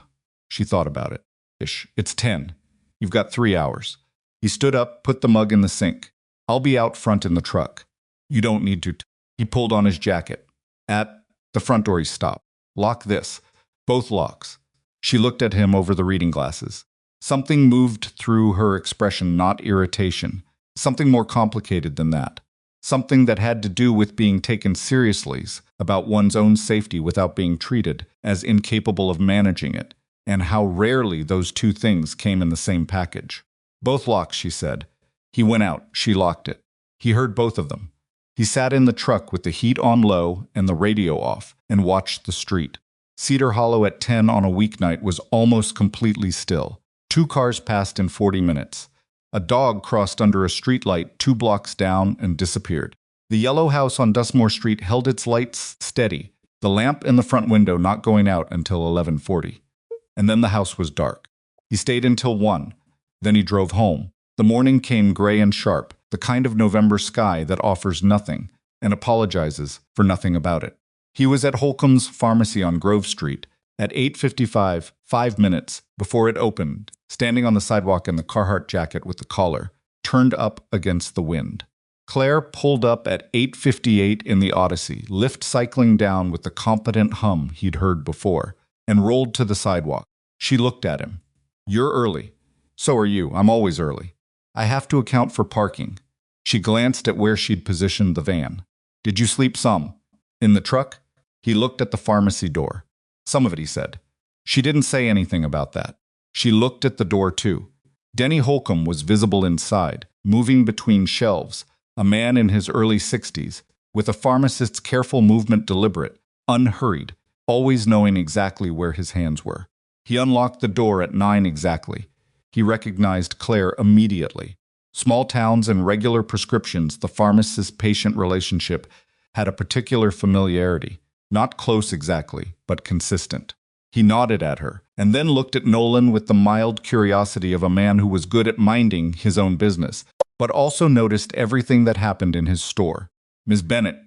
She thought about it. It's 10. You've got 3 hours. He stood up, put the mug in the sink. "I'll be out front in the truck." "You don't need to." He pulled on his jacket. At the front door, he stopped. "Lock this." Both locks. She looked at him over the reading glasses. Something moved through her expression, not irritation. Something more complicated than that. Something that had to do with being taken seriously, about one's own safety without being treated as incapable of managing it, and how rarely those two things came in the same package. "Both locks," she said. He went out. She locked it. He heard both of them. He sat in the truck with the heat on low and the radio off and watched the street. Cedar Hollow at 10 on a weeknight was almost completely still. 2 cars passed in 40 minutes. A dog crossed under a streetlight 2 blocks down and disappeared. The yellow house on Dustmore Street held its lights steady, the lamp in the front window not going out until 11:40. And then the house was dark. He stayed until 1. Then he drove home. The morning came gray and sharp, the kind of November sky that offers nothing and apologizes for nothing about it. He was at Holcomb's Pharmacy on Grove Street at 8:55, 5 minutes before it opened, standing on the sidewalk in the Carhartt jacket with the collar, turned up against the wind. Claire pulled up at 8:58 in the Odyssey, lift cycling down with the competent hum he'd heard before, and rolled to the sidewalk. She looked at him. "You're early." "So are you. I'm always early." "I have to account for parking." She glanced at where she'd positioned the van. "Did you sleep some?" "In the truck?" He looked at the pharmacy door. "Some of it," he said. She didn't say anything about that. She looked at the door, too. Denny Holcomb was visible inside, moving between shelves, a man in his early 60s, with a pharmacist's careful movement deliberate, unhurried, always knowing exactly where his hands were. He unlocked the door at 9 exactly. He recognized Claire immediately. Small towns and regular prescriptions, the pharmacist-patient relationship had a particular familiarity. Not close exactly, but consistent. He nodded at her, and then looked at Nolan with the mild curiosity of a man who was good at minding his own business, but also noticed everything that happened in his store. "Ms. Bennett,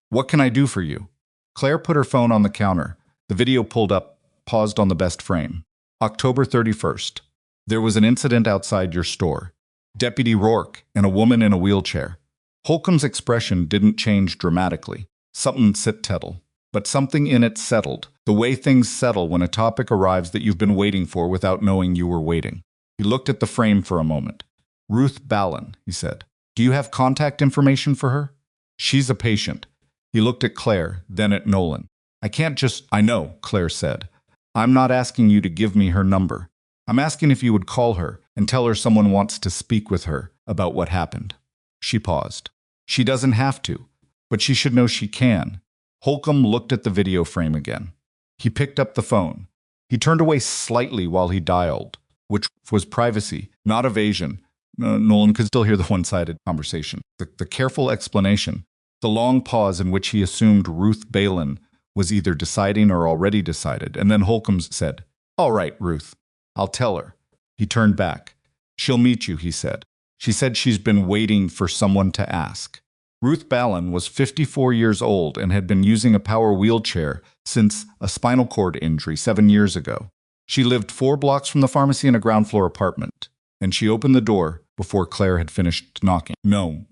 what can I do for you?" Claire put her phone on the counter. The video pulled up, paused on the best frame. "October 31st. There was an incident outside your store. Deputy Rourke and a woman in a wheelchair." Holcomb's expression didn't change dramatically. Something settled. But something in it settled, the way things settle when a topic arrives that you've been waiting for without knowing you were waiting. He looked at the frame for a moment. "Ruth Ballin," he said. "Do you have contact information for her?" "She's a patient." He looked at Claire, then at Nolan. "I can't just—" "I know," Claire said. "I'm not asking you to give me her number. I'm asking if you would call her and tell her someone wants to speak with her about what happened." She paused. "She doesn't have to, but she should know she can." Holcomb looked at the video frame again. He picked up the phone. He turned away slightly while he dialed. which was privacy, not evasion. Nolan could still hear the one-sided conversation. The careful explanation, the long pause in which he assumed Ruth Balin was either deciding or already decided, and then Holcomb said, "All right, Ruth, I'll tell her." He turned back. "She'll meet you," he said. "She said she's been waiting for someone to ask." Ruth Balin was 54 years old and had been using a power wheelchair since a spinal cord injury 7 years ago. She lived 4 blocks from the pharmacy in a ground-floor apartment, and she opened the door before Claire had finished knocking. No,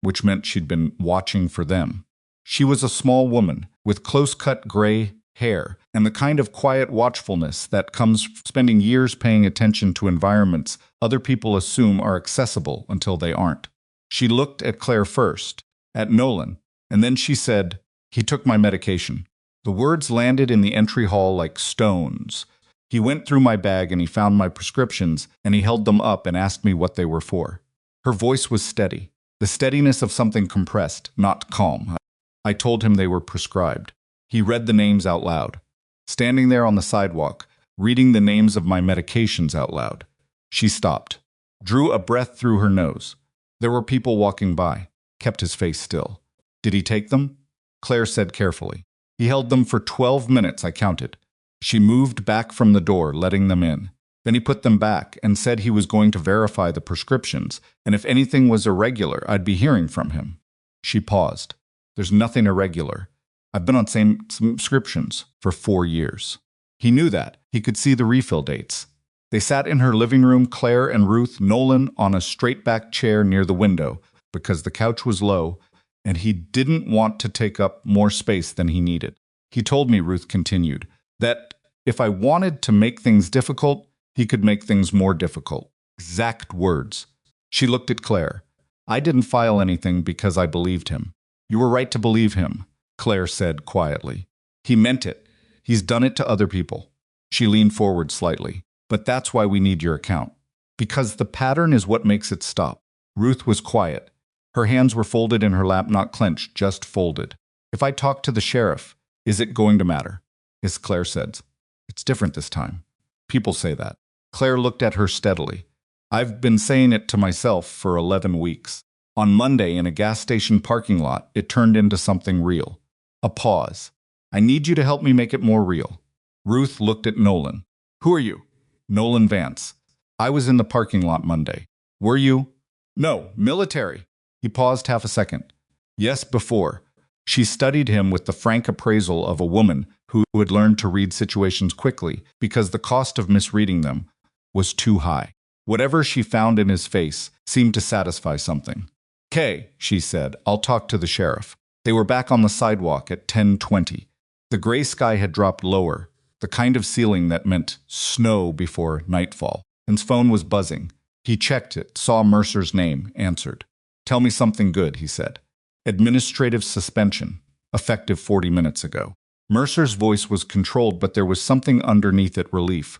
which meant she'd been watching for them. She was a small woman with close-cut gray hair and the kind of quiet watchfulness that comes from spending years paying attention to environments other people assume are accessible until they aren't. She looked at Claire first, at Nolan, and then she said, "He took my medication." The words landed in the entry hall like stones. "He went through my bag and he found my prescriptions and he held them up and asked me what they were for." Her voice was steady, the steadiness of something compressed, not calm. "I told him they were prescribed." He read the names out loud. Standing there on the sidewalk, reading the names of my medications out loud. She stopped, drew a breath through her nose. There were people walking by, kept his face still. "Did he take them?" Claire said carefully. "He held them for 12 minutes, I counted." She moved back from the door, letting them in. Then he put them back and said he was going to verify the prescriptions, and if anything was irregular, I'd be hearing from him. She paused. "There's nothing irregular. I've been on same subscriptions for 4 years." He knew that. He could see the refill dates. They sat in her living room, Claire and Ruth, Nolan on a straight-back chair near the window, because the couch was low, and he didn't want to take up more space than he needed. "He told me," Ruth continued, "that if I wanted to make things difficult, he could make things more difficult." Exact words. She looked at Claire. "I didn't file anything because I believed him." "You were right to believe him," Claire said quietly. "He meant it. He's done it to other people." She leaned forward slightly. "But that's why we need your account. Because the pattern is what makes it stop." Ruth was quiet. Her hands were folded in her lap, not clenched, just folded. "If I talk to the sheriff, is it going to matter?" As Claire said. "It's different this time. People say that." Claire looked at her steadily. "I've been saying it to myself for 11 weeks. On Monday, in a gas station parking lot, it turned into something real." A pause. "I need you to help me make it more real." Ruth looked at Nolan. "Who are you?" "Nolan Vance." "I was in the parking lot Monday." "Were you?" "No, military." He paused half a second. "Yes, before." She studied him with the frank appraisal of a woman who had learned to read situations quickly because the cost of misreading them was too high. Whatever she found in his face seemed to satisfy something. "'Kay," she said, "I'll talk to the sheriff." They were back on the sidewalk at 10:20. The gray sky had dropped lower, the kind of ceiling that meant snow before nightfall. His phone was buzzing. He checked it, saw Mercer's name, answered. "Tell me something good," he said. "Administrative suspension, effective 40 minutes ago." Mercer's voice was controlled, but there was something underneath it, relief.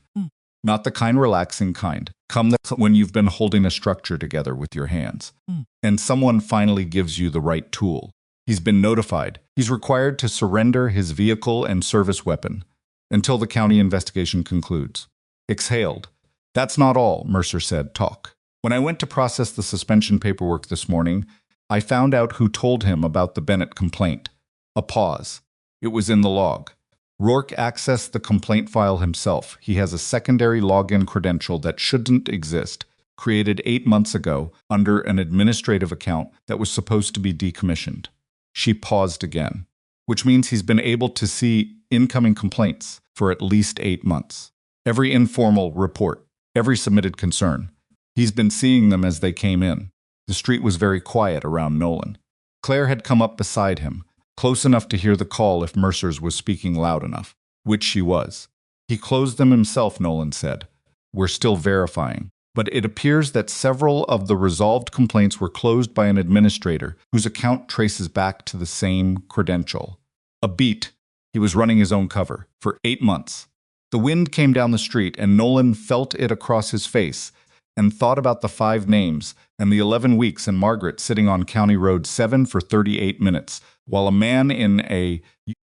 Not the kind relaxing kind. Come when you've been holding a structure together with your hands. And someone finally gives you the right tool. He's been notified. He's required to surrender his vehicle and service weapon until the county investigation concludes. Exhaled. "That's not all," Mercer said. "Talk." "When I went to process the suspension paperwork this morning, I found out who told him about the Bennett complaint." A pause. "It was in the log." Rourke accessed the complaint file himself. He has a secondary login credential that shouldn't exist, created 8 months ago under an administrative account that was supposed to be decommissioned. She paused again, which means he's been able to see incoming complaints for at least 8 months. Every informal report, every submitted concern. He's been seeing them as they came in. The street was very quiet around Nolan. Claire had come up beside him, close enough to hear the call if Mercer's was speaking loud enough, which she was. "He closed them himself," Nolan said. "We're still verifying. But it appears that several of the resolved complaints were closed by an administrator whose account traces back to the same credential. A beat. He was running his own cover for 8 months. The wind came down the street, and Nolan felt it across his face and thought about the 5 names and the 11 weeks and Margaret sitting on County Road 7 for 38 minutes, while a man in a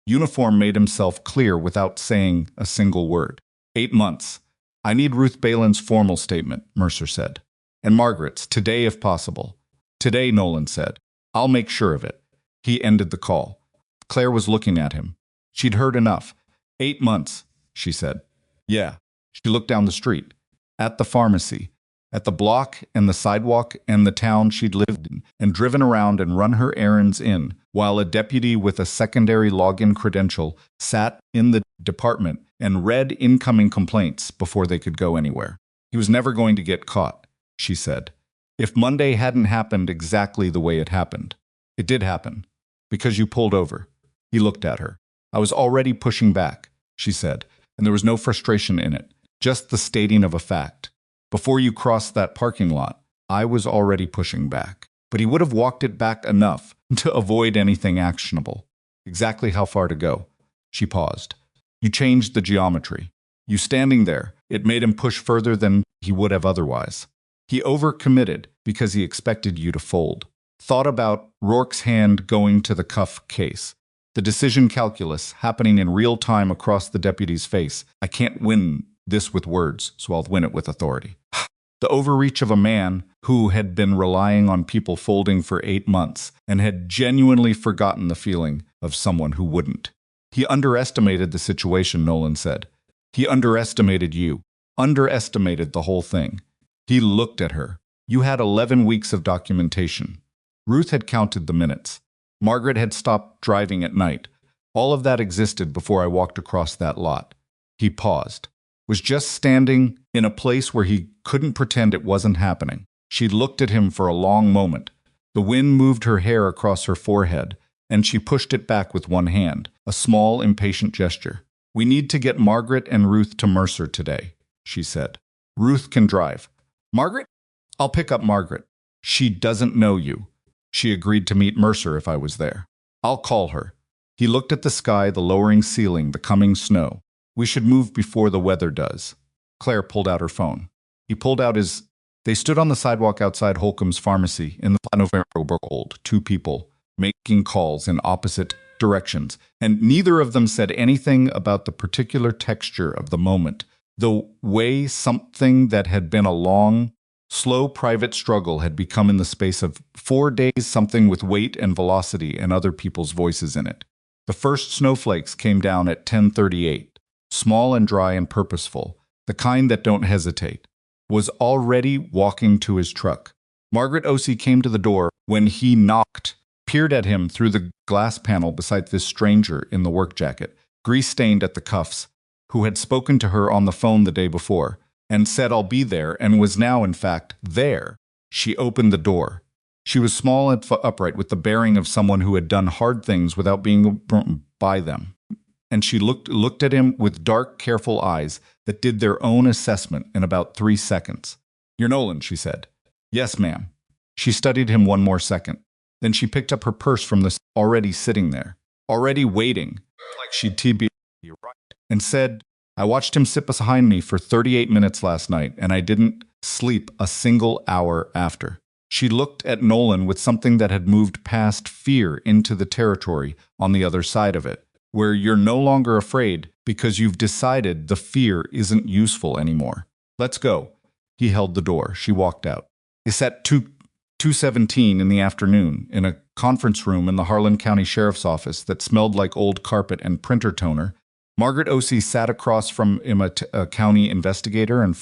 uniform made himself clear without saying a single word. 8 months. I need Ruth Balin's formal statement, Mercer said. And Margaret's, today if possible. Today, Nolan said. I'll make sure of it. He ended the call. Claire was looking at him. She'd heard enough. 8 months, she said. Yeah. She looked down the street. At the pharmacy. At the block and the sidewalk and the town she'd lived in and driven around and run her errands in, while a deputy with a secondary login credential sat in the department and read incoming complaints before they could go anywhere. He was never going to get caught, she said. If Monday hadn't happened exactly the way it happened. It did happen. Because you pulled over. He looked at her. I was already pushing back, she said, and there was no frustration in it, just the stating of a fact. Before you crossed that parking lot, I was already pushing back. But he would have walked it back enough to avoid anything actionable. Exactly how far to go? She paused. You changed the geometry. You standing there, it made him push further than he would have otherwise. He overcommitted because he expected you to fold. Thought about Rourke's hand going to the cuff case. The decision calculus happening in real time across the deputy's face. I can't win this with words, so I'll win it with authority. The overreach of a man who had been relying on people folding for 8 months and had genuinely forgotten the feeling of someone who wouldn't. He underestimated the situation, Nolan said. He underestimated you. Underestimated the whole thing. He looked at her. You had 11 weeks of documentation. Ruth had counted the minutes. Margaret had stopped driving at night. All of that existed before I walked across that lot. He paused. Was just standing in a place where he couldn't pretend it wasn't happening. She looked at him for a long moment. The wind moved her hair across her forehead, and she pushed it back with one hand, a small, impatient gesture. We need to get Margaret and Ruth to Mercer today, she said. Ruth can drive. Margaret? I'll pick up Margaret. She doesn't know you. She agreed to meet Mercer if I was there. I'll call her. He looked at the sky, the lowering ceiling, the coming snow. We should move before the weather does. Claire pulled out her phone. He pulled out his... They stood on the sidewalk outside Holcomb's pharmacy in the November cold, 2 people, making calls in opposite directions, and neither of them said anything about the particular texture of the moment, the way something that had been a long, slow private struggle had become in the space of 4 days something with weight and velocity and other people's voices in it. The first snowflakes came down at 10:38. Small and dry and purposeful, the kind that don't hesitate, was already walking to his truck. Margaret O.C. came to the door when he knocked, peered at him through the glass panel beside this stranger in the work jacket, grease-stained at the cuffs, who had spoken to her on the phone the day before, and said, I'll be there, and was now, in fact, there. She opened the door. She was small and upright, with the bearing of someone who had done hard things without being by them. And she looked at him with dark, careful eyes that did their own assessment in about 3 seconds. You're Nolan, she said. Yes, ma'am. She studied him 1 more second. Then she picked up her purse from the already sitting there, already waiting, like she'd TB, and said, I watched him sit behind me for 38 minutes last night, and I didn't sleep a single hour after. She looked at Nolan with something that had moved past fear into the territory on the other side of it, where you're no longer afraid because you've decided the fear isn't useful anymore. Let's go. He held the door. She walked out. It's at 2:17 in the afternoon in a conference room in the Harlan County Sheriff's Office that smelled like old carpet and printer toner. Margaret O.C. sat across from him, a county investigator, and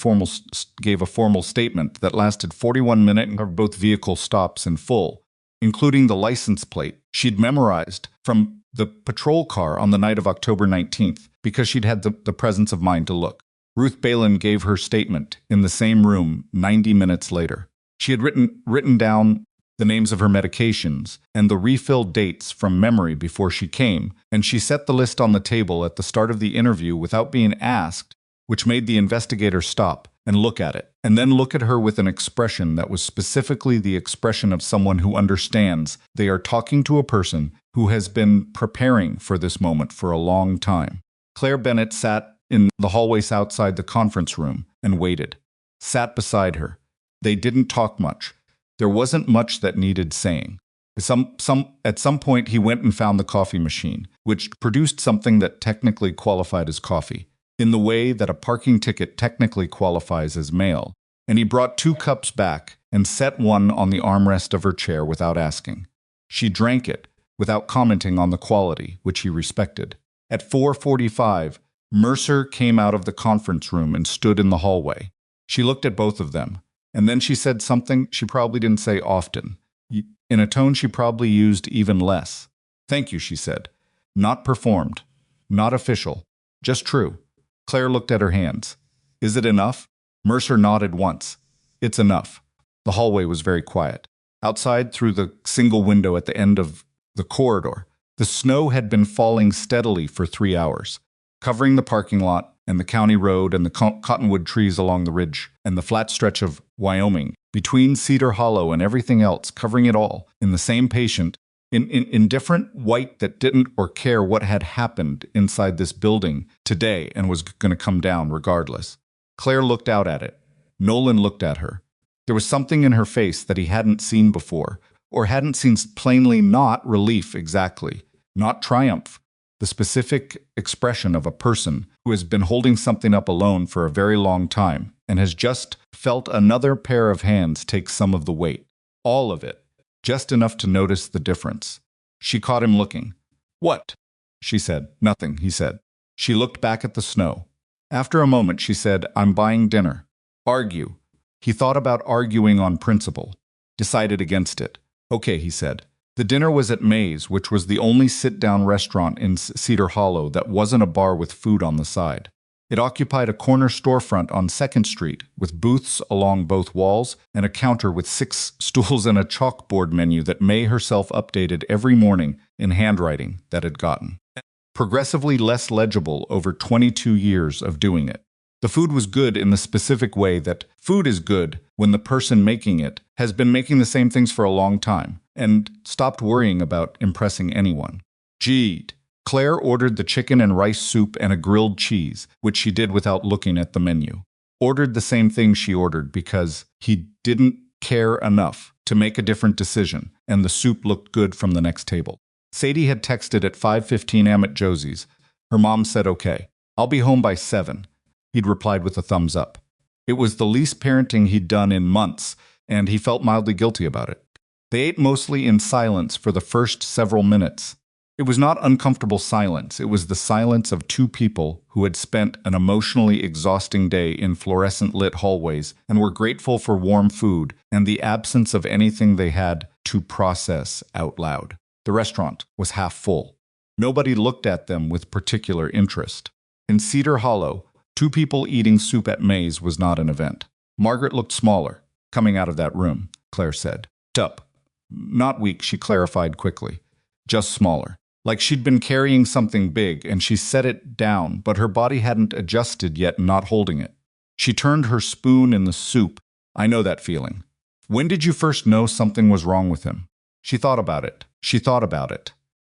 gave a formal statement that lasted 41 minutes and covered both vehicle stops in full, including the license plate she'd memorized from the patrol car on the night of October 19th, because she'd had the presence of mind to look. Ruth Balin gave her statement in the same room 90 minutes later. She had written down the names of her medications and the refill dates from memory before she came, and she set the list on the table at the start of the interview without being asked, which made the investigator stop and look at it, and then look at her with an expression that was specifically the expression of someone who understands they are talking to a person who has been preparing for this moment for a long time. Claire Bennett sat in the hallways outside the conference room and waited. Sat beside her. They didn't talk much. There wasn't much that needed saying. At some point, he went and found the coffee machine, which produced something that technically qualified as coffee. in the way that a parking ticket technically qualifies as mail, and he brought 2 cups back and set one on the armrest of her chair without asking. She drank it, without commenting on the quality, which he respected. At 4:45, Mercer came out of the conference room and stood in the hallway. She looked at both of them, and then she said something she probably didn't say often, in a tone she probably used even less. "Thank you," she said. "Not performed. Not official. Just true." Claire looked at her hands. "Is it enough?" Mercer nodded once. "It's enough." The hallway was very quiet. Outside, through the single window at the end of the corridor, the snow had been falling steadily for 3 hours, covering the parking lot and the county road and the cottonwood trees along the ridge and the flat stretch of Wyoming, between Cedar Hollow and everything else, covering it all in the same patient, indifferent white that didn't or care what had happened inside this building today and was going to come down regardless. Claire looked out at it. Nolan looked at her. There was something in her face that he hadn't seen before, or hadn't seen plainly, not relief exactly, not triumph, the specific expression of a person who has been holding something up alone for a very long time and has just felt another pair of hands take some of the weight. All of it. Just enough to notice the difference. She caught him looking. "What?" she said. "Nothing," he said. She looked back at the snow. After a moment, she said, "I'm buying dinner." "Argue." He thought about arguing on principle. Decided against it. "Okay," he said. The dinner was at May's, which was the only sit-down restaurant in Cedar Hollow that wasn't a bar with food on the side. It occupied a corner storefront on 2nd Street, with booths along both walls and a counter with 6 stools and a chalkboard menu that May herself updated every morning in handwriting that had gotten progressively less legible over 22 years of doing it. The food was good in the specific way that food is good when the person making it has been making the same things for a long time and stopped worrying about impressing anyone. Jeed. Claire ordered the chicken and rice soup and a grilled cheese, which she did without looking at the menu. Ordered the same thing she ordered because he didn't care enough to make a different decision, and the soup looked good from the next table. Sadie had texted at 5:15 am at Josie's. Her mom said, "Okay, I'll be home by 7. He'd replied with a thumbs up. It was the least parenting he'd done in months, and he felt mildly guilty about it. They ate mostly in silence for the first several minutes. It was not uncomfortable silence. It was the silence of 2 people who had spent an emotionally exhausting day in fluorescent-lit hallways and were grateful for warm food and the absence of anything they had to process out loud. The restaurant was half full. Nobody looked at them with particular interest. In Cedar Hollow, 2 people eating soup at May's was not an event. Margaret looked smaller, coming out of that room, Claire said. Up. Not weak, she clarified quickly. Just smaller. Like she'd been carrying something big and she set it down, but her body hadn't adjusted yet, not holding it. She turned her spoon in the soup. "I know that feeling. When did you first know something was wrong with him?" She thought about it.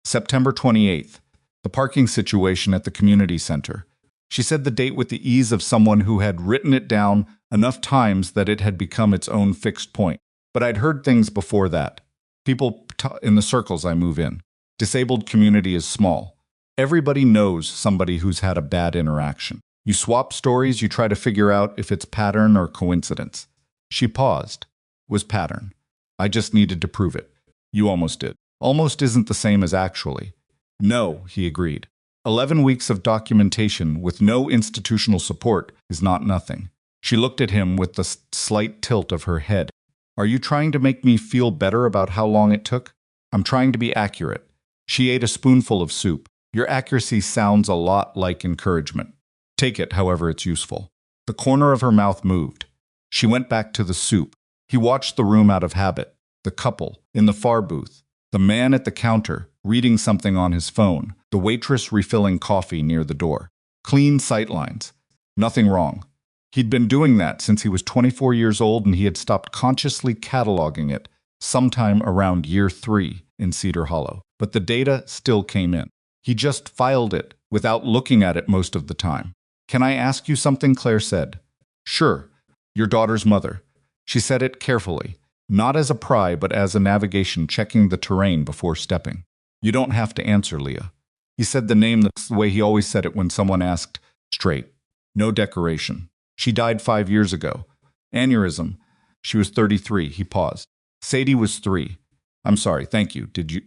September 28th. The parking situation at the community center. She said the date with the ease of someone who had written it down enough times that it had become its own fixed point. But I'd heard things before that. People in the circles I move in. Disabled community is small. Everybody knows somebody who's had a bad interaction. You swap stories, you try to figure out if it's pattern or coincidence. She paused. Was pattern. I just needed to prove it. You almost did. Almost isn't the same as actually. No, he agreed. 11 weeks of documentation with no institutional support is not nothing. She looked at him with the slight tilt of her head. Are you trying to make me feel better about how long it took? I'm trying to be accurate. She ate a spoonful of soup. Your accuracy sounds a lot like encouragement. Take it, however it's useful. The corner of her mouth moved. She went back to the soup. He watched the room out of habit. The couple, in the far booth. The man at the counter, reading something on his phone. The waitress refilling coffee near the door. Clean sightlines. Nothing wrong. He'd been doing that since he was 24 years old, and he had stopped consciously cataloging it sometime around year 3 in Cedar Hollow. But the data still came in. He just filed it without looking at it most of the time. Can I ask you something? Claire said. Sure. Your daughter's mother. She said it carefully, not as a pry but as a navigation, checking the terrain before stepping. You don't have to answer, Leah. He said the name the way he always said it when someone asked straight. No decoration. She died 5 years ago. Aneurysm. She was 33. He paused. Sadie was 3. I'm sorry, thank you. Did you?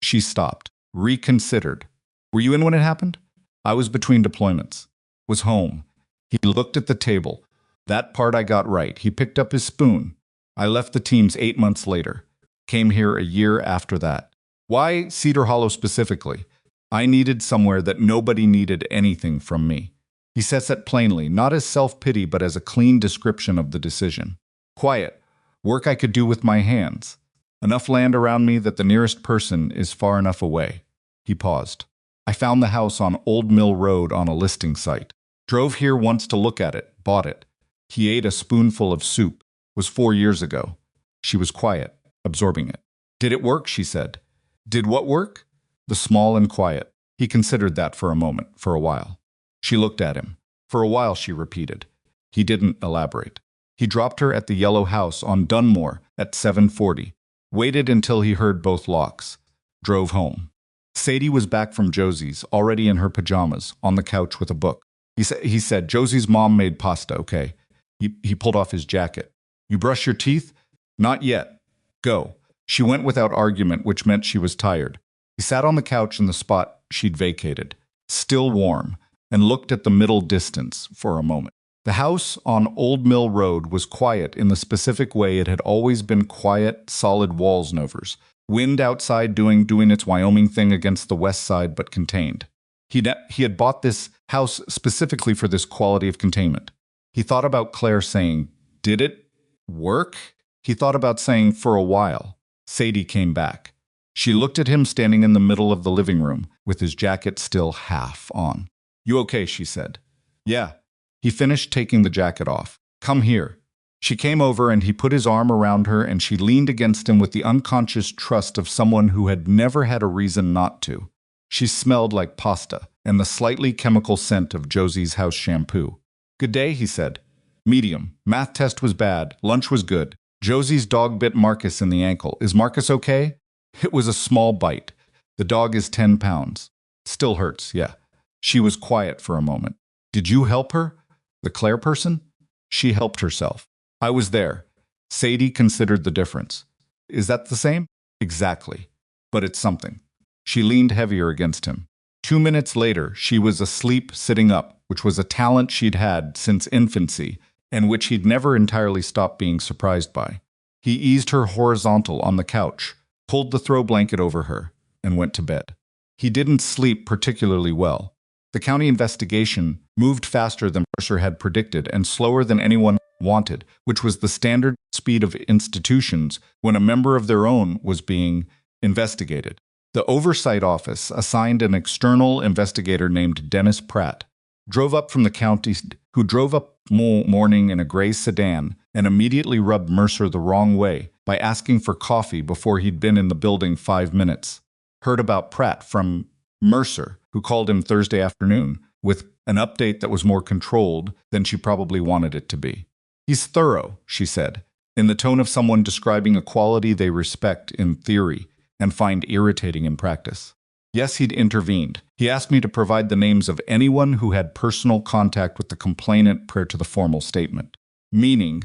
She stopped. Reconsidered. Were you in when it happened? I was between deployments. Was home. He looked at the table. That part I got right. He picked up his spoon. I left the teams 8 months later. Came here a year after that. Why Cedar Hollow specifically? I needed somewhere that nobody needed anything from me. He says that plainly, not as self-pity, but as a clean description of the decision. Quiet. Work I could do with my hands. Enough land around me that the nearest person is far enough away. He paused. I found the house on Old Mill Road on a listing site. Drove here once to look at it, bought it. He ate a spoonful of soup. Was 4 years ago. She was quiet, absorbing it. Did it work? She said. Did what work? The small and quiet. He considered that for a moment, for a while. She looked at him. For a while, she repeated. He didn't elaborate. He dropped her at the yellow house on Dunmore at 7:40. Waited until he heard both locks. Drove home. Sadie was back from Josie's, already in her pajamas, on the couch with a book. He said, Josie's mom made pasta, okay? He pulled off his jacket. You brush your teeth? Not yet. Go. She went without argument, which meant she was tired. He sat on the couch in the spot she'd vacated, still warm, and looked at the middle distance for a moment. The house on Old Mill Road was quiet in the specific way it had always been quiet, solid walls novers. Wind outside doing its Wyoming thing against the west side, but contained. He had bought this house specifically for this quality of containment. He thought about Claire saying, did it work? He thought about saying, for a while. Sadie came back. She looked at him standing in the middle of the living room, with his jacket still half on. You okay? She said. Yeah. He finished taking the jacket off. Come here. She came over and he put his arm around her and she leaned against him with the unconscious trust of someone who had never had a reason not to. She smelled like pasta and the slightly chemical scent of Josie's house shampoo. Good day, he said. Medium. Math test was bad. Lunch was good. Josie's dog bit Marcus in the ankle. Is Marcus okay? It was a small bite. The dog is 10 pounds. Still hurts, yeah. She was quiet for a moment. Did you help her? The Claire person? She helped herself. I was there. Sadie considered the difference. Is that the same? Exactly. But it's something. She leaned heavier against him. 2 minutes later, she was asleep sitting up, which was a talent she'd had since infancy, and which he'd never entirely stopped being surprised by. He eased her horizontal on the couch, pulled the throw blanket over her, and went to bed. He didn't sleep particularly well. The county investigation moved faster than Mercer had predicted and slower than anyone wanted, which was the standard speed of institutions when a member of their own was being investigated. The Oversight Office assigned an external investigator named Dennis Pratt, drove up from the county, who drove up morning in a gray sedan and immediately rubbed Mercer the wrong way by asking for coffee before he'd been in the building 5 minutes. Heard about Pratt from Mercer, who called him Thursday afternoon with an update that was more controlled than she probably wanted it to be. He's thorough, she said, in the tone of someone describing a quality they respect in theory and find irritating in practice. Yes, he'd intervened. He asked me to provide the names of anyone who had personal contact with the complainant prior to the formal statement. Meaning,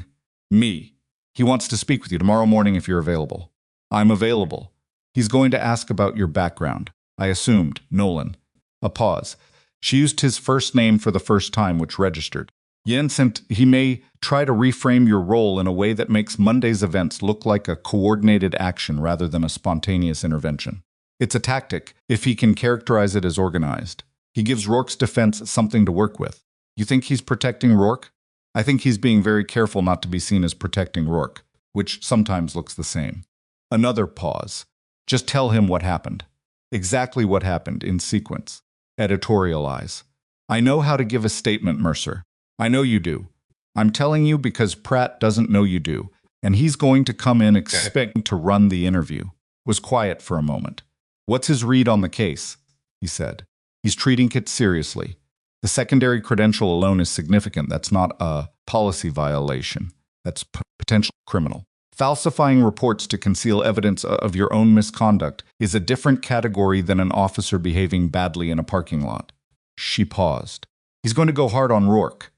me. He wants to speak with you tomorrow morning if you're available. I'm available. He's going to ask about your background. I assumed, Nolan. A pause. She used his first name for the first time, which registered. Jensen, he may try to reframe your role in a way that makes Monday's events look like a coordinated action rather than a spontaneous intervention. It's a tactic if he can characterize it as organized. He gives Rourke's defense something to work with. You think he's protecting Rourke? I think he's being very careful not to be seen as protecting Rourke, which sometimes looks the same. Another pause. Just tell him what happened. Exactly what happened in sequence. Editorialize. I know how to give a statement, Mercer. I know you do. I'm telling you because Pratt doesn't know you do, and he's going to come in expecting to run the interview. Was quiet for a moment. What's his read on the case? He said. He's treating it seriously. The secondary credential alone is significant. That's not a policy violation. That's potential criminal. Falsifying reports to conceal evidence of your own misconduct is a different category than an officer behaving badly in a parking lot. She paused. He's going to go hard on Rourke.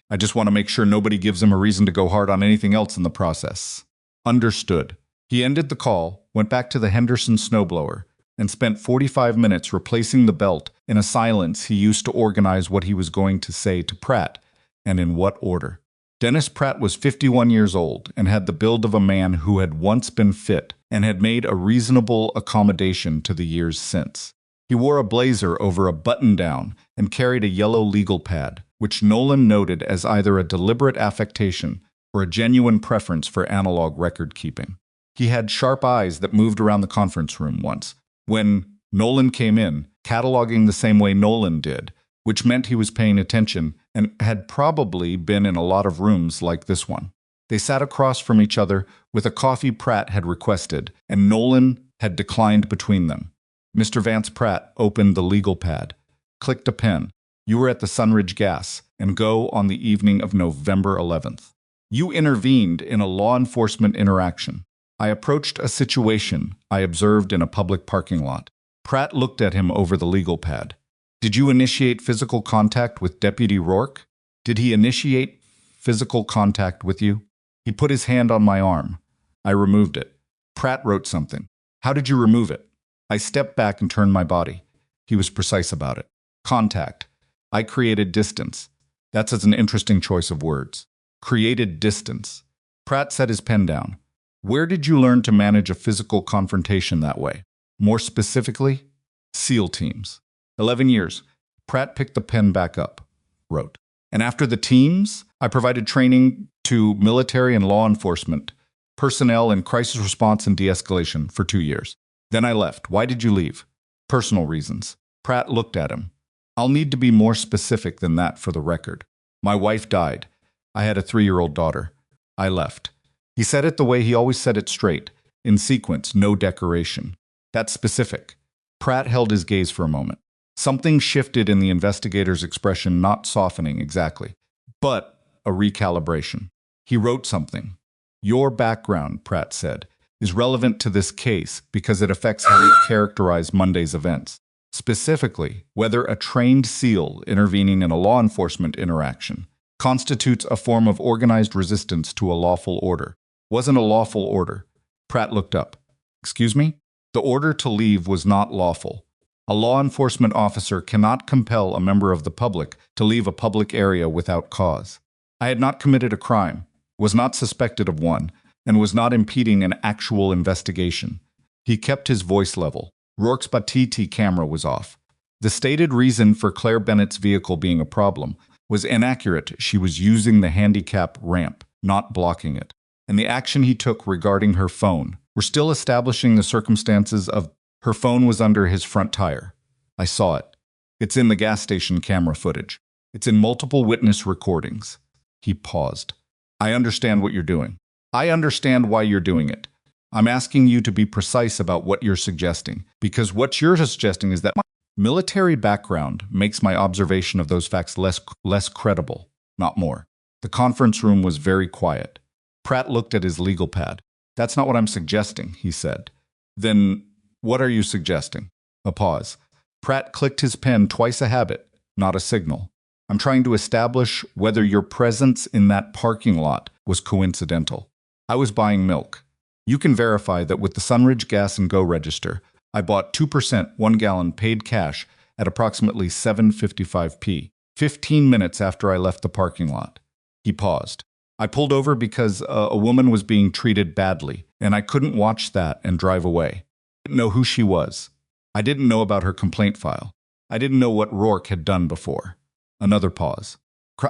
I just want to make sure nobody gives him a reason to go hard on anything else in the process. Understood. He ended the call, went back to the Henderson snowblower, and spent 45 minutes replacing the belt in a silence he used to organize what he was going to say to Pratt, and in what order. Dennis Pratt was 51 years old and had the build of a man who had once been fit and had made a reasonable accommodation to the years since. He wore a blazer over a button-down and carried a yellow legal pad, which Nolan noted as either a deliberate affectation or a genuine preference for analog record-keeping. He had sharp eyes that moved around the conference room once, when Nolan came in, cataloging the same way Nolan did, which meant he was paying attention and had probably been in a lot of rooms like this one. They sat across from each other with a coffee Pratt had requested, and Nolan had declined between them. Mr. Vance Pratt opened the legal pad, clicked a pen. You were at the Sunridge Gas and Go on the evening of November 11th. You intervened in a law enforcement interaction. I approached a situation I observed in a public parking lot. Pratt looked at him over the legal pad. Did you initiate physical contact with Deputy Rourke? Did he initiate physical contact with you? He put his hand on my arm. I removed it. Pratt wrote something. How did you remove it? I stepped back and turned my body. He was precise about it. Contact. I created distance. That's an interesting choice of words. Created distance. Pratt set his pen down. Where did you learn to manage a physical confrontation that way? More specifically, SEAL teams. 11 years. Pratt picked the pen back up, wrote. And after the teams, I provided training to military and law enforcement, personnel in crisis response and de-escalation for 2 years. Then I left. Why did you leave? Personal reasons. Pratt looked at him. I'll need to be more specific than that for the record. My wife died. I had a 3-year-old daughter. I left. He said it the way he always said it, straight, in sequence, no decoration. That's specific. Pratt held his gaze for a moment. Something shifted in the investigator's expression, not softening exactly, but a recalibration. He wrote something. Your background, Pratt said, is relevant to this case because it affects how we characterize Monday's events. Specifically, whether a trained SEAL intervening in a law enforcement interaction constitutes a form of organized resistance to a lawful order. Wasn't a lawful order. Pratt looked up. Excuse me? The order to leave was not lawful. A law enforcement officer cannot compel a member of the public to leave a public area without cause. I had not committed a crime, was not suspected of one, and was not impeding an actual investigation. He kept his voice level. Rourke's Batiti camera was off. The stated reason for Claire Bennett's vehicle being a problem was inaccurate. She was using the handicap ramp, not blocking it. And the action he took regarding her phone, we're still establishing the circumstances of her phone was under his front tire. I saw it. It's in the gas station camera footage. It's in multiple witness recordings. He paused. I understand what you're doing. I understand why you're doing it. I'm asking you to be precise about what you're suggesting, because what you're suggesting is that my military background makes my observation of those facts less credible, not more. The conference room was very quiet. Pratt looked at his legal pad. That's not what I'm suggesting, he said. Then what are you suggesting? A pause. Pratt clicked his pen, twice a habit, not a signal. I'm trying to establish whether your presence in that parking lot was coincidental. I was buying milk. You can verify that with the Sunridge Gas and Go register, I bought 2% 1 gallon paid cash at approximately 7:55 p. 15 minutes after I left the parking lot. He paused. I pulled over because a woman was being treated badly, and I couldn't watch that and drive away. I didn't know who she was. I didn't know about her complaint file. I didn't know what Rourke had done before. Another pause.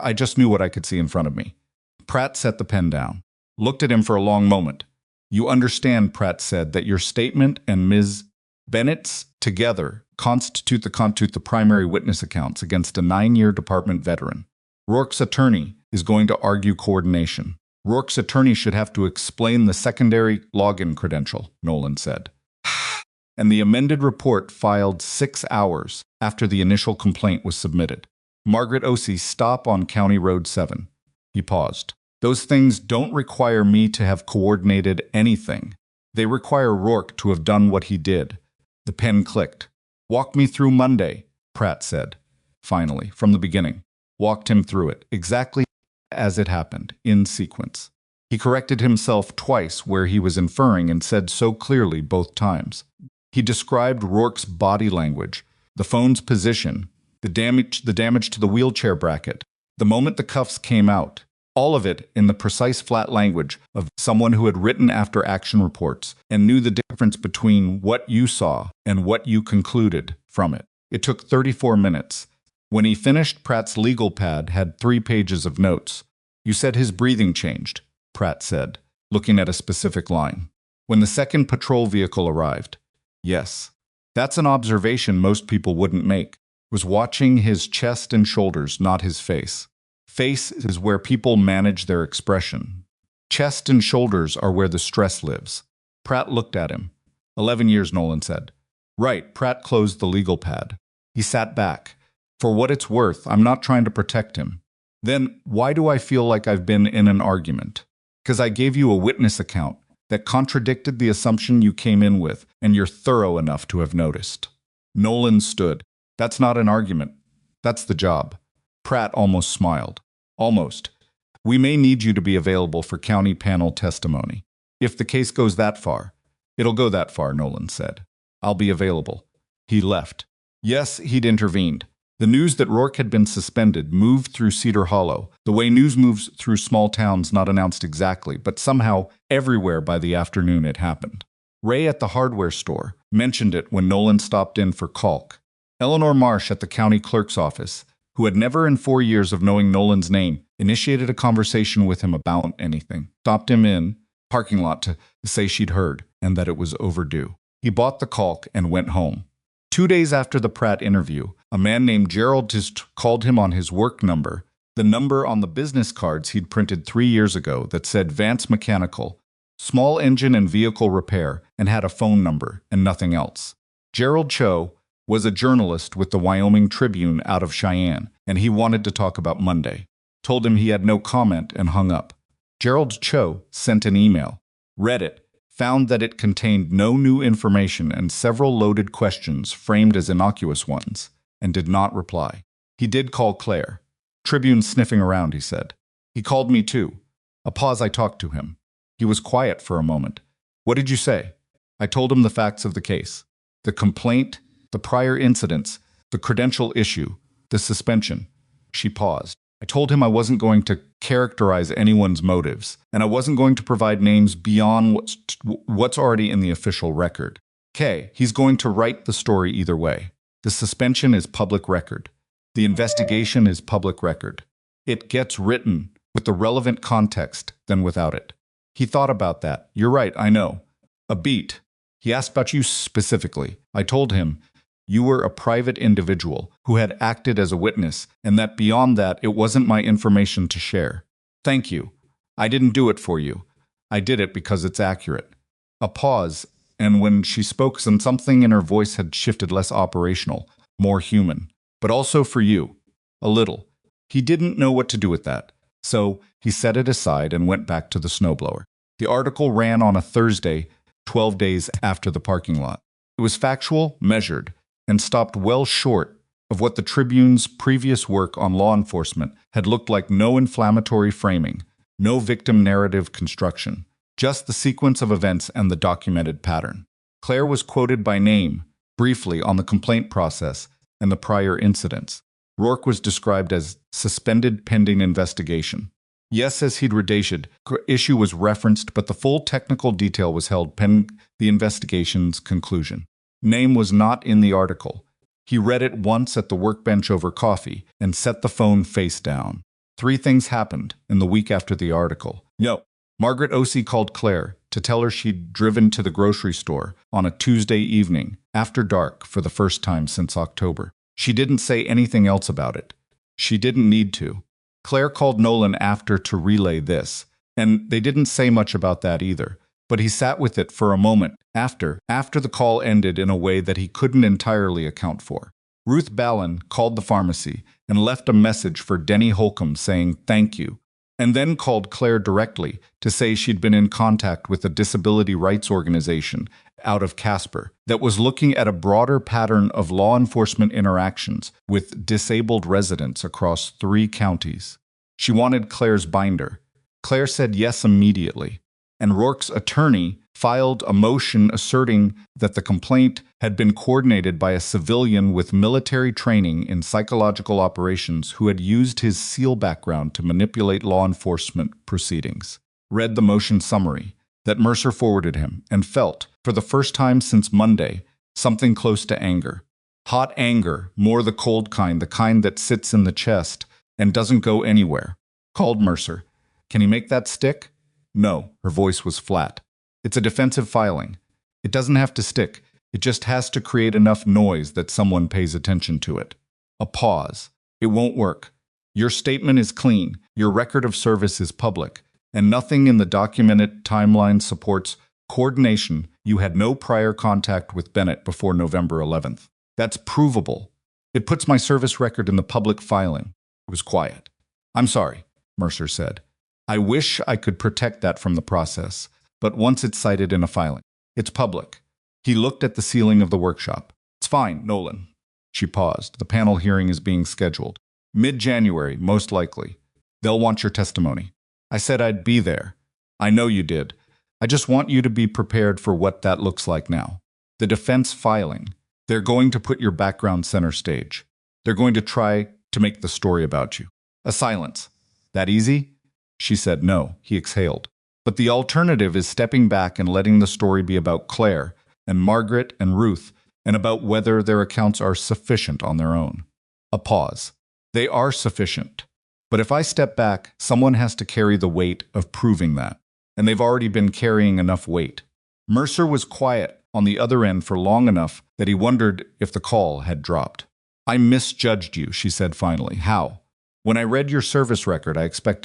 I just knew what I could see in front of me. Pratt set the pen down, looked at him for a long moment. You understand, Pratt said, that your statement and Ms. Bennett's together constitute the primary witness accounts against a 9-year department veteran. Rourke's attorney is going to argue coordination. Rourke's attorney should have to explain the secondary login credential, Nolan said. And the amended report filed 6 hours after the initial complaint was submitted. Margaret Ossie, stop on County Road 7. He paused. Those things don't require me to have coordinated anything. They require Rourke to have done what he did. The pen clicked. Walk me through Monday, Pratt said. finally, from the beginning, walked him through it, exactly as it happened, in sequence. He corrected himself twice where he was inferring and said so clearly both times. He described Rourke's body language, the phone's position, the damage to the wheelchair bracket, the moment the cuffs came out, all of it in the precise flat language of someone who had written after action reports and knew the difference between what you saw and what you concluded from it. It took 34 minutes. When he finished, Pratt's legal pad had 3 pages of notes. You said his breathing changed, Pratt said, looking at a specific line. When the second patrol vehicle arrived. Yes. That's an observation most people wouldn't make. Was watching his chest and shoulders, not his face. Face is where people manage their expression. Chest and shoulders are where the stress lives. Pratt looked at him. 11 years, Nolan said. Right, Pratt closed the legal pad. He sat back. For what it's worth, I'm not trying to protect him. Then, why do I feel like I've been in an argument? Because I gave you a witness account that contradicted the assumption you came in with, and you're thorough enough to have noticed. Nolan stood. That's not an argument. That's the job. Pratt almost smiled. Almost. We may need you to be available for county panel testimony. If the case goes that far. It'll go that far, Nolan said. I'll be available. He left. Yes, he'd intervened. The news that Rourke had been suspended moved through Cedar Hollow, the way news moves through small towns not announced exactly, but somehow everywhere by the afternoon it happened. Ray at the hardware store mentioned it when Nolan stopped in for caulk. Eleanor Marsh at the county clerk's office, who had never in 4 years of knowing Nolan's name, initiated a conversation with him about anything, stopped him in parking lot to say she'd heard and that it was overdue. He bought the caulk and went home. 2 days after the Pratt interview, a man named Gerald just called him on his work number, the number on the business cards he'd printed 3 years ago that said Vance Mechanical, small engine and vehicle repair, and had a phone number and nothing else. Gerald Cho was a journalist with the Wyoming Tribune out of Cheyenne, and he wanted to talk about Monday. Told him he had no comment and hung up. Gerald Cho sent an email, read it, found that it contained no new information and several loaded questions framed as innocuous ones, and did not reply. He did call Claire. Tribune sniffing around, he said. He called me too. A pause. I talked to him. He was quiet for a moment. What did you say? I told him the facts of the case. The complaint, the prior incidents, the credential issue, the suspension. She paused. I told him I wasn't going to characterize anyone's motives, and I wasn't going to provide names beyond what's already in the official record. He's going to write the story either way. The suspension is public record. The investigation is public record. It gets written with the relevant context than without it. He thought about that. You're right, I know. A beat. He asked about you specifically. I told him you were a private individual who had acted as a witness, and that beyond that, it wasn't my information to share. Thank you. I didn't do it for you. I did it because it's accurate. A pause, and when she spoke, something in her voice had shifted less operational, more human. But also for you. A little. He didn't know what to do with that, so he set it aside and went back to the snowblower. The article ran on a Thursday, 12 days after the parking lot. It was factual, measured, and stopped well short of what the Tribune's previous work on law enforcement had looked like. No inflammatory framing, no victim narrative construction, just the sequence of events and the documented pattern. Claire was quoted by name, briefly, on the complaint process and the prior incidents. Rourke was described as suspended pending investigation. Yes, as he'd redated, issue was referenced, but the full technical detail was held pending the investigation's conclusion. Name was not in the article. He read it once at the workbench over coffee and set the phone face down. 3 things happened in the week after the article. No. Margaret Ossie called Claire to tell her she'd driven to the grocery store on a Tuesday evening after dark for the first time since October. She didn't say anything else about it. She didn't need to. Claire called Nolan after to relay this, and they didn't say much about that either. But he sat with it for a moment after the call ended in a way that he couldn't entirely account for. Ruth Ballin called the pharmacy and left a message for Denny Holcomb saying thank you, and then called Claire directly to say she'd been in contact with a disability rights organization out of Casper that was looking at a broader pattern of law enforcement interactions with disabled residents across 3 counties. She wanted Claire's binder. Claire said yes immediately, and Rourke's attorney filed a motion asserting that the complaint had been coordinated by a civilian with military training in psychological operations who had used his SEAL background to manipulate law enforcement proceedings. Read the motion summary that Mercer forwarded him and felt, for the first time since Monday, something close to anger. Hot anger, more the cold kind, the kind that sits in the chest and doesn't go anywhere. Called Mercer. Can he make that stick? No, her voice was flat. It's a defensive filing. It doesn't have to stick. It just has to create enough noise that someone pays attention to it. A pause. It won't work. Your statement is clean. Your record of service is public. And nothing in the documented timeline supports coordination. You had no prior contact with Bennett before November 11th. That's provable. It puts my service record in the public filing. It was quiet. I'm sorry, Mercer said. I wish I could protect that from the process, but once it's cited in a filing, it's public. He looked at the ceiling of the workshop. It's fine, Nolan. She paused. The panel hearing is being scheduled. Mid-January, most likely. They'll want your testimony. I said I'd be there. I know you did. I just want you to be prepared for what that looks like now. The defense filing. They're going to put your background center stage. They're going to try to make the story about you. A silence. That easy? She said no. He exhaled. But the alternative is stepping back and letting the story be about Claire and Margaret and Ruth and about whether their accounts are sufficient on their own. A pause. They are sufficient. But if I step back, someone has to carry the weight of proving that. And they've already been carrying enough weight. Mercer was quiet on the other end for long enough that he wondered if the call had dropped. I misjudged you, she said finally. How? When I read your service record,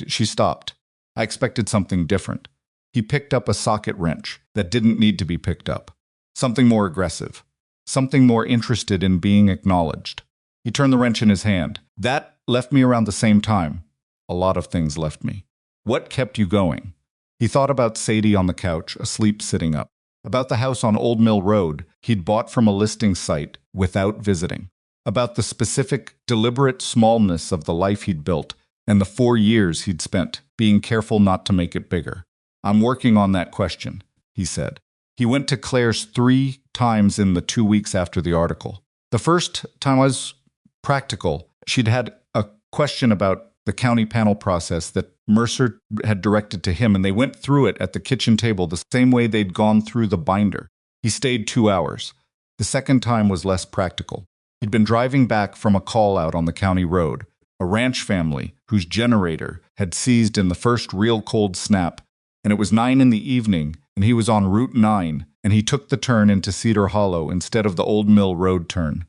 she stopped. I expected something different. He picked up a socket wrench that didn't need to be picked up. Something more aggressive. Something more interested in being acknowledged. He turned the wrench in his hand. That left me around the same time. A lot of things left me. What kept you going? He thought about Sadie on the couch, asleep sitting up. About the house on Old Mill Road he'd bought from a listing site without visiting. About the specific, deliberate smallness of the life he'd built and the 4 years he'd spent being careful not to make it bigger. I'm working on that question, he said. He went to Claire's 3 times in the 2 weeks after the article. The first time was practical. She'd had a question about the county panel process that Mercer had directed to him, and they went through it at the kitchen table the same way they'd gone through the binder. He stayed 2 hours. The second time was less practical. He'd been driving back from a call out on the county road, a ranch family whose generator had seized in the first real cold snap, and it was 9 in the evening, and he was on Route 9, and he took the turn into Cedar Hollow instead of the Old Mill Road turn.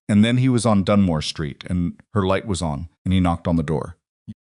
And then he was on Dunmore Street, and her light was on, and he knocked on the door.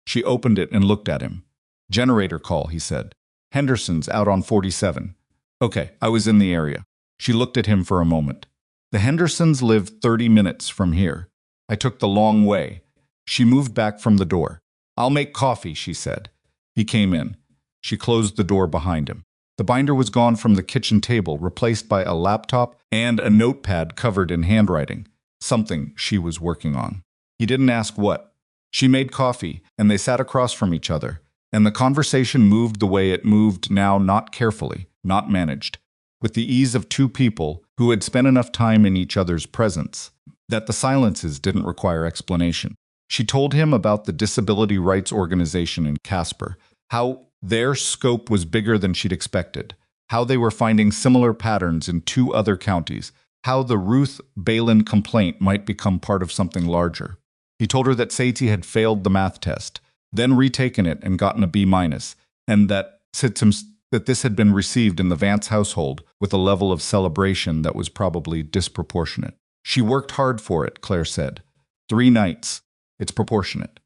She opened it and looked at him. Generator call, he said. Henderson's out on 47. Okay, I was in the area. She looked at him for a moment. The Hendersons live 30 minutes from here. I took the long way. She moved back from the door. I'll make coffee, she said. He came in. She closed the door behind him. The binder was gone from the kitchen table, replaced by a laptop and a notepad covered in handwriting, something she was working on. He didn't ask what. She made coffee, and they sat across from each other, and the conversation moved the way it moved now, not carefully, not managed, with the ease of 2 people who had spent enough time in each other's presence that the silences didn't require explanation. She told him about the disability rights organization in Casper, how their scope was bigger than she'd expected, how they were finding similar patterns in 2 other counties, how the Ruth Balin complaint might become part of something larger. He told her that Sadie had failed the math test, then retaken it and gotten a B-, and that this had been received in the Vance household with a level of celebration that was probably disproportionate. She worked hard for it, Claire said. 3 nights. It's proportionate.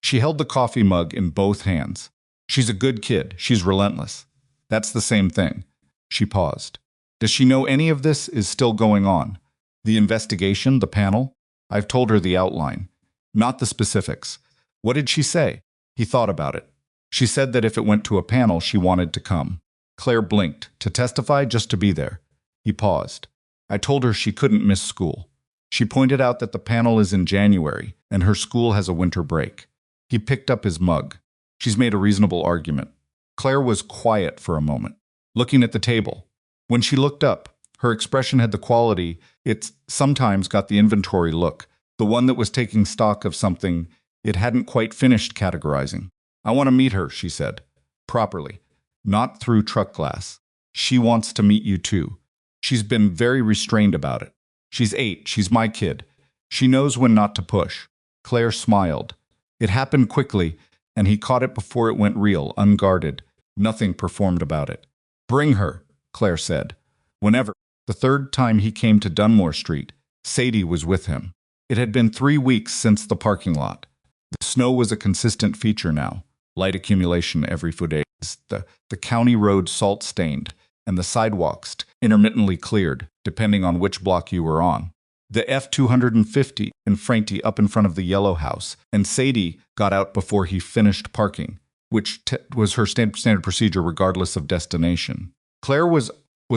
She held the coffee mug in both hands. She's a good kid. She's relentless. That's the same thing. She paused. Does she know any of this is still going on? The investigation, the panel? I've told her the outline. Not the specifics. What did she say? He thought about it. She said that if it went to a panel, she wanted to come. Claire blinked. To testify, just to be there. He paused. I told her she couldn't miss school. She pointed out that the panel is in January and her school has a winter break. He picked up his mug. She's made a reasonable argument. Claire was quiet for a moment, looking at the table. When she looked up, her expression had the quality it sometimes got the inventory look, the one that was taking stock of something it hadn't quite finished categorizing. I want to meet her, she said. Properly. Not through truck glass. She wants to meet you too. She's been very restrained about it. She's 8. She's my kid. She knows when not to push. Claire smiled. It happened quickly, and he caught it before it went real, unguarded. Nothing performed about it. Bring her, Claire said. Whenever. The third time he came to Dunmore Street, Sadie was with him. It had been 3 weeks since the parking lot. The snow was a consistent feature now. Light accumulation every few days. The county road salt-stained, and the sidewalks intermittently cleared, depending on which block you were on. The F-250 and Frankie up in front of the yellow house, and Sadie got out before he finished parking, which was her standard procedure regardless of destination. Claire was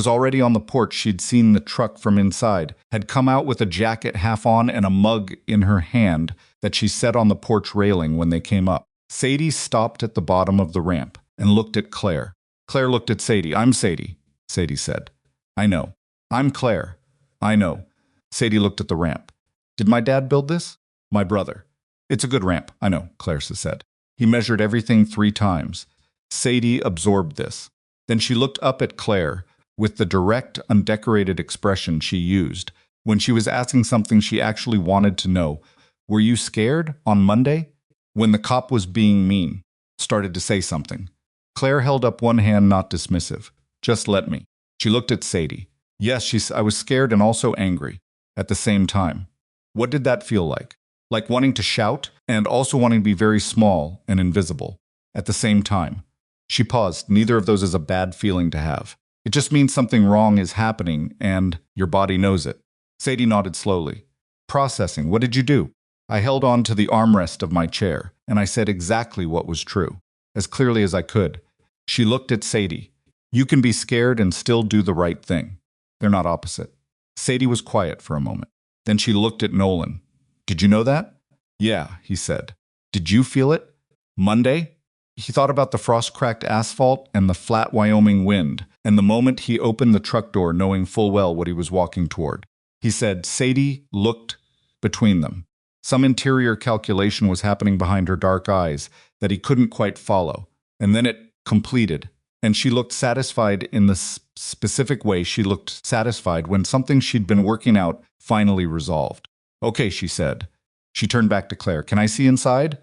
already on the porch. She'd seen the truck from inside, had come out with a jacket half on and a mug in her hand that she set on the porch railing when they came up. Sadie stopped at the bottom of the ramp and looked at Claire. Claire looked at Sadie. I'm Sadie, Sadie said. I know. I'm Claire. I know. Sadie looked at the ramp. Did my dad build this? My brother. It's a good ramp, I know, Claire said. He measured everything 3 times. Sadie absorbed this. Then she looked up at Claire with the direct, undecorated expression she used when she was asking something she actually wanted to know. Were you scared on Monday? When the cop was being mean, started to say something. Claire held up one hand, not dismissive. Just let me. She looked at Sadie. Yes, I was scared and also angry at the same time. What did that feel like? Like wanting to shout and also wanting to be very small and invisible at the same time. She paused. Neither of those is a bad feeling to have. It just means something wrong is happening and your body knows it. Sadie nodded slowly. Processing. What did you do? I held on to the armrest of my chair, and I said exactly what was true, as clearly as I could. She looked at Sadie. You can be scared and still do the right thing. They're not opposite. Sadie was quiet for a moment. Then she looked at Nolan. Did you know that? Yeah, he said. Did you feel it? Monday? He thought about the frost-cracked asphalt and the flat Wyoming wind, and the moment he opened the truck door knowing full well what he was walking toward. He said Sadie looked between them. Some interior calculation was happening behind her dark eyes that he couldn't quite follow. And then it completed, and she looked satisfied in the specific way she looked satisfied when something she'd been working out finally resolved. Okay, she said. She turned back to Claire. Can I see inside?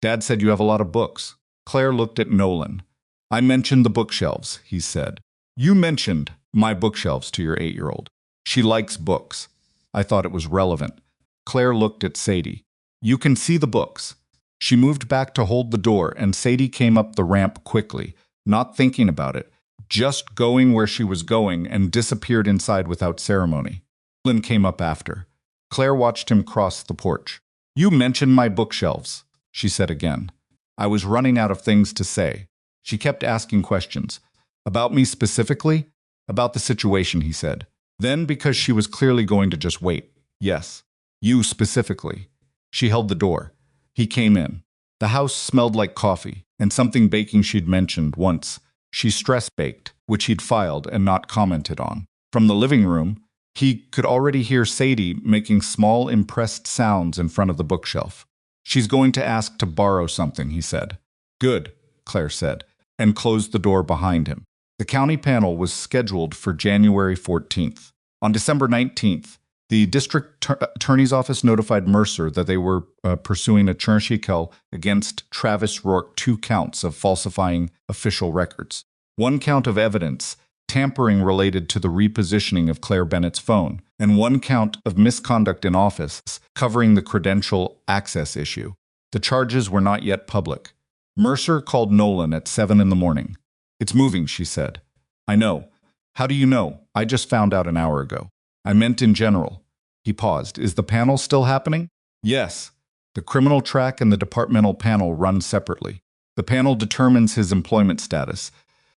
Dad said you have a lot of books. Claire looked at Nolan. I mentioned the bookshelves, he said. You mentioned my bookshelves to your 8-year-old. She likes books. I thought it was relevant. Claire looked at Sadie. You can see the books. She moved back to hold the door, and Sadie came up the ramp quickly, not thinking about it, just going where she was going, and disappeared inside without ceremony. Nolan came up after. Claire watched him cross the porch. You mentioned my bookshelves, she said again. I was running out of things to say. She kept asking questions. About me specifically? About the situation, he said. Then, because she was clearly going to just wait. Yes. You specifically. She held the door. He came in. The house smelled like coffee, and something baking she'd mentioned once. She stress-baked, which he'd filed and not commented on. From the living room, he could already hear Sadie making small, impressed sounds in front of the bookshelf. She's going to ask to borrow something, he said. Good, Claire said, and closed the door behind him. The county panel was scheduled for January 14th. On December 19th, the district attorney's office notified Mercer that they were pursuing a charge against Travis Rourke, 2 counts of falsifying official records. 1 count of evidence, tampering related to the repositioning of Claire Bennett's phone, and 1 count of misconduct in office, covering the credential access issue. The charges were not yet public. Mercer called Nolan at 7 in the morning. It's moving, she said. I know. How do you know? I just found out an hour ago. I meant in general. He paused. Is the panel still happening? Yes. The criminal track and the departmental panel run separately. The panel determines his employment status.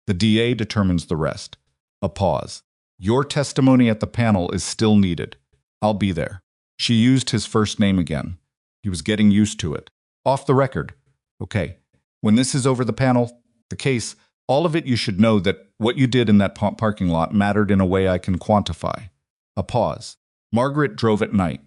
The DA determines the rest. A pause. Your testimony at the panel is still needed. I'll be there. She used his first name again. He was getting used to it. Off the record. Okay. When this is over, the panel, the case, all of it, you should know that what you did in that parking lot mattered in a way I can quantify. A pause. Margaret drove at night.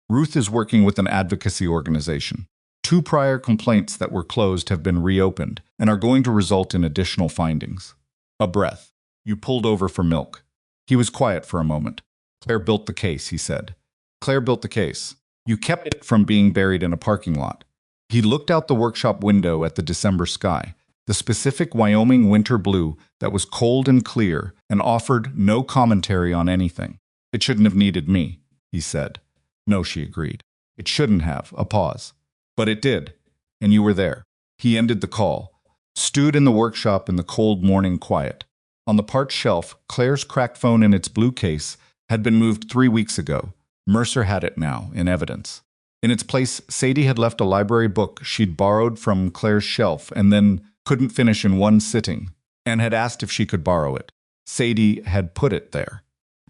Ruth is working with an advocacy organization. 2 prior complaints that were closed have been reopened and are going to result in additional findings. A breath. You pulled over for milk. He was quiet for a moment. Claire built the case, he said. Claire built the case. You kept it from being buried in a parking lot. He looked out the workshop window at the December sky, the specific Wyoming winter blue that was cold and clear and offered no commentary on anything. It shouldn't have needed me, he said. No, she agreed. It shouldn't have. A pause. But it did, and you were there. He ended the call, stood in the workshop in the cold morning quiet. On the parched shelf, Claire's cracked phone in its blue case had been moved 3 weeks ago. Mercer had it now, in evidence. In its place, Sadie had left a library book she'd borrowed from Claire's shelf and then couldn't finish in one sitting, and had asked if she could borrow it. Sadie had put it there.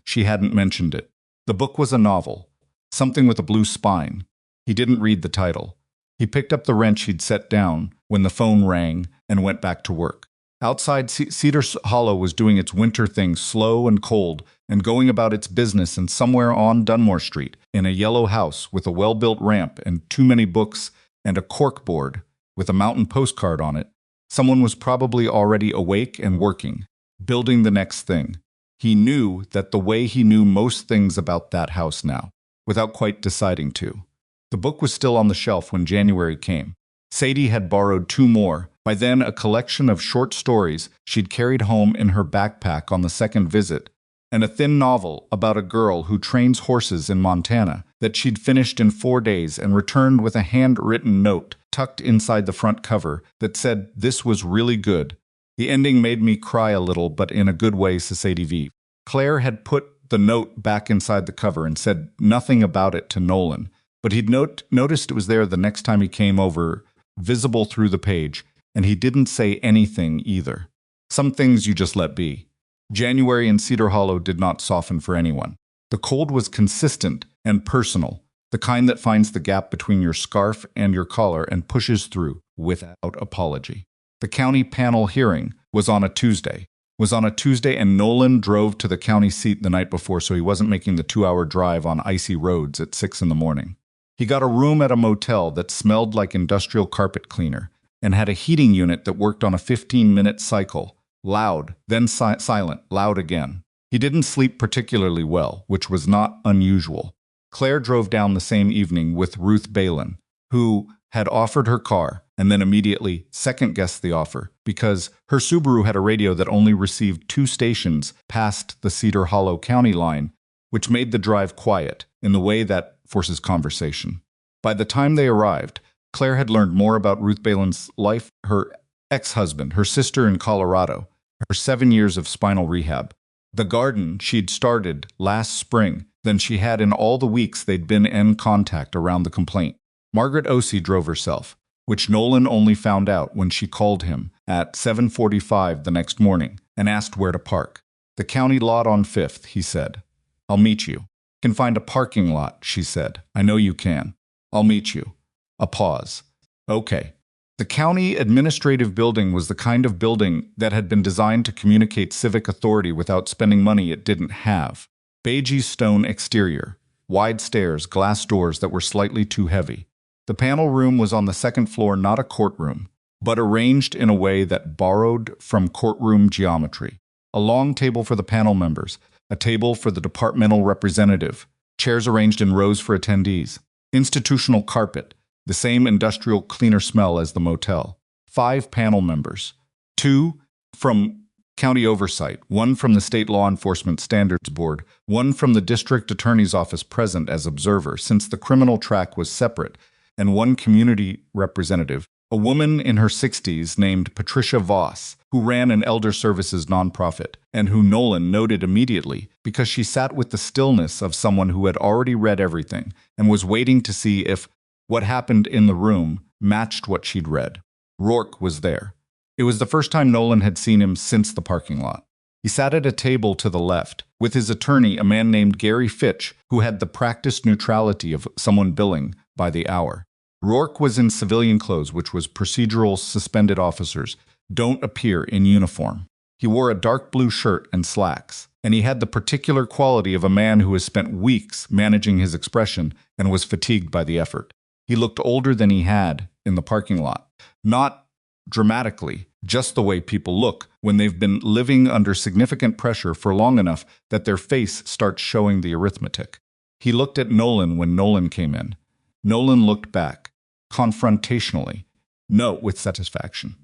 She hadn't mentioned it. The book was a novel, something with a blue spine. He didn't read the title. He picked up the wrench he'd set down when the phone rang and went back to work. Outside, Cedar Hollow was doing its winter thing, slow and cold, and going about its business, and somewhere on Dunmore Street, in a yellow house with a well-built ramp and too many books and a cork board with a mountain postcard on it, someone was probably already awake and working, building the next thing. He knew that the way he knew most things about that house now, without quite deciding to. The book was still on the shelf when January came. Sadie had borrowed 2 more, by then a collection of short stories she'd carried home in her backpack on the second visit, and a thin novel about a girl who trains horses in Montana that she'd finished in 4 days and returned with a handwritten note tucked inside the front cover that said, "This was really good. The ending made me cry a little, but in a good way, says Sadie V." Claire had put the note back inside the cover and said nothing about it to Nolan, but he'd noticed it was there the next time he came over, visible through the page, and he didn't say anything either. Some things you just let be. January in Cedar Hollow did not soften for anyone. The cold was consistent and personal, the kind that finds the gap between your scarf and your collar and pushes through without apology. The county panel hearing was on a Tuesday, and Nolan drove to the county seat the night before, so he wasn't making the 2-hour drive on icy roads at 6 in the morning. He got a room at a motel that smelled like industrial carpet cleaner and had a heating unit that worked on a 15-minute cycle, loud, then silent, loud again. He didn't sleep particularly well, which was not unusual. Claire drove down the same evening with Ruth Balin, who had offered her car and then immediately second-guessed the offer because her Subaru had a radio that only received 2 stations past the Cedar Hollow County line, which made the drive quiet in the way that forces conversation. By the time they arrived, Claire had learned more about Ruth Balin's life, her ex-husband, her sister in Colorado, her 7 years of spinal rehab, the garden she'd started last spring than she had in all the weeks they'd been in contact around the complaint. Margaret Ossie drove herself, which Nolan only found out when she called him at 7:45 the next morning and asked where to park. "The county lot on 5th, he said. "I'll meet you." "Can find a parking lot," she said. "I know you can. I'll meet you." A pause. "Okay." The county administrative building was the kind of building that had been designed to communicate civic authority without spending money it didn't have. Beige stone exterior, wide stairs, glass doors that were slightly too heavy. The panel room was on the 2nd floor, not a courtroom, but arranged in a way that borrowed from courtroom geometry. A long table for the panel members, a table for the departmental representative, chairs arranged in rows for attendees, institutional carpet, the same industrial cleaner smell as the motel. 5 panel members, 2 from county oversight, 1 from the State Law Enforcement Standards Board, 1 from the district attorney's office present as observer since the criminal track was separate, and 1 community representative, a woman in her 60s named Patricia Voss, who ran an elder services nonprofit, and who Nolan noted immediately because she sat with the stillness of someone who had already read everything and was waiting to see if what happened in the room matched what she'd read. Rourke was there. It was the first time Nolan had seen him since the parking lot. He sat at a table to the left, with his attorney, a man named Gary Fitch, who had the practiced neutrality of someone billing by the hour. Rourke was in civilian clothes, which was procedural suspended officers don't appear in uniform. He wore a dark blue shirt and slacks, and he had the particular quality of a man who has spent weeks managing his expression and was fatigued by the effort. He looked older than he had in the parking lot. Not dramatically, just the way people look when they've been living under significant pressure for long enough that their face starts showing the arithmetic. He looked at Nolan when Nolan came in. Nolan looked back, confrontationally, no, with satisfaction.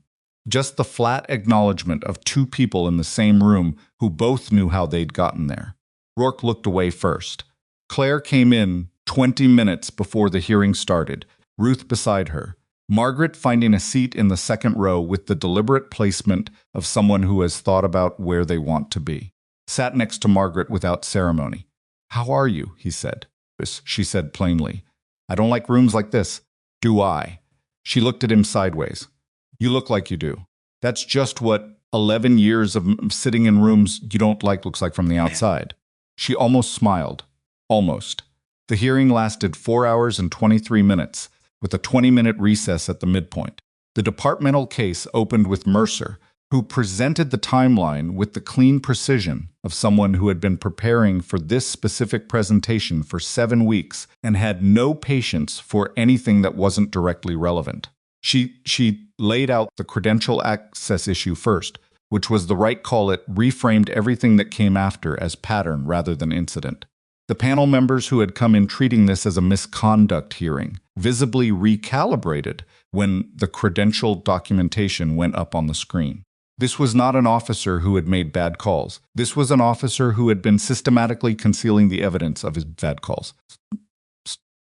Just the flat acknowledgement of two people in the same room who both knew how they'd gotten there. Rourke looked away first. Claire came in 20 minutes before the hearing started, Ruth beside her. Margaret finding a seat in the second row with the deliberate placement of someone who has thought about where they want to be. Sat next to Margaret without ceremony. "How are you?" he said. She said plainly. "I don't like rooms like this." "Do I?" She looked at him sideways. "You look like you do. That's just what 11 years of sitting in rooms you don't like looks like from the outside." She almost smiled. Almost. The hearing lasted 4 hours and 23 minutes, with a 20-minute recess at the midpoint. The departmental case opened with Mercer, who presented the timeline with the clean precision of someone who had been preparing for this specific presentation for 7 weeks and had no patience for anything that wasn't directly relevant. She laid out the credential access issue first, which was the right call. It reframed everything that came after as pattern rather than incident. The panel members who had come in treating this as a misconduct hearing visibly recalibrated when the credential documentation went up on the screen. This was not an officer who had made bad calls. This was an officer who had been systematically concealing the evidence of his bad calls.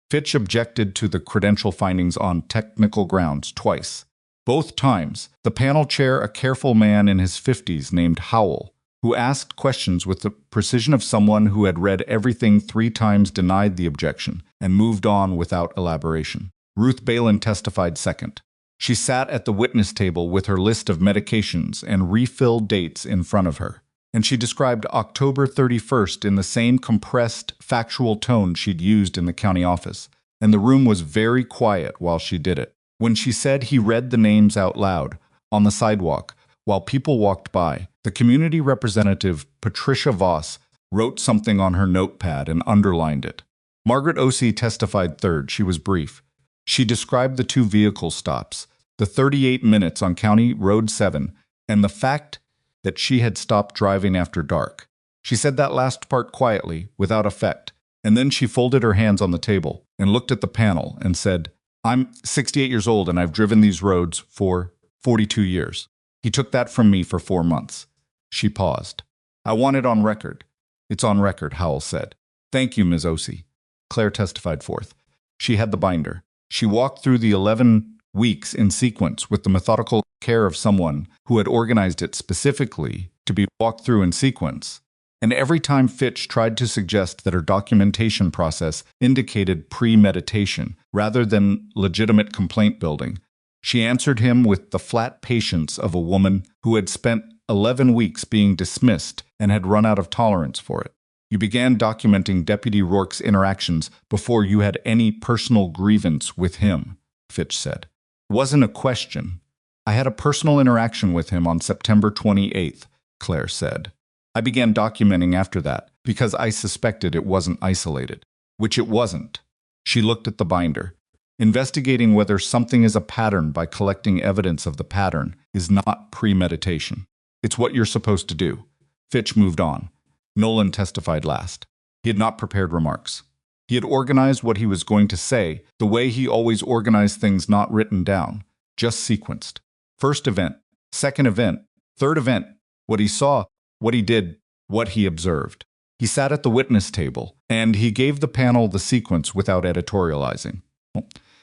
Fitch objected to the credential findings on technical grounds twice. Both times, the panel chair, a careful man in his 50s named Howell, who asked questions with the precision of someone who had read everything 3 times, denied the objection and moved on without elaboration. Ruth Balin testified second. She sat at the witness table with her list of medications and refill dates in front of her, and she described October 31st in the same compressed, factual tone she'd used in the county office, and the room was very quiet while she did it. When she said he read the names out loud, on the sidewalk, while people walked by, the community representative, Patricia Voss, wrote something on her notepad and underlined it. Margaret O.C. testified third. She was brief. She described the 2 vehicle stops, the 38 minutes on County Road 7, and the fact that she had stopped driving after dark. She said that last part quietly, without effect, and then she folded her hands on the table and looked at the panel and said, "I'm 68 years old and I've driven these roads for 42 years. He took that from me for 4 months. She paused. "I want it on record." "It's on record," Howell said. "Thank you, Ms. O.C." Claire testified fourth. She had the binder. She walked through the 11 weeks in sequence with the methodical care of someone who had organized it specifically to be walked through in sequence. And every time Fitch tried to suggest that her documentation process indicated premeditation rather than legitimate complaint building, she answered him with the flat patience of a woman who had spent 11 weeks being dismissed and had run out of tolerance for it. "You began documenting Deputy Rourke's interactions before you had any personal grievance with him," Fitch said. "It wasn't a question. I had a personal interaction with him on September 28th, Claire said. "I began documenting after that because I suspected it wasn't isolated," which it wasn't. She looked at the binder. Investigating whether something is a pattern by collecting evidence of the pattern is not premeditation. It's what you're supposed to do. Fitch moved on. Nolan testified last. He had not prepared remarks. He had organized what he was going to say the way he always organized things, not written down, just sequenced. First event, second event, third event, what he saw, what he did, what he observed. He sat at the witness table, and he gave the panel the sequence without editorializing.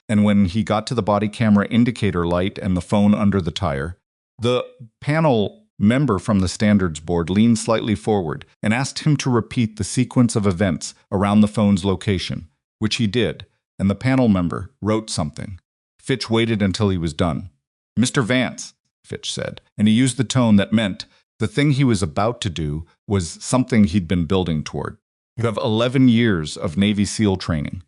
And when he got to the body camera indicator light and the phone under the tire, the panel member from the standards board leaned slightly forward and asked him to repeat the sequence of events around the phone's location, which he did, and the panel member wrote something. Fitch waited until he was done. "Mr. Vance," Fitch said, and he used the tone that meant The thing he was about to do was something he'd been building toward. You have 11 years of Navy SEAL training.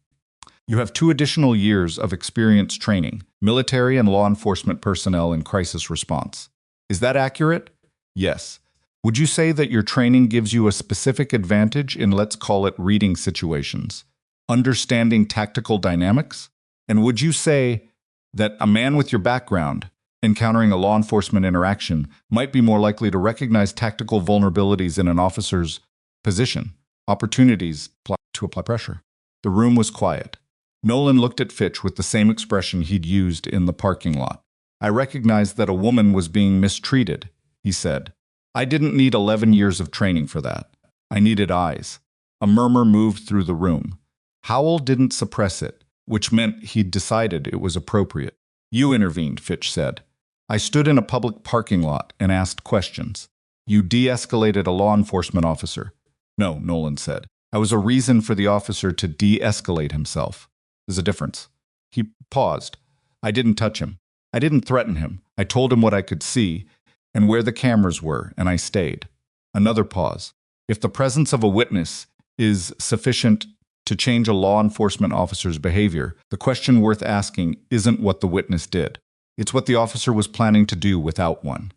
You have 2 additional years of experience training, military and law enforcement personnel in crisis response. Is that accurate? Yes. Would you say that your training gives you a specific advantage in, let's call it, reading situations, understanding tactical dynamics? And would you say that a man with your background, encountering a law enforcement interaction, might be more likely to recognize tactical vulnerabilities in an officer's position, opportunities to apply pressure? The room was quiet. Nolan looked at Fitch with the same expression he'd used in the parking lot. I recognized that a woman was being mistreated, he said. I didn't need 11 years of training for that. I needed eyes. A murmur moved through the room. Howell didn't suppress it, which meant he'd decided it was appropriate. You intervened, Fitch said. I stood in a public parking lot and asked questions. You de-escalated a law enforcement officer. No, Nolan said. I was a reason for the officer to de-escalate himself. There's a difference. He paused. I didn't touch him. I didn't threaten him. I told him what I could see and where the cameras were, and I stayed. Another pause. If the presence of a witness is sufficient to change a law enforcement officer's behavior, the question worth asking isn't what the witness did. It's what the officer was planning to do without one.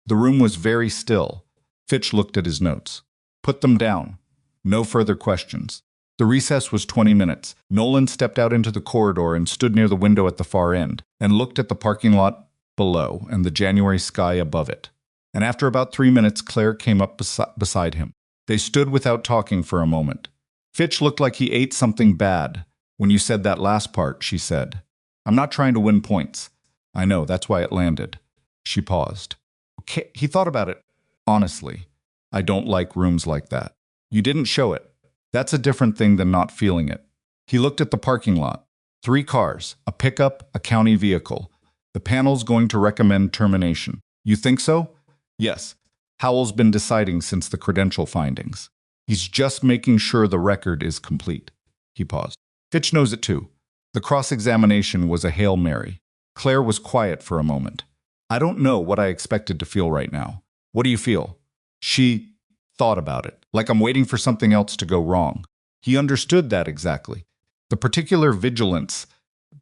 The room was very still. Fitch looked at his notes. Put them down. No further questions. The recess was 20 minutes. Nolan stepped out into the corridor and stood near the window at the far end, and looked at the parking lot below and the January sky above it. And after about 3 minutes, Claire came up beside him. They stood without talking for a moment. Fitch looked like he ate something bad. When you said that last part, she said. I'm not trying to win points. I know, that's why it landed. She paused. Okay, he thought about it. Honestly, I don't like rooms like that. You didn't show it. That's a different thing than not feeling it. He looked at the parking lot. 3 cars, a pickup, a county vehicle. The panel's going to recommend termination. You think so? Yes. Howell's been deciding since the credential findings. He's just making sure the record is complete. He paused. Fitch knows it too. The cross-examination was a Hail Mary. Claire was quiet for a moment. I don't know what I expected to feel right now. What do you feel? She thought about it, like I'm waiting for something else to go wrong. He understood that exactly. The particular vigilance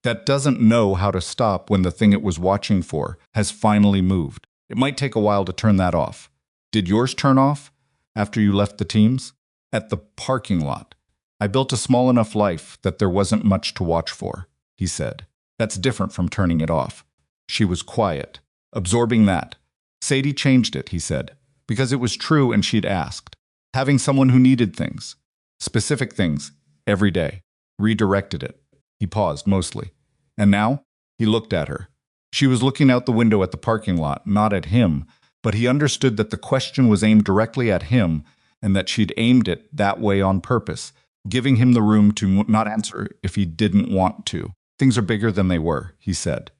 that doesn't know how to stop when the thing it was watching for has finally moved. It might take a while to turn that off. Did yours turn off after you left the teams? At the parking lot. I built a small enough life that there wasn't much to watch for, he said. That's different from turning it off. She was quiet, absorbing that. Sadie changed it, he said, because it was true and she'd asked. Having someone who needed things, specific things, every day, redirected it. He paused mostly. And now? He looked at her. She was looking out the window at the parking lot, not at him, but he understood that the question was aimed directly at him and that she'd aimed it that way on purpose, giving him the room to not answer if he didn't want to. Things are bigger than they were, he said.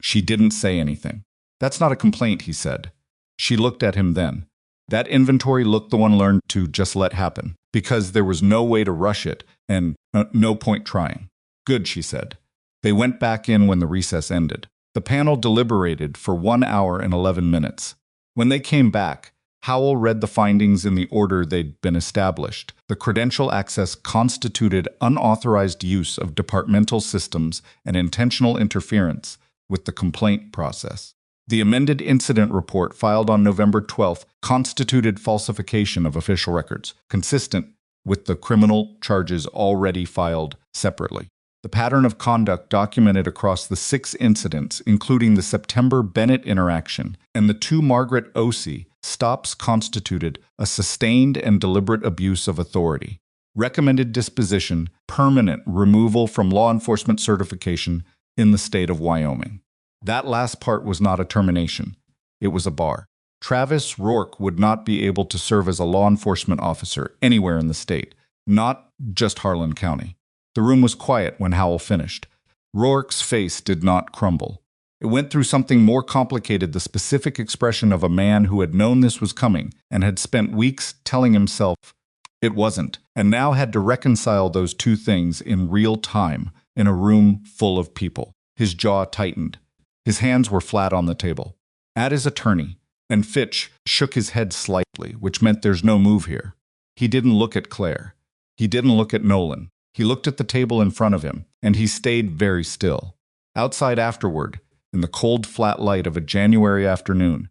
She didn't say anything. That's not a complaint, he said. She looked at him then. That inventory looked the one learned to just let happen, because there was no way to rush it and no point trying. Good, she said. They went back in when the recess ended. The panel deliberated for 1 hour and 11 minutes. When they came back, Howell read the findings in the order they'd been established. The credential access constituted unauthorized use of departmental systems and intentional interference with the complaint process. The amended incident report filed on November 12th constituted falsification of official records, consistent with the criminal charges already filed separately. The pattern of conduct documented across the 6 incidents, including the September Bennett interaction and the 2 Margaret Osei stops, constituted a sustained and deliberate abuse of authority. Recommended disposition, permanent removal from law enforcement certification in the state of Wyoming. That last part was not a termination. It was a bar. Travis Rourke would not be able to serve as a law enforcement officer anywhere in the state, not just Harlan County. The room was quiet when Howell finished. Rourke's face did not crumble. It went through something more complicated, the specific expression of a man who had known this was coming and had spent weeks telling himself it wasn't, and now had to reconcile those 2 things in real time in a room full of people. His jaw tightened. His hands were flat on the table. At his attorney, And Fitch shook his head slightly, which meant there's no move here. He didn't look at Claire. He didn't look at Nolan. He looked at the table in front of him, and he stayed very still. Outside afterward, in the cold, flat light of a January afternoon,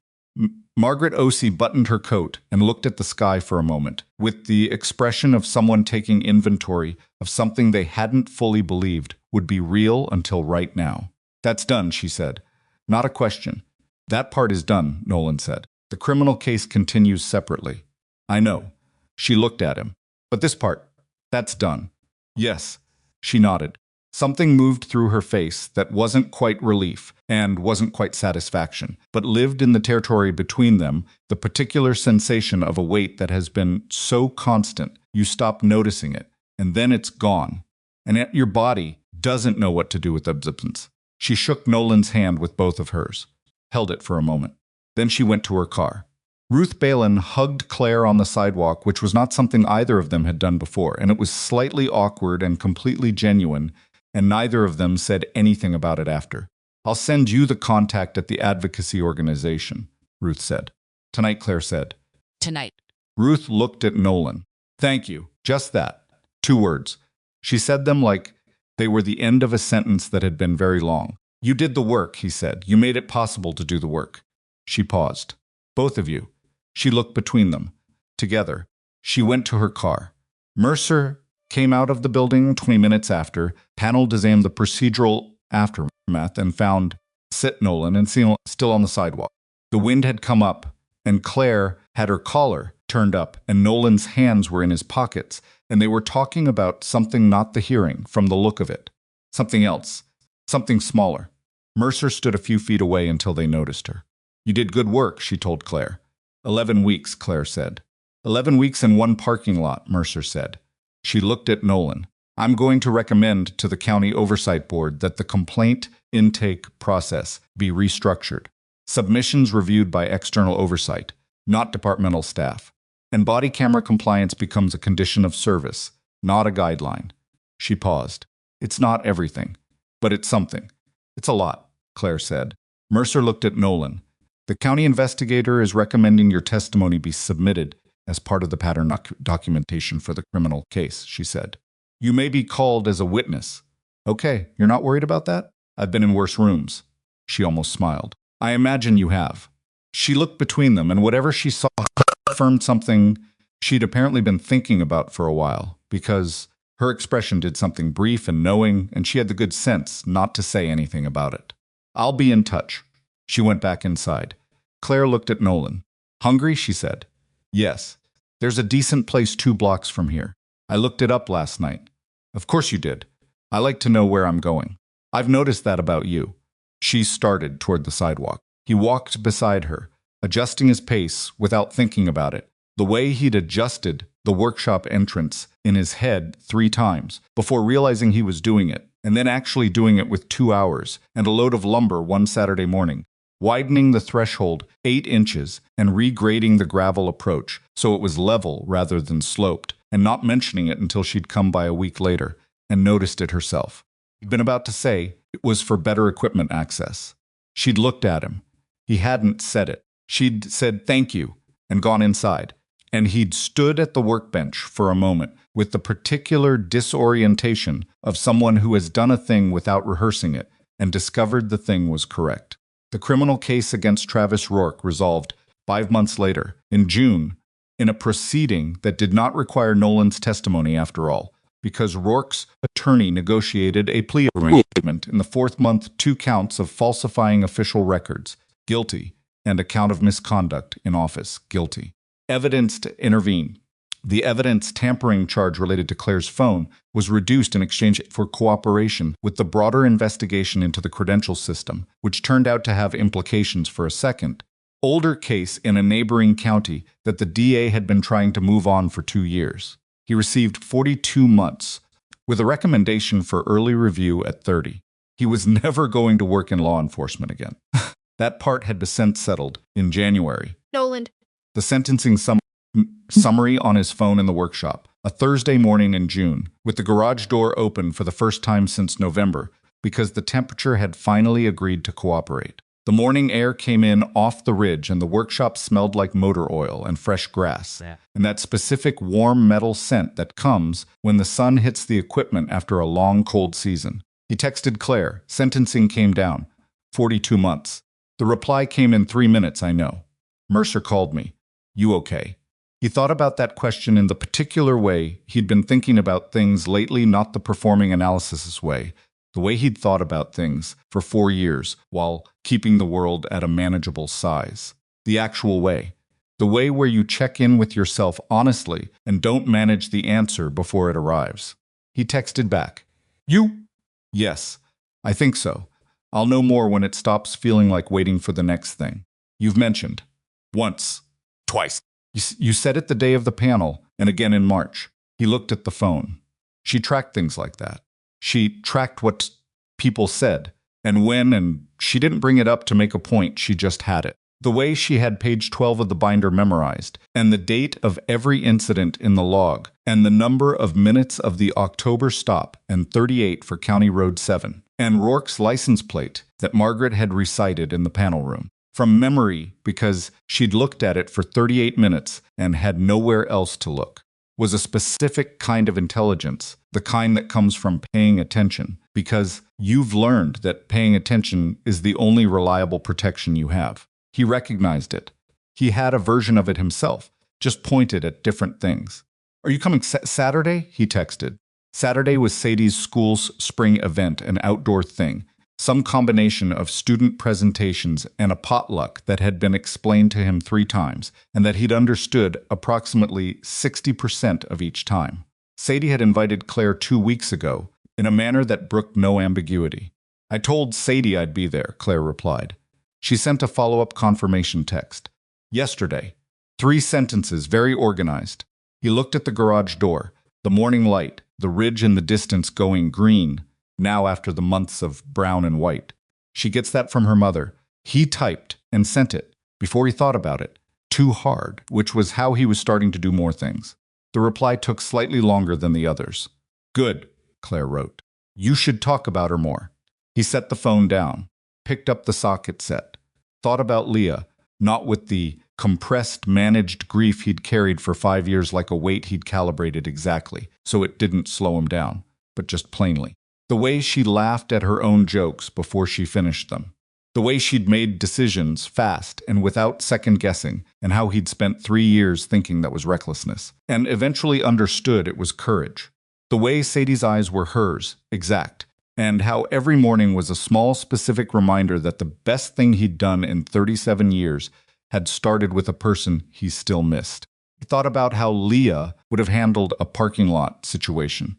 Margaret Osei buttoned her coat and looked at the sky for a moment, with the expression of someone taking inventory of something they hadn't fully believed would be real until right now. "That's done," she said. "Not a question." "That part is done," Nolan said. "The criminal case continues separately." "I know." She looked at him. "But this part, that's done." "Yes." She nodded. Something moved through her face that wasn't quite relief and wasn't quite satisfaction, but lived in the territory between them, the particular sensation of a weight that has been so constant you stop noticing it, and then it's gone. And yet your body doesn't know what to do with absence. She shook Nolan's hand with both of hers, held it for a moment. Then she went to her car. Ruth Balin hugged Claire on the sidewalk, which was not something either of them had done before, and it was slightly awkward and completely genuine, and neither of them said anything about it after. "I'll send you the contact at the advocacy organization," Ruth said. "Tonight," Claire said. Tonight. Ruth looked at Nolan. "Thank you. Just that. 2 words." She said them like they were the end of a sentence that had been very long. "You did the work," he said. "You made it possible to do the work." She paused. "Both of you." She looked between them. Together. She went to her car. Mercer came out of the building 20 minutes after, paneled to examine the procedural aftermath, and found Nolan and still on the sidewalk. The wind had come up, and Claire had her collar turned up, and Nolan's hands were in his pockets, and they were talking about something not the hearing, from the look of it. Something else. Something smaller. Mercer stood a few feet away until they noticed her. "You did good work," she told Claire. 11 weeks, Claire said. 11 weeks in one parking lot, Mercer said. She looked at Nolan. "I'm going to recommend to the County Oversight Board that the complaint intake process be restructured. Submissions reviewed by external oversight, not departmental staff. And body camera compliance becomes a condition of service, not a guideline." She paused. "It's not everything, but it's something." "It's a lot," Claire said. Mercer looked at Nolan. "The county investigator is recommending your testimony be submitted as part of the pattern documentation for the criminal case," she said. "You may be called as a witness." "Okay, you're not worried about that?" "I've been in worse rooms." She almost smiled. "I imagine you have." She looked between them, and whatever she saw confirmed something she'd apparently been thinking about for a while, because her expression did something brief and knowing, and she had the good sense not to say anything about it. "I'll be in touch." She went back inside. Claire looked at Nolan. "Hungry?" she said. "Yes. There's a decent place 2 blocks from here. I looked it up last night." "Of course you did. I like to know where I'm going." "I've noticed that about you." She started toward the sidewalk. He walked beside her, adjusting his pace without thinking about it, the way he'd adjusted the workshop entrance in his head 3 times before realizing he was doing it, and then actually doing it with 2 hours and a load of lumber one Saturday morning, widening the threshold 8 inches and regrading the gravel approach so it was level rather than sloped, and not mentioning it until she'd come by a week later and noticed it herself. He'd been about to say it was for better equipment access. She'd looked at him. He hadn't said it. She'd said thank you and gone inside, and he'd stood at the workbench for a moment with the particular disorientation of someone who has done a thing without rehearsing it and discovered the thing was correct. The criminal case against Travis Rourke resolved 5 months later, in June, in a proceeding that did not require Nolan's testimony after all, because Rourke's attorney negotiated a plea agreement in the 4th month, 2 counts of falsifying official records, guilty, and a count of misconduct in office, guilty. Evidence to intervene. The evidence tampering charge related to Claire's phone was reduced in exchange for cooperation with the broader investigation into the credential system, which turned out to have implications for a second, older case in a neighboring county that the DA had been trying to move on for 2 years. He received 42 months, with a recommendation for early review at 30. He was never going to work in law enforcement again. That part had been settled in January. Nolan. The sentencing summary on his phone in the workshop, a Thursday morning in June, with the garage door open for the first time since November, because the temperature had finally agreed to cooperate. The morning air came in off the ridge, and the workshop smelled like motor oil and fresh grass, and that specific warm metal scent that comes when the sun hits the equipment after a long, cold season. He texted Claire. Sentencing came down. 42 months. The reply came in 3 minutes, I know. Mercer called me. You okay? He thought about that question in the particular way he'd been thinking about things lately, not the performing analysis way, the way he'd thought about things for 4 years while keeping the world at a manageable size. The actual way. The way where you check in with yourself honestly and don't manage the answer before it arrives. He texted back. You? Yes, I think so. I'll know more when it stops feeling like waiting for the next thing. You've mentioned. Once. Twice. You said it the day of the panel and again in March. He looked at the phone. She tracked things like that. She tracked what people said and when, and she didn't bring it up to make a point, she just had it. The way she had page 12 of the binder memorized, and the date of every incident in the log, and the number of minutes of the October stop, and 38 for County Road 7, and Rourke's license plate that Margaret had recited in the panel room. From memory, because she'd looked at it for 38 minutes and had nowhere else to look, was a specific kind of intelligence, the kind that comes from paying attention, because you've learned that paying attention is the only reliable protection you have. He recognized it. He had a version of it himself, just pointed at different things. Are you coming Saturday? He texted. Saturday was Sadie's school's spring event, an outdoor thing, some combination of student presentations and a potluck that had been explained to him 3 times, and that he'd understood approximately 60% of each time. Sadie had invited Claire 2 weeks ago, in a manner that brooked no ambiguity. I told Sadie I'd be there, Claire replied. She sent a follow-up confirmation text. Yesterday. 3 sentences, very organized. He looked at the garage door, the morning light, the ridge in the distance going green, now after the months of brown and white. She gets that from her mother. He typed and sent it, before he thought about it, too hard, which was how he was starting to do more things. The reply took slightly longer than the others. Good, Claire wrote. You should talk about her more. He set the phone down, picked up the socket set, thought about Leah, not with the compressed, managed grief he'd carried for 5 years like a weight he'd calibrated exactly, so it didn't slow him down, but just plainly. The way she laughed at her own jokes before she finished them. The way she'd made decisions fast and without second-guessing, and how he'd spent 3 years thinking that was recklessness, and eventually understood it was courage. The way Sadie's eyes were hers, exact, and how every morning was a small, specific reminder that the best thing he'd done in 37 years had started with a person he still missed. He thought about how Leah would have handled a parking lot situation.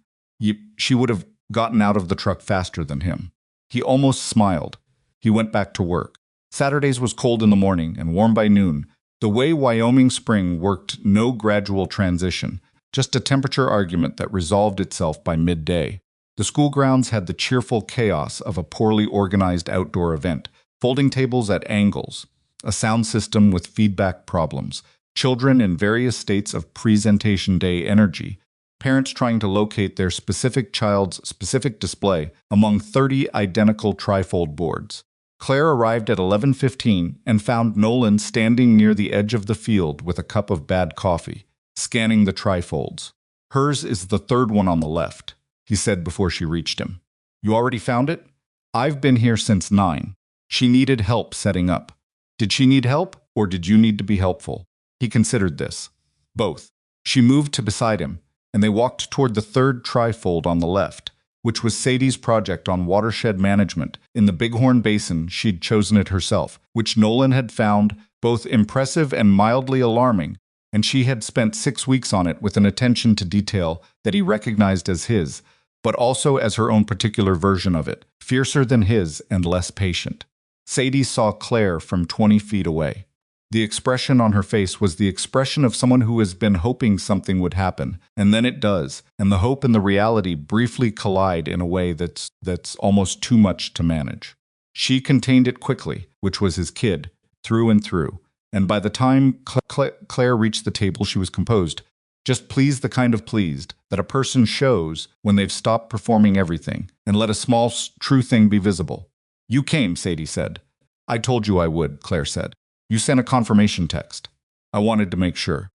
She would have gotten out of the truck faster than him. He almost smiled. He went back to work. Saturdays was cold in the morning and warm by noon. The way Wyoming spring worked, no gradual transition, just a temperature argument that resolved itself by midday. The school grounds had the cheerful chaos of a poorly organized outdoor event, folding tables at angles, a sound system with feedback problems, children in various states of presentation day energy, parents trying to locate their specific child's specific display among 30 identical trifold boards. Claire arrived at 11:15 and found Nolan standing near the edge of the field with a cup of bad coffee, scanning the trifolds. Hers is the 3rd one on the left, he said before she reached him. You already found it? I've been here since 9. She needed help setting up. Did she need help, or did you need to be helpful? He considered this. Both. She moved to beside him, and they walked toward the 3rd trifold on the left, which was Sadie's project on watershed management in the Bighorn Basin. She'd chosen it herself, which Nolan had found both impressive and mildly alarming, and she had spent 6 weeks on it with an attention to detail that he recognized as his, but also as her own particular version of it, fiercer than his and less patient. Sadie saw Claire from 20 feet away. The expression on her face was the expression of someone who has been hoping something would happen, and then it does, and the hope and the reality briefly collide in a way that's almost too much to manage. She contained it quickly, which was his kid, through and through, and by the time Claire reached the table she was composed, just pleased, the kind of pleased that a person shows when they've stopped performing everything and let a small, true thing be visible. You came, Sadie said. I told you I would, Claire said. You sent a confirmation text. I wanted to make sure.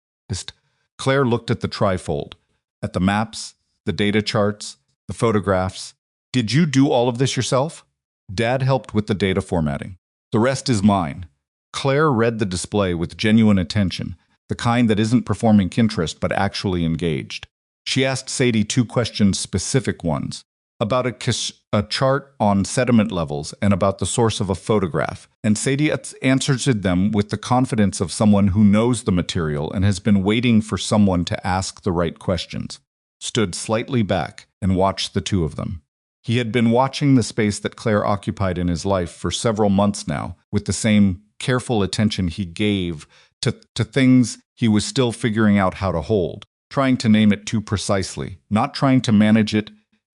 Claire looked at the trifold, at the maps, the data charts, the photographs. Did you do all of this yourself? Dad helped with the data formatting. The rest is mine. Claire read the display with genuine attention, the kind that isn't performing interest but actually engaged. She asked Sadie 2 questions, specific ones, about a chart on sediment levels and about the source of a photograph, and Sadie answered them with the confidence of someone who knows the material and has been waiting for someone to ask the right questions. Stood slightly back and watched the two of them. He had been watching the space that Claire occupied in his life for several months now, with the same careful attention he gave to things he was still figuring out how to hold, trying to name it too precisely, not trying to manage it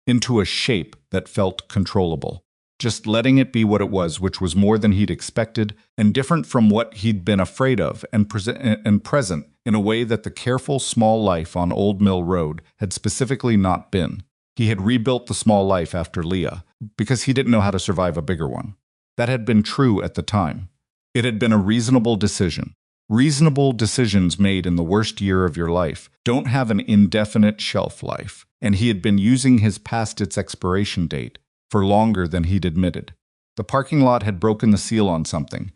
into a shape that felt controllable, just letting it be what it was, which was more than he'd expected and different from what he'd been afraid of, and present in a way that the careful small life on Old Mill Road had specifically not been. He had rebuilt the small life after Leah, because he didn't know how to survive a bigger one. That had been true at the time. It had been a reasonable decision. Reasonable decisions made in the worst year of your life don't have an indefinite shelf life, and he had been using his past its expiration date for longer than he'd admitted. The parking lot had broken the seal on something.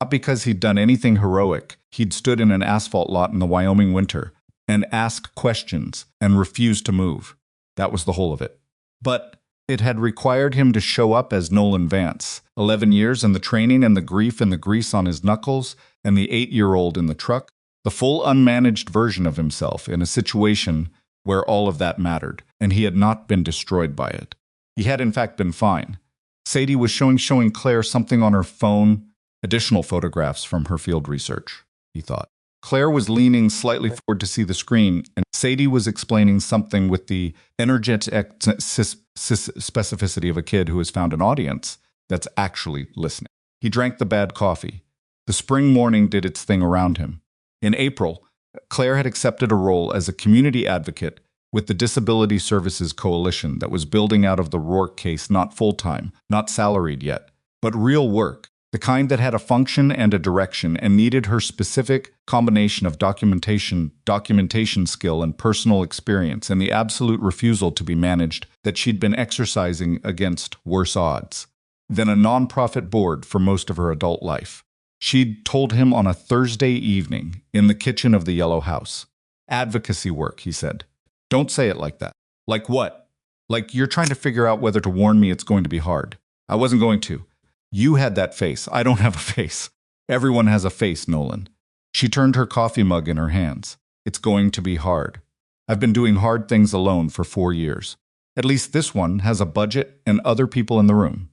Not because he'd done anything heroic. He'd stood in an asphalt lot in the Wyoming winter and asked questions and refused to move. That was the whole of it. But it had required him to show up as Nolan Vance, 11 years and the training and the grief and the grease on his knuckles and the 8-year-old in the truck, the full unmanaged version of himself in a situation where all of that mattered, and he had not been destroyed by it. He had in fact been fine. Sadie was showing Claire something on her phone, additional photographs from her field research, he thought. Claire was leaning slightly forward to see the screen, and Sadie was explaining something with the energetic specificity of a kid who has found an audience that's actually listening. He drank the bad coffee. The spring morning did its thing around him. In April, Claire had accepted a role as a community advocate with the Disability Services Coalition that was building out of the Rourke case, not full-time, not salaried yet, but real work. The kind that had a function and a direction and needed her specific combination of documentation skill and personal experience and the absolute refusal to be managed that she'd been exercising against worse odds than a nonprofit board for most of her adult life. She'd told him on a Thursday evening in the kitchen of the Yellow House. Advocacy work, he said. Don't say it like that. Like what? Like you're trying to figure out whether to warn me it's going to be hard. I wasn't going to. You had that face. I don't have a face. Everyone has a face, Nolan. She turned her coffee mug in her hands. It's going to be hard. I've been doing hard things alone for 4 years. At least this one has a budget and other people in the room.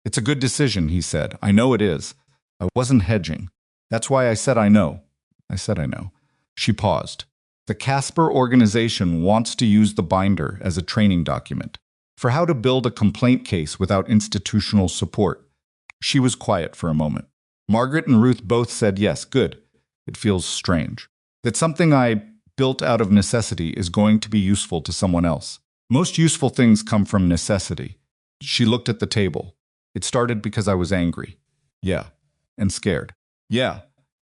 It's a good decision, he said. I know it is. I wasn't hedging. That's why I said I know. I said I know. She paused. The Casper organization wants to use the binder as a training document for how to build a complaint case without institutional support. She was quiet for a moment. Margaret and Ruth both said yes, good. It feels strange. That something I built out of necessity is going to be useful to someone else. Most useful things come from necessity. She looked at the table. It started because I was angry. Yeah. And scared. Yeah.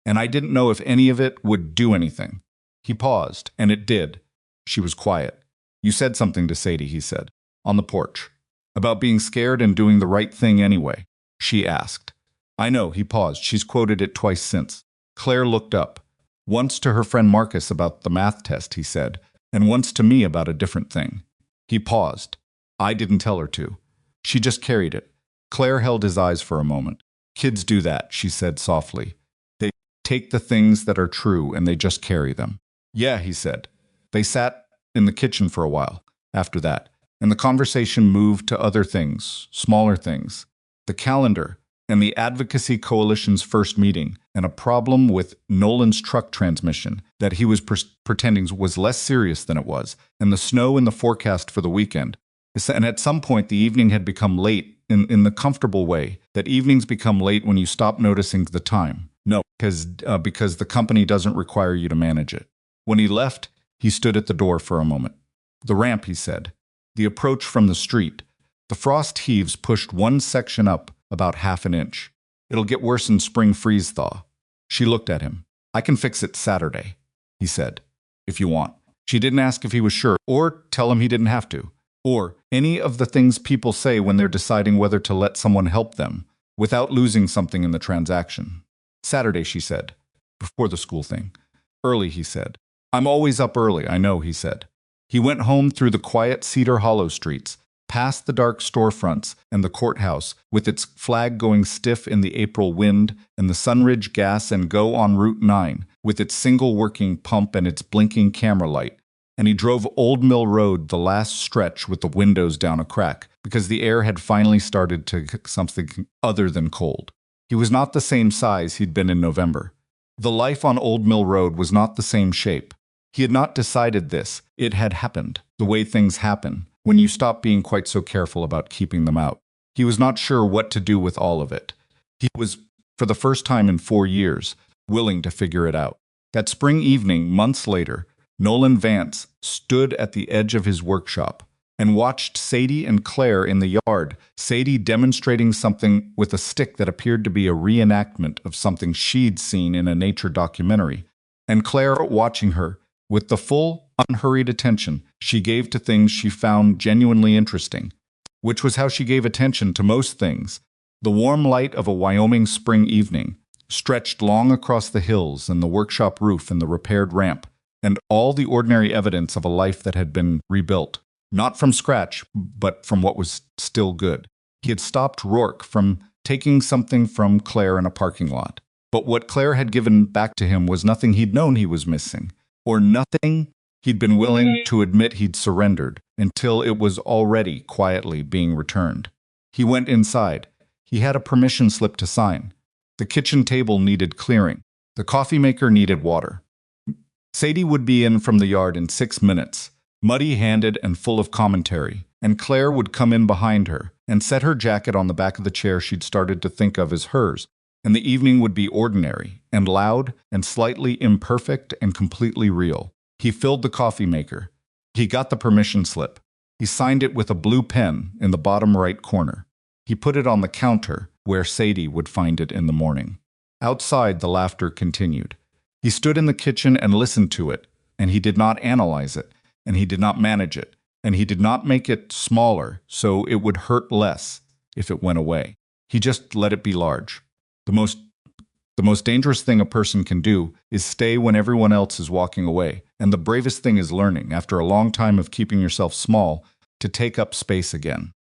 And I didn't know if any of it would do anything. He paused, and it did. She was quiet. You said something to Sadie, he said, on the porch. About being scared and doing the right thing anyway. She asked. I know, he paused. She's quoted it twice since. Claire looked up. Once to her friend Marcus about the math test, he said, and once to me about a different thing. He paused. I didn't tell her to. She just carried it. Claire held his eyes for a moment. Kids do that, she said softly. They take the things that are true and they just carry them. Yeah, he said. They sat in the kitchen for a while after that, and the conversation moved to other things, smaller things. The calendar, and the Advocacy Coalition's first meeting, and a problem with Nolan's truck transmission that he was pretending was less serious than it was, and the snow in the forecast for the weekend. And at some point, the evening had become late in the comfortable way that evenings become late when you stop noticing the time. No, because the company doesn't require you to manage it. When he left, he stood at the door for a moment. The ramp, he said. The approach from the street. The frost heaves pushed one section up about half an inch. It'll get worse in spring freeze-thaw. She looked at him. I can fix it Saturday, he said, if you want. She didn't ask if he was sure, or tell him he didn't have to, or any of the things people say when they're deciding whether to let someone help them without losing something in the transaction. Saturday, she said, before the school thing. Early, he said. I'm always up early, I know, he said. He went home through the quiet Cedar Hollow streets, past the dark storefronts and the courthouse, with its flag going stiff in the April wind, and the Sunridge Gas and Go on Route 9, with its single working pump and its blinking camera light. And he drove Old Mill Road the last stretch with the windows down a crack, because the air had finally started to get something other than cold. He was not the same size he'd been in November. The life on Old Mill Road was not the same shape. He had not decided this. It had happened, the way things happen, when you stop being quite so careful about keeping them out. He was not sure what to do with all of it. He was, for the first time in 4 years, willing to figure it out. That spring evening, months later, Nolan Vance stood at the edge of his workshop and watched Sadie and Claire in the yard, Sadie demonstrating something with a stick that appeared to be a reenactment of something she'd seen in a nature documentary, and Claire watching her with the full, unhurried attention she gave to things she found genuinely interesting, which was how she gave attention to most things. The warm light of a Wyoming spring evening stretched long across the hills and the workshop roof and the repaired ramp, and all the ordinary evidence of a life that had been rebuilt, not from scratch, but from what was still good. He had stopped Rourke from taking something from Claire in a parking lot, but what Claire had given back to him was nothing he'd known he was missing, or nothing he'd been willing to admit he'd surrendered until it was already quietly being returned. He went inside. He had a permission slip to sign. The kitchen table needed clearing. The coffee maker needed water. Sadie would be in from the yard in 6 minutes, muddy-handed and full of commentary, and Claire would come in behind her and set her jacket on the back of the chair she'd started to think of as hers, and the evening would be ordinary and loud and slightly imperfect and completely real. He filled the coffee maker. He got the permission slip. He signed it with a blue pen in the bottom right corner. He put it on the counter where Sadie would find it in the morning. Outside, the laughter continued. He stood in the kitchen and listened to it, and he did not analyze it, and he did not manage it, and he did not make it smaller so it would hurt less if it went away. He just let it be large. The most dangerous thing a person can do is stay when everyone else is walking away, and the bravest thing is learning, after a long time of keeping yourself small, to take up space again.